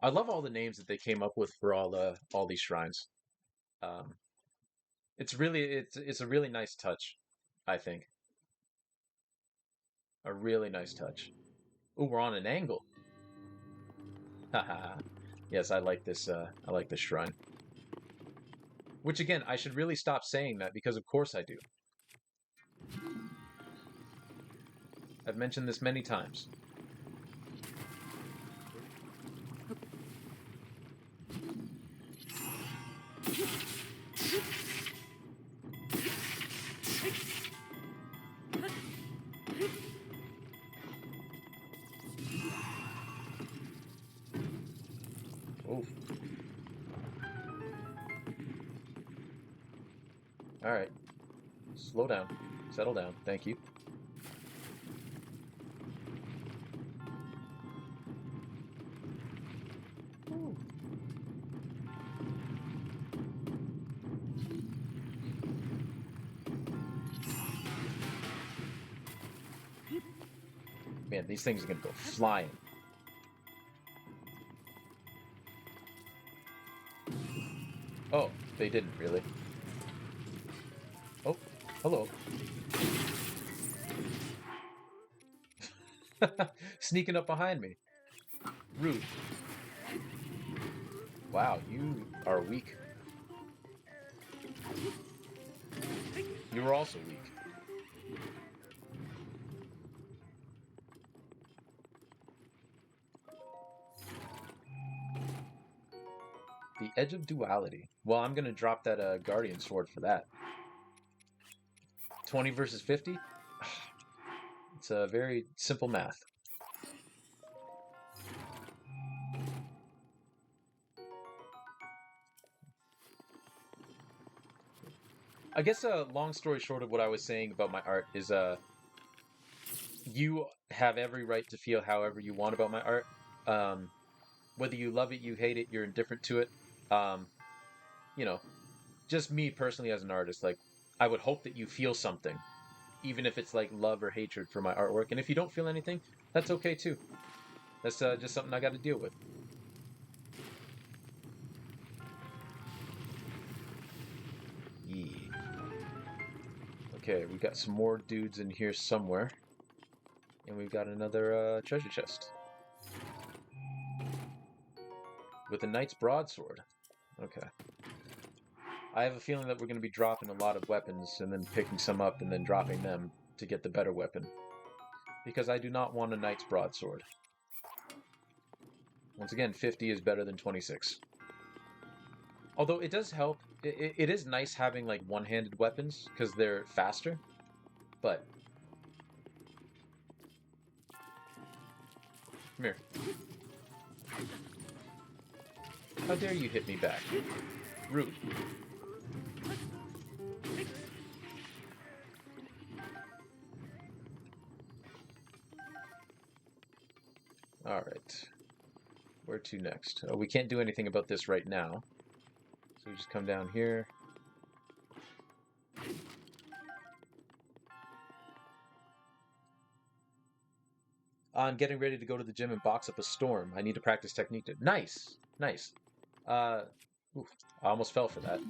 I love all the names that they came up with for all these shrines. Um, it's a really nice touch, I think. A really nice touch. Ooh, we're on an angle. Haha. Yes, I like this. I like this shrine. Which again, I should really stop saying that because of course I do. I've mentioned this many times. Oof. All right. Slow down. Settle down. Thank you. Ooh. Man, these things are gonna go flying. Oh, they didn't really. Oh, hello. Sneaking up behind me. Rude. Wow, you are weak. You were also weak. The Edge of Duality. Well, I'm gonna drop that Guardian Sword for that. 20 versus 50? It's a very simple math. I guess a long story short of what I was saying about my art is you have every right to feel however you want about my art. Um, whether you love it, you hate it, you're indifferent to it. Um, you know, just me personally as an artist, like I would hope that you feel something, even if it's like love or hatred for my artwork. And if you don't feel anything, that's okay too. That's just something I got to deal with. Yeah. Okay, we got some more dudes in here somewhere. And we've got another treasure chest. With a knight's broadsword. Okay. I have a feeling that we're going to be dropping a lot of weapons and then picking some up and then dropping them to get the better weapon. Because I do not want a knight's broadsword. Once again, 50 is better than 26. Although it does help. It is nice having like one-handed weapons because they're faster. But come here. How dare you hit me back? Rude. Alright. Where to next? Oh, we can't do anything about this right now. So we just come down here. I'm getting ready to go to the gym and box up a storm. I need to practice technique. Nice! Nice. Oof, I almost fell for that.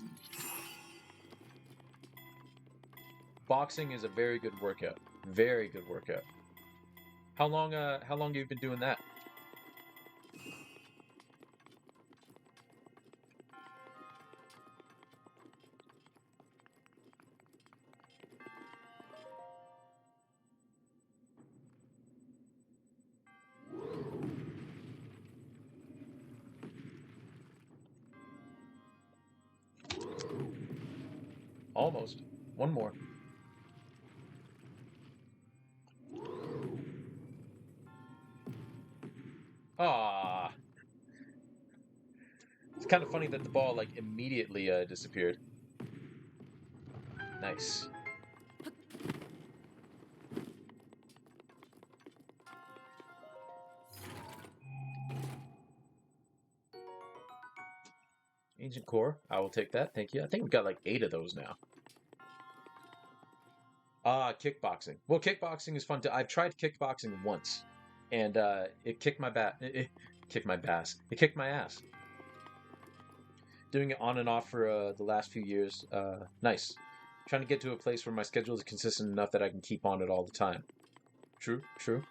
Boxing is a very good workout. Very good workout. How long have you been doing that? Almost. One more. Ah, it's kind of funny that the ball like immediately disappeared. Nice. Ancient core. I will take that. Thank you. I think we've got like 8 of those now. Kickboxing. Well, kickboxing is fun too. I've tried kickboxing once, and it kicked my it kicked my bass. It kicked my ass. Doing it on and off for the last few years. Nice. Trying to get to a place where my schedule is consistent enough that I can keep on it all the time. True, true.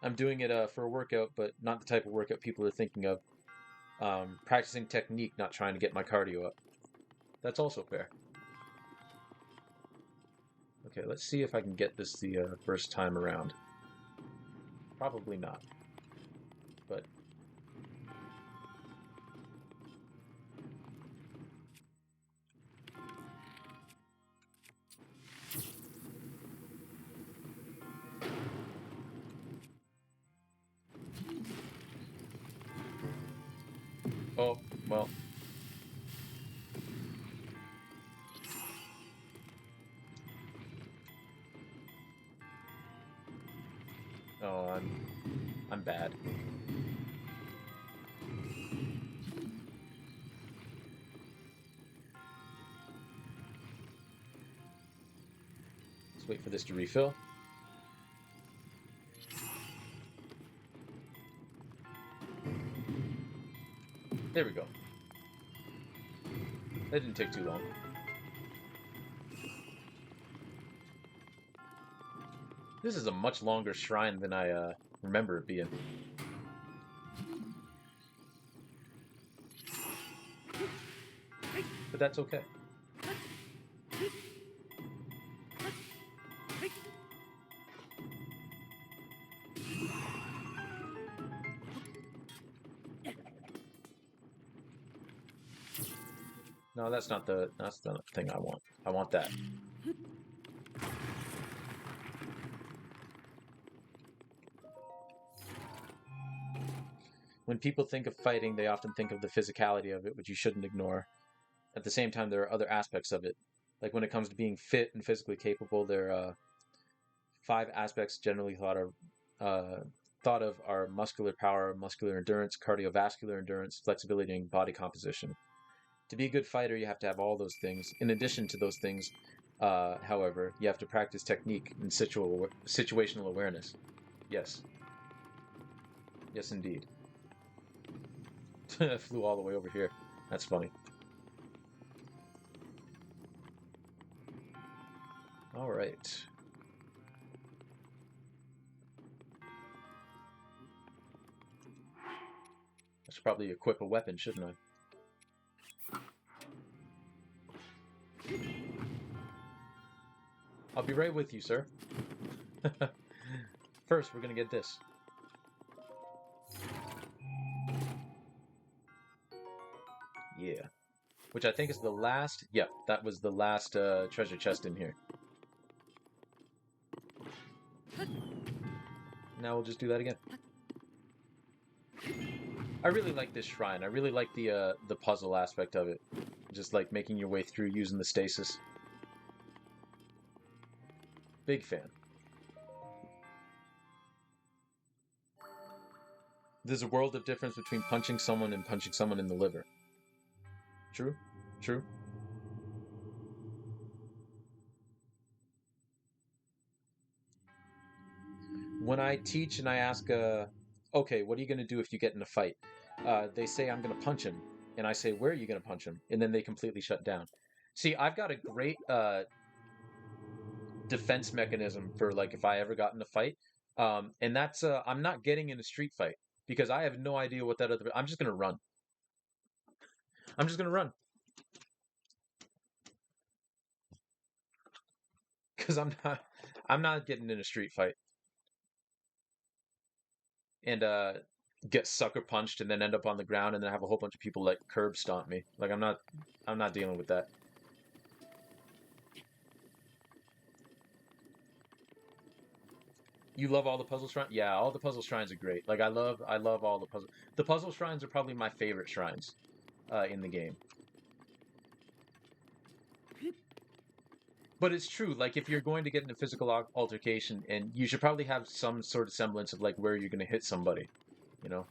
I'm doing it for a workout, but not the type of workout people are thinking of. Practicing technique, not trying to get my cardio up. That's also fair. Okay, let's see if I can get this the first time around. Probably not. But oh, well. Oh, I'm bad. Let's wait for this to refill. There we go. That didn't take too long. This is a much longer shrine than I remember it being. But that's okay. No, that's not the thing I want. I want that. When people think of fighting, they often think of the physicality of it, which you shouldn't ignore. At the same time, there are other aspects of it. Like when it comes to being fit and physically capable, there are 5 aspects generally thought of are muscular power, muscular endurance, cardiovascular endurance, flexibility, and body composition. To be a good fighter, you have to have all those things. In addition to those things, however, you have to practice technique and situational awareness. Yes. Yes, indeed. Flew all the way over here. That's funny. All right. I should probably equip a weapon, shouldn't I? I'll be right with you, sir. First, we're gonna get this. Yeah. Which I think is the last... Yep, that was the last treasure chest in here. Now we'll just do that again. I really like this shrine. I really like the puzzle aspect of it. Just like making your way through using the stasis. Big fan. There's a world of difference between punching someone and punching someone in the liver. True? True? When I teach and I ask, okay, what are you going to do if you get in a fight? They say, I'm going to punch him. And I say, where are you going to punch him? And then they completely shut down. See, I've got a great defense mechanism for, like, if I ever got in a fight. And that's, I'm not getting in a street fight. Because I have no idea what that other... I'm just going to run. I'm just going to run. Because I'm not getting in a street fight. And get sucker punched and then end up on the ground and then have a whole bunch of people like curb stomp me. Like I'm not dealing with that. You love all the puzzle shrines? Yeah, all the puzzle shrines are great. Like I love all the puzzle. The puzzle shrines are probably my favorite shrines in the game. But it's true, like if you're going to get in a physical altercation, and you should probably have some sort of semblance of like where you're going to hit somebody, you know?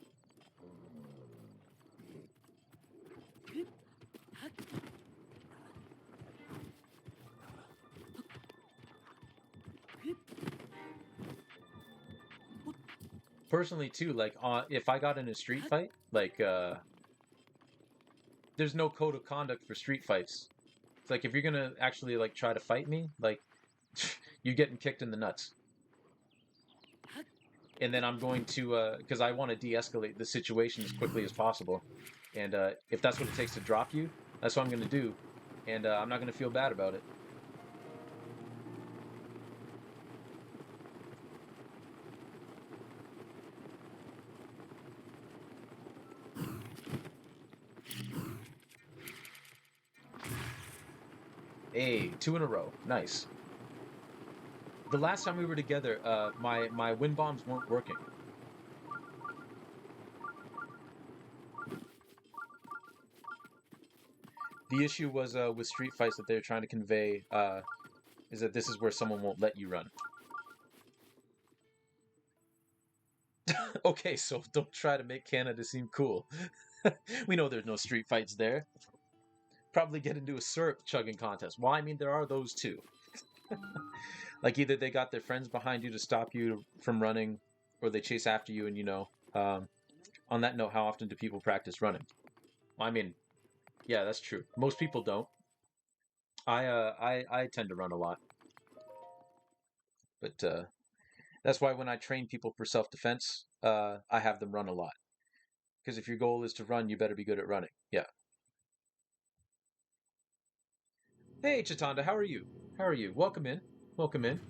Personally too, like if I got in a street fight, like there's no code of conduct for street fights. It's like if you're gonna actually like try to fight me, like you're getting kicked in the nuts. And then I'm going to because I want to de-escalate the situation as quickly as possible. And if that's what it takes to drop you, that's what I'm going to do. And I'm not going to feel bad about it. Hey, 2 in a row. Nice. The last time we were together, my wind bombs weren't working. The issue was with street fights that they were trying to convey is that this is where someone won't let you run. Okay, so don't try to make Canada seem cool. We know there's no street fights there. Probably get into a syrup chugging contest. Well, I mean, there are those too. Like either they got their friends behind you to stop you from running, or they chase after you. And on that note, how often do people practice running? Well, I mean, yeah, that's true. Most people don't. I tend to run a lot, but that's why when I train people for self-defense, I have them run a lot. Because if your goal is to run, you better be good at running. Yeah. Hey, Chitanda, how are you? How are you? Welcome in. Welcome in.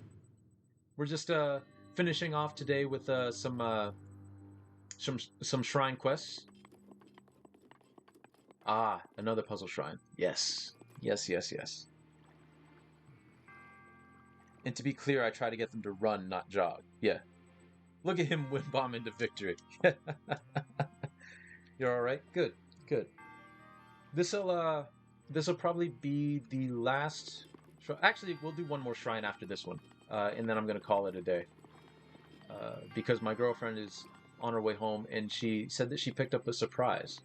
We're just finishing off today with some shrine quests. Ah, another puzzle shrine. Yes. Yes, yes, yes. And to be clear, I try to get them to run, not jog. Yeah. Look at him wind bomb into victory. You're all right? Good. Good. This'll probably be the last. Actually, we'll do one more shrine after this one, and then I'm gonna call it a day. Because my girlfriend is on her way home, and she said that she picked up a surprise.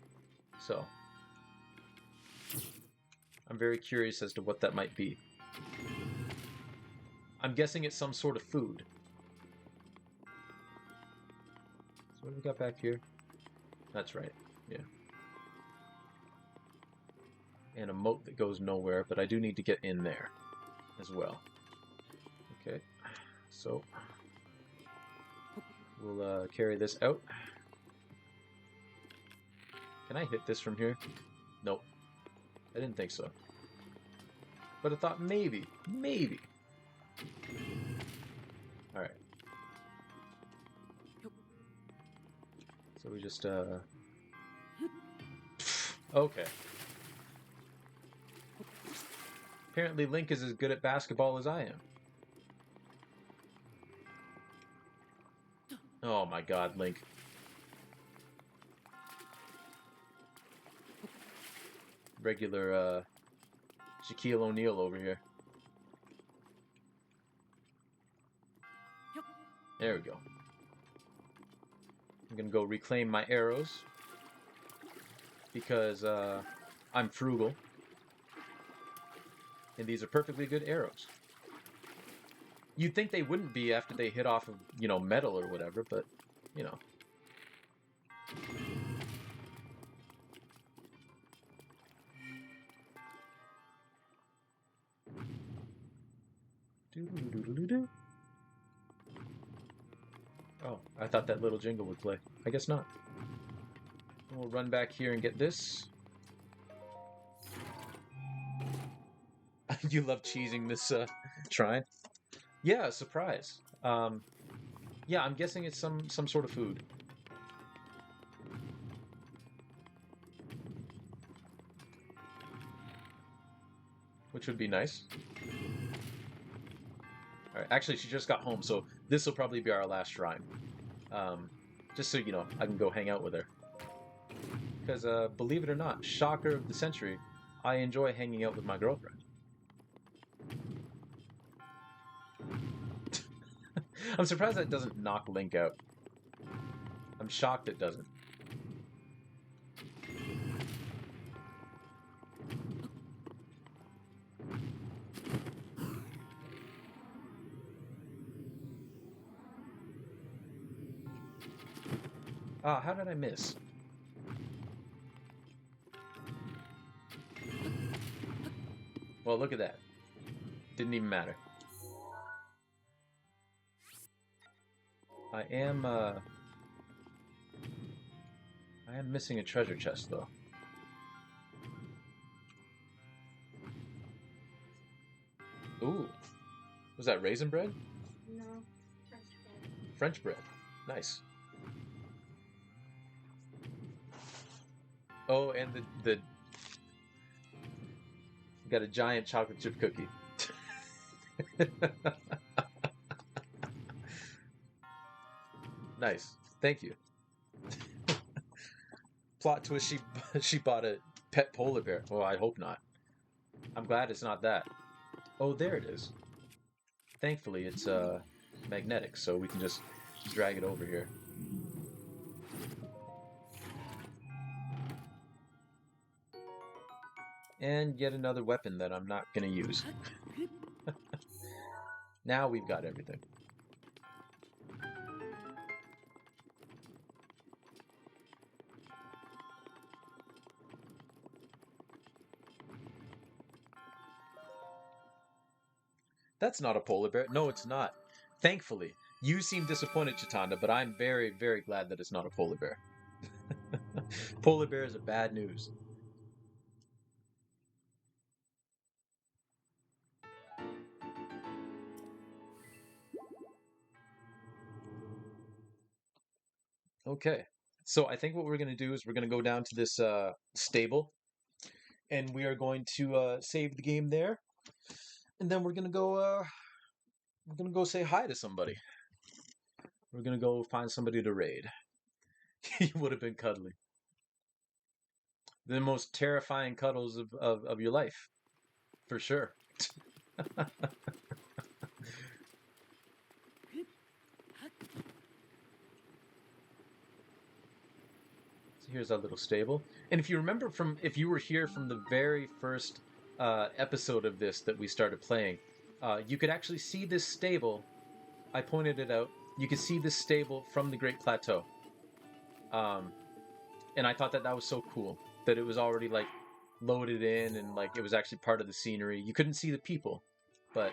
So I'm very curious as to what that might be. I'm guessing it's some sort of food. So what do we got back here? That's right. Yeah. And a moat that goes nowhere, but I do need to get in there as well. Okay. So we'll carry this out. Can I hit this from here? Nope. I didn't think so. But I thought maybe. Alright. So we just, okay. Apparently Link is as good at basketball as I am. Oh my god, Link. Regular, Shaquille O'Neal over here. There we go. I'm gonna go reclaim my arrows. Because, I'm frugal. And these are perfectly good arrows. You'd think they wouldn't be after they hit off of, metal or whatever, but, Doo-doo-doo-doo-doo. Oh, I thought that little jingle would play. I guess not. We'll run back here and get this. You love cheesing this shrine? Yeah, surprise. Yeah, I'm guessing it's some sort of food. Which would be nice. Alright, actually, she just got home, so this will probably be our last shrine. Just so you know, I can go hang out with her. Because, believe it or not, shocker of the century, I enjoy hanging out with my girlfriend. I'm surprised that doesn't knock Link out. I'm shocked it doesn't. Ah, how did I miss? Well, look at that. Didn't even matter. I am missing a treasure chest, though. Ooh, was that raisin bread? No, French bread. French bread. Nice. Oh, and the got a giant chocolate chip cookie. Nice. Thank you. Plot twist: she bought a pet polar bear. Well, I hope not. I'm glad it's not that. Oh, there it is. Thankfully, it's magnetic, so we can just drag it over here. And yet another weapon that I'm not going to use. Now we've got everything. That's not a polar bear. No, it's not. Thankfully. You seem disappointed, Chitanda, but I'm very, very glad that it's not a polar bear. Polar bears are bad news. Okay. So I think what we're going to do is we're going to go down to this stable, and we are going to save the game there, and then we're going to go say hi to somebody. We're going to go find somebody to raid. He would have been cuddly. The most terrifying cuddles of your life, for sure. So here's our little stable. And if you remember if you were here from the very first episode of this that we started playing, you could actually see this stable. I pointed it out. You could see this stable from the Great Plateau. Um, and I thought that was so cool that it was already like loaded in and like it was actually part of the scenery. You couldn't see the people, but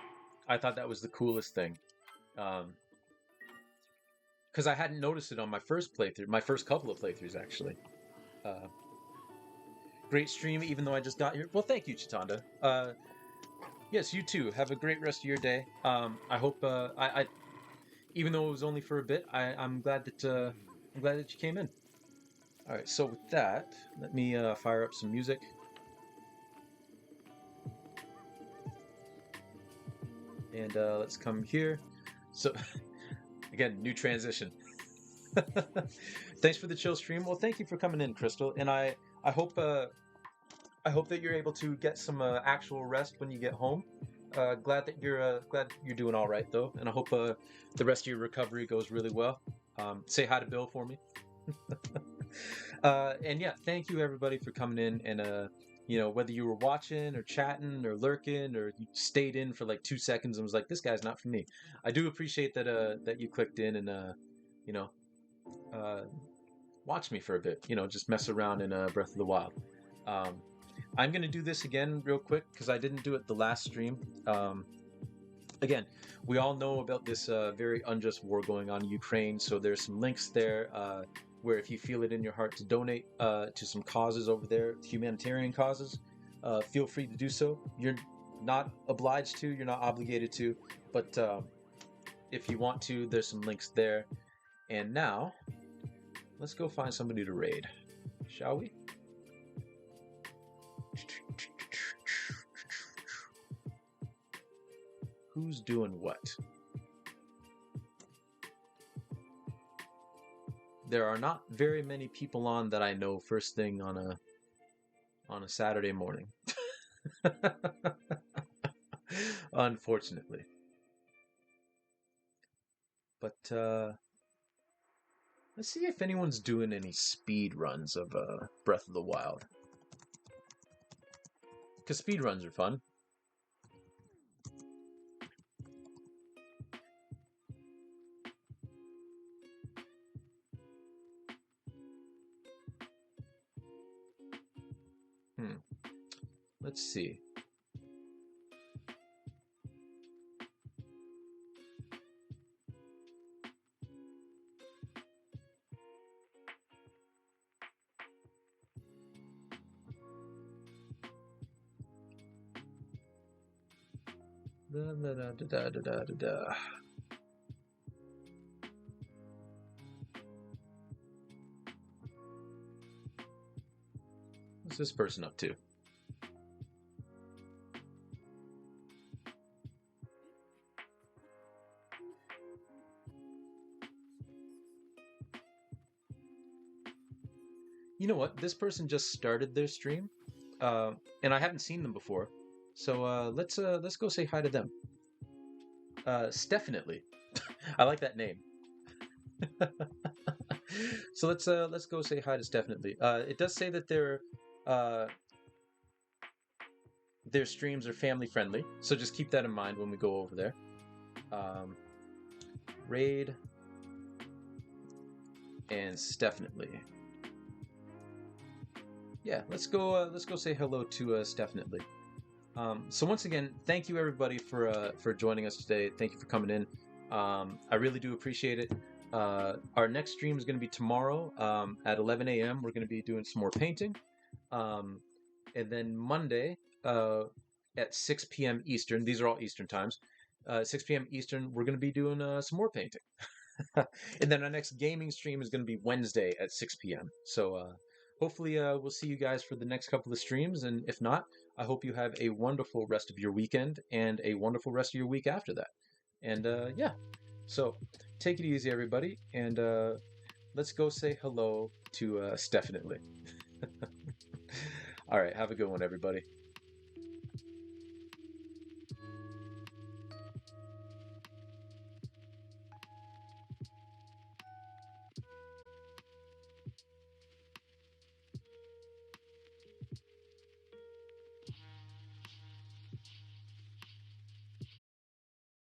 I thought that was the coolest thing. Because I hadn't noticed it on my first playthrough, my first couple of playthroughs actually. Uh, Great stream, even though I just got here. Well, thank you, Chitanda. Yes, you too. Have a great rest of your day. I hope even though it was only for a bit, I'm glad that you came in. All right, so with that, let me fire up some music. And let's come here. So, again, new transition. Thanks for the chill stream. Well, thank you for coming in, Crystal. And I hope that you're able to get some actual rest when you get home. Glad that you're doing all right though, and I hope the rest of your recovery goes really well. Say hi to Bill for me. And yeah, thank you everybody for coming in and whether you were watching or chatting or lurking or you stayed in for like 2 seconds and was like, this guy's not for me. I do appreciate that you clicked in and watch me for a bit. Just mess around in Breath of the Wild. I'm going to do this again real quick because I didn't do it the last stream. Again, we all know about this very unjust war going on in Ukraine, so there's some links there where if you feel it in your heart to donate to some causes over there, humanitarian causes, feel free to do so. You're not obliged to, you're not obligated to, but if you want to, there's some links there. And now, let's go find somebody to raid, shall we? Who's doing what? There are not very many people on that I know first thing on a Saturday morning. Unfortunately. But let's see if anyone's doing any speed runs of Breath of the Wild. Because speed runs are fun. Let's see. Da, da, da, da, da, da, da, da. What's this person up to? You know what? This person just started their stream, and I haven't seen them before. So let's go say hi to them. Stefinitely. I like that name. So let's go say hi to Stefinitely. It does say that uh, their streams are family friendly, so just keep that in mind when we go over there. Raid and Stefinitely. Yeah, let's go say hello to Stefinitely. So once again, thank you everybody for joining us today. Thank you for coming in. I really do appreciate it. Our next stream is going to be tomorrow at 11 a.m. We're going to be doing some more painting, and then Monday at 6 p.m. Eastern. These are all Eastern times. 6 p.m. Eastern, we're going to be doing some more painting. And then our next gaming stream is going to be Wednesday at 6 p.m. So hopefully we'll see you guys for the next couple of streams. And if not, I hope you have a wonderful rest of your weekend and a wonderful rest of your week after that. And yeah, so take it easy, everybody. And let's go say hello to Stefinitely. All right, have a good one, everybody.